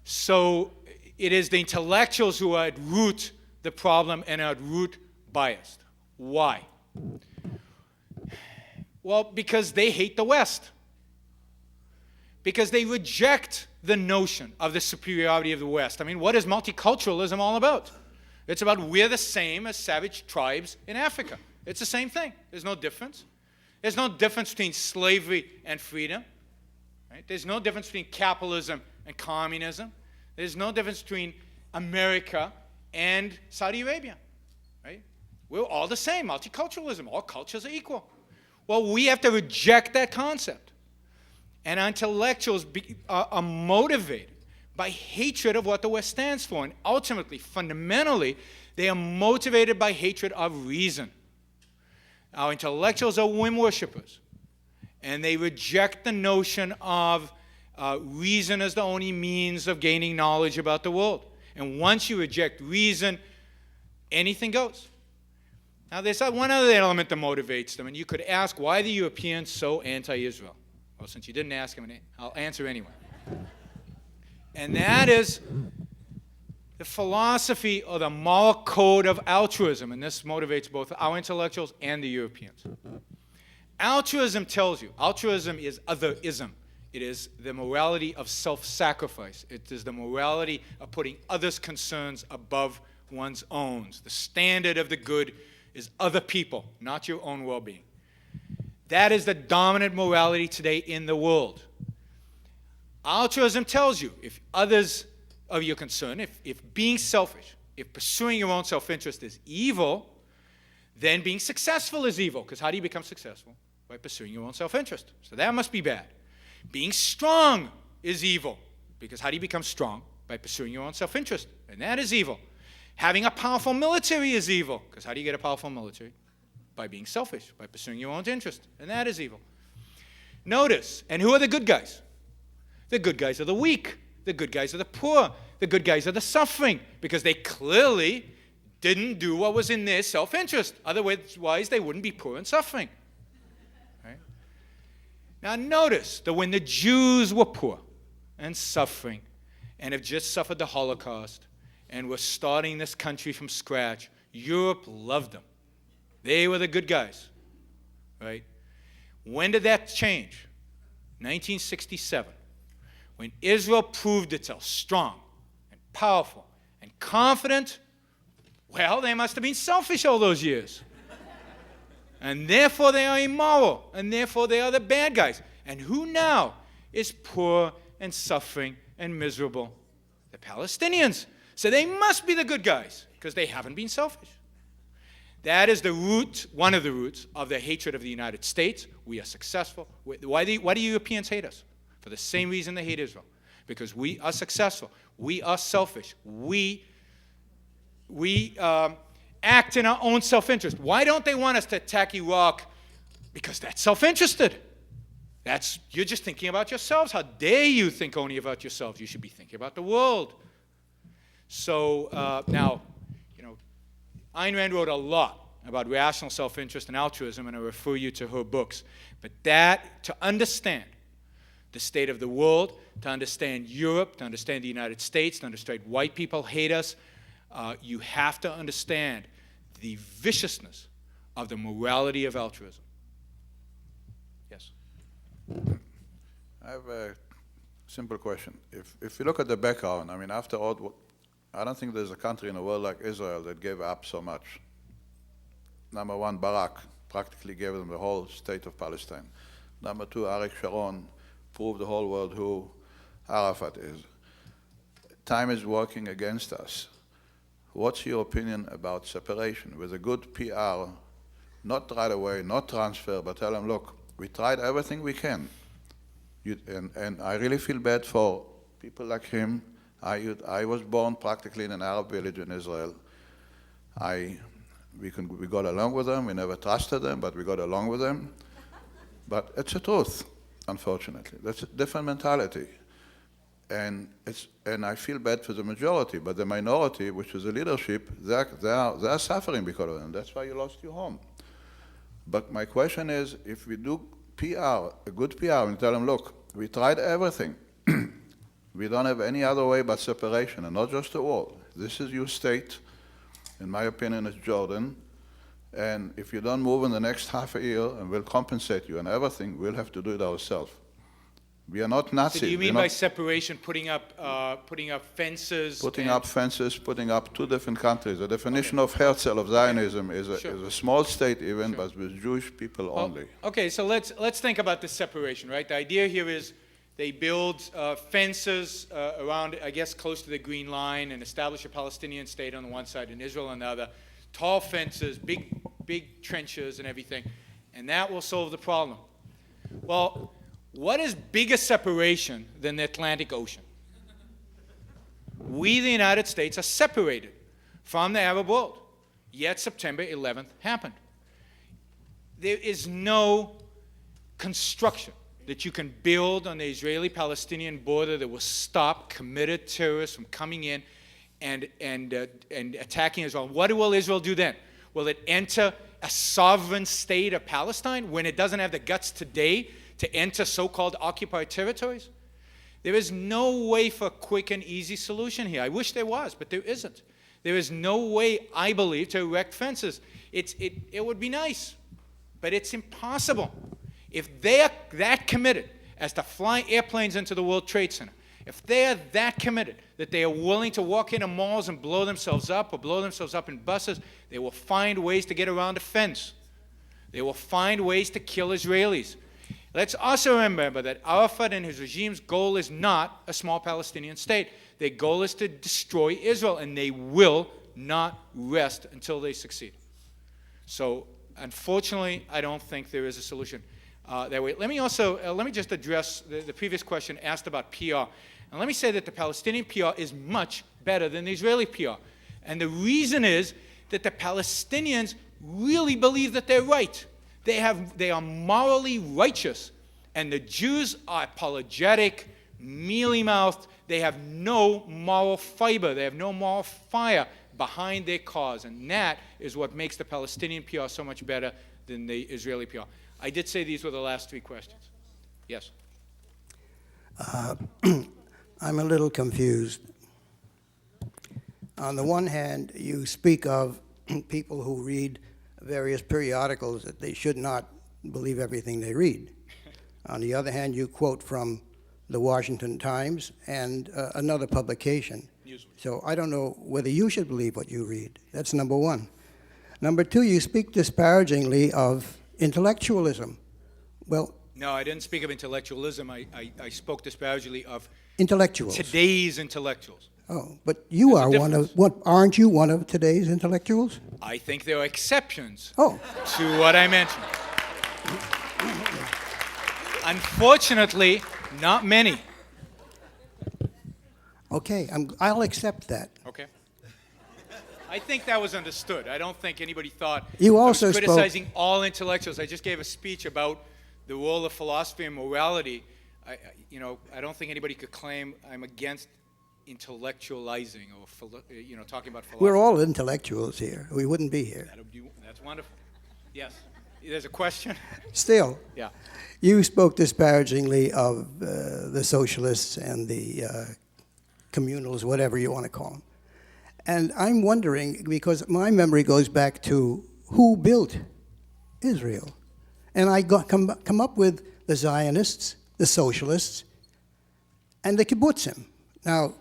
So it is the intellectuals who are at root the problem and are at root biased. Why? Well, because they hate the West. Because they reject the notion of the superiority of the West. I mean, what is multiculturalism all about? It's about we're the same as savage tribes in Africa. It's the same thing. There's no difference. There's no difference between slavery and freedom. Right? There's no difference between capitalism and communism. There's no difference between America and Saudi Arabia. Right? We're all the same, multiculturalism. All cultures are equal. Well, we have to reject that concept. And our intellectuals are motivated by hatred of what the West stands for. And ultimately, fundamentally, they are motivated by hatred of reason. Our intellectuals are whim worshippers. And they reject the notion of reason as the only means of gaining knowledge about the world. And once you reject reason, anything goes. Now, there's one other element that motivates them. And you could ask, why are the Europeans so anti-Israel? Well, since you didn't ask him, I'll answer anyway. And that is the philosophy or the moral code of altruism. And this motivates both our intellectuals and the Europeans. Altruism tells you, altruism is otherism. It is the morality of self-sacrifice. It is the morality of putting others' concerns above one's own. The standard of the good is other people, not your own well-being. That is the dominant morality today in the world. Altruism tells you if others are your concern, if being selfish, if pursuing your own self-interest is evil, then being successful is evil. Because how do you become successful? By pursuing your own self-interest. So that must be bad. Being strong is evil. Because how do you become strong? By pursuing your own self-interest. And that is evil. Having a powerful military is evil. Because how do you get a powerful military? By being selfish, by pursuing your own interest. And that is evil. Notice, and who are the good guys? The good guys are the weak. The good guys are the poor. The good guys are the suffering. Because they clearly didn't do what was in their self-interest. Otherwise, they wouldn't be poor and suffering. Right? Now notice that when the Jews were poor and suffering and have just suffered the Holocaust and were starting this country from scratch, Europe loved them. They were the good guys, right? When did that change? 1967, when Israel proved itself strong and powerful and confident, well, they must have been selfish all those years. And therefore they are immoral, and therefore they are the bad guys. And who now is poor and suffering and miserable? The Palestinians. So they must be the good guys, because they haven't been selfish. That is the root, one of the roots, of the hatred of the United States. We are successful. Why do Europeans hate us? For the same reason they hate Israel. Because we are successful. We are selfish. We act in our own self-interest. Why don't they want us to attack Iraq? Because that's self-interested. You're just thinking about yourselves. How dare you think only about yourselves? You should be thinking about the world. So now, Ayn Rand wrote a lot about rational self-interest and altruism, and I refer you to her books. But to understand the state of the world, to understand Europe, to understand the United States, to understand white people hate us, you have to understand the viciousness of the morality of altruism. Yes? I have a simple question. If you look at the background, I mean, after all, I don't think there's a country in the world like Israel that gave up so much. Number one, Barak practically gave them the whole state of Palestine. Number two, Arik Sharon proved the whole world who Arafat is. Time is working against us. What's your opinion about separation? With a good PR, not right away, not transfer, but tell them, look, we tried everything we can. And I really feel bad for people like him. I was born practically in an Arab village in Israel. We got along with them. We never trusted them, but we got along with them. But it's the truth, unfortunately. That's a different mentality. And I feel bad for the majority, but the minority, which is the leadership, they are suffering because of them. That's why you lost your home. But my question is, if we do PR, a good PR, and tell them, look, we tried everything. We don't have any other way but separation, and not just a wall. This is your state. In my opinion, it's Jordan. And if you don't move in the next half a year, and we'll compensate you and everything, we'll have to do it ourselves. We are not Nazis. So do you mean by separation putting up fences? Putting up fences, putting up two different countries. The definition of Herzl of Zionism is a small state even, but with Jewish people only. Okay, so let's think about this separation, right? The idea here is they build fences around, I guess, close to the Green Line and establish a Palestinian state on the one side and Israel on the other. Tall fences, big trenches and everything. And that will solve the problem. Well, what is bigger separation than the Atlantic Ocean? We, the United States, are separated from the Arab world. Yet September 11th happened. There is no construction that you can build on the Israeli-Palestinian border that will stop committed terrorists from coming in and attacking Israel. What will Israel do then? Will it enter a sovereign state of Palestine when it doesn't have the guts today to enter so-called occupied territories? There is no way for a quick and easy solution here. I wish there was, but there isn't. There is no way, I believe, to erect fences. It would be nice, but it's impossible. If they are that committed as to fly airplanes into the World Trade Center, if they are that committed that they are willing to walk into malls and blow themselves up or blow themselves up in buses, they will find ways to get around a fence. They will find ways to kill Israelis. Let's also remember that Arafat and his regime's goal is not a small Palestinian state. Their goal is to destroy Israel, and they will not rest until they succeed. So, unfortunately, I don't think there is a solution that way. Let me just address the previous question asked about PR. And let me say that the Palestinian PR is much better than the Israeli PR. And the reason is that the Palestinians really believe that they're right. They are morally righteous. And the Jews are apologetic, mealy-mouthed. They have no moral fiber. They have no moral fire behind their cause. And that is what makes the Palestinian PR so much better than the Israeli PR. I did say these were the last three questions. Yes? I'm a little confused. On the one hand, you speak of people who read various periodicals that they should not believe everything they read. On the other hand, you quote from the Washington Times, and another publication. So I don't know whether you should believe what you read. That's number one. Number two, you speak disparagingly of intellectualism. Well, No, I didn't speak of intellectualism. I spoke disparagingly of intellectuals. today's intellectuals. Oh, but you are one of, what, aren't you one of today's intellectuals? I think there are exceptions Oh. to what I mentioned. Unfortunately, not many. Okay, I'll accept that. Okay. I think that was understood. I don't think anybody thought You I also was spoke- criticizing all intellectuals. I just gave a speech about the role of philosophy and morality. I don't think anybody could claim I'm against intellectualizing or talking about philosophy. We're all intellectuals here. We wouldn't be here. That's wonderful. Yes. There's a question? Still, Yeah. you spoke disparagingly of the socialists and the communals, whatever you want to call them. And I'm wondering, because my memory goes back to who built Israel. And I come up with the Zionists, the socialists, and the kibbutzim. Now,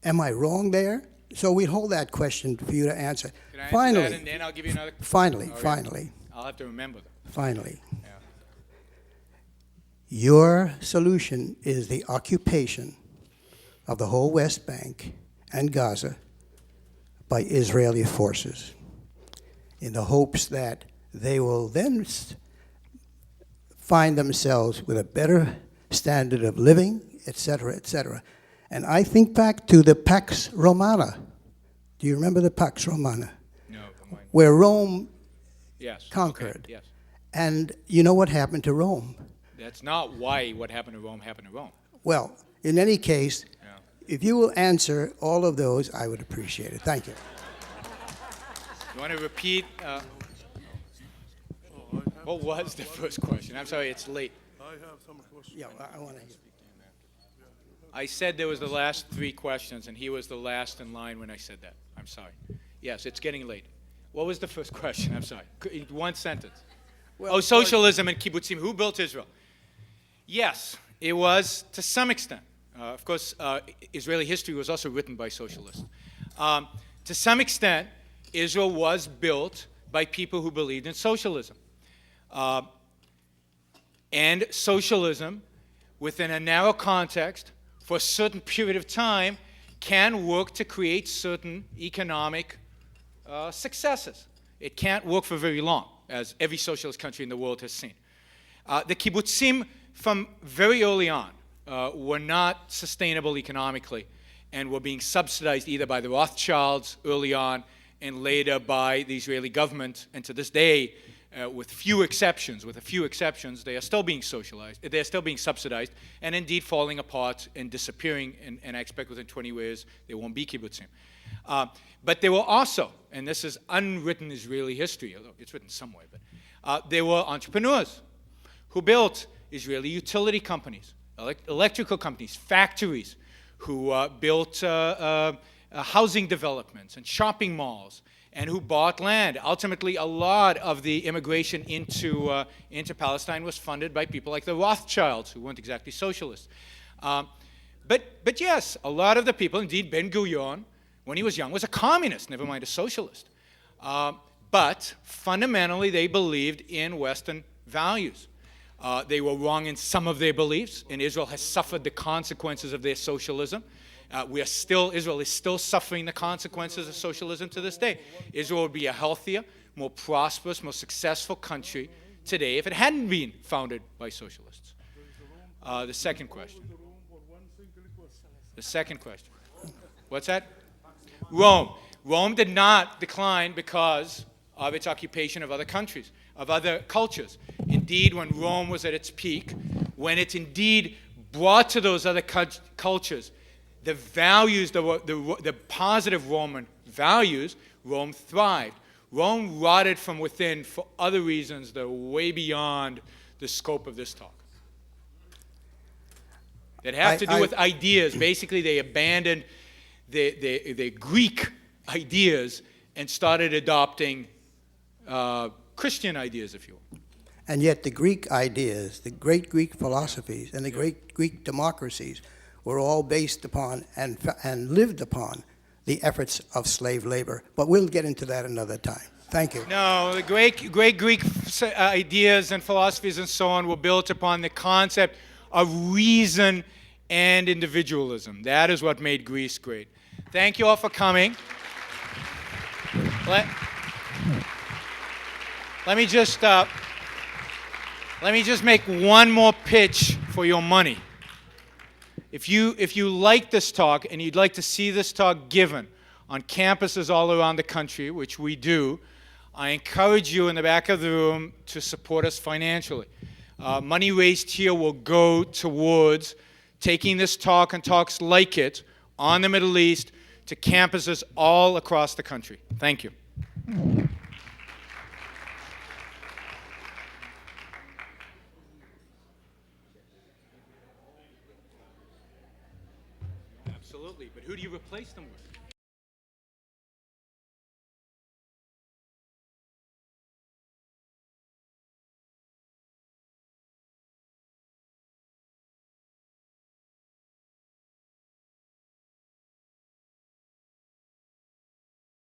am I wrong there? So we hold that question for you to answer. Can I answer Finally, that and then I'll give you another? finally, Okay. finally, I'll have to remember that. finally. Yeah. Your solution is the occupation of the whole West Bank and Gaza by Israeli forces in the hopes that they will then find themselves with a better standard of living, etc., etc. And I think back to the Pax Romana. Do you remember the Pax Romana? No. Where Rome Yes. conquered. Okay. Yes. And you know what happened to Rome? That's not why what happened to Rome happened to Rome. Well, in any case, if you will answer all of those, I would appreciate it. Thank you. You want to repeat? What was the first question? I'm sorry, it's late. I have some questions. Yeah, I want to hear. I said there was the last three questions, and he was the last in line when I said that. I'm sorry. Yes, it's getting late. What was the first question? I'm sorry. In one sentence. Well, Socialism and kibbutzim. Who built Israel? Yes, it was to some extent. Of course, Israeli history was also written by socialists. To some extent, Israel was built by people who believed in socialism. And socialism, within a narrow context, for a certain period of time, can work to create certain economic successes. It can't work for very long, as every socialist country in the world has seen. The kibbutzim, from very early on, were not sustainable economically and were being subsidized either by the Rothschilds early on and later by the Israeli government. And to this day, with a few exceptions, they are still being socialized. They are still being subsidized and indeed falling apart and disappearing. And I expect within 20 years there won't be kibbutzim. But there were also, and this is unwritten Israeli history, although it's written somewhere, but there were entrepreneurs who built Israeli utility companies, electrical companies, factories, who built housing developments and shopping malls, and who bought land. Ultimately, a lot of the immigration into Palestine was funded by people like the Rothschilds, who weren't exactly socialists. But yes, a lot of the people, indeed Ben-Gurion, when he was young, was a communist, never mind a socialist. But fundamentally, they believed in Western values. They were wrong in some of their beliefs, and Israel has suffered the consequences of their socialism. Israel is still suffering the consequences of socialism to this day. Israel would be a healthier, more prosperous, more successful country today if it hadn't been founded by socialists. The second question. The second question. What's that? Rome. Rome did not decline because of its occupation of other countries, of other cultures. Indeed, when Rome was at its peak, when it indeed brought to those other cultures the values, the positive Roman values, Rome thrived. Rome rotted from within for other reasons that are way beyond the scope of this talk. That have to do with ideas. Basically, they abandoned the Greek ideas and started adopting Christian ideas, if you will. And yet the Greek ideas, the great Greek philosophies, and the great Greek democracies were all based upon and lived upon the efforts of slave labor. But we'll get into that another time. Thank you. No, the great Greek ideas and philosophies and so on were built upon the concept of reason and individualism. That is what made Greece great. Thank you all for coming. Let me just make one more pitch for your money. If you like this talk and you'd like to see this talk given on campuses all around the country, which we do, I encourage you in the back of the room to support us financially. Money raised here will go towards taking this talk and talks like it on the Middle East to campuses all across the country. Thank you. Absolutely, but who do you replace them with?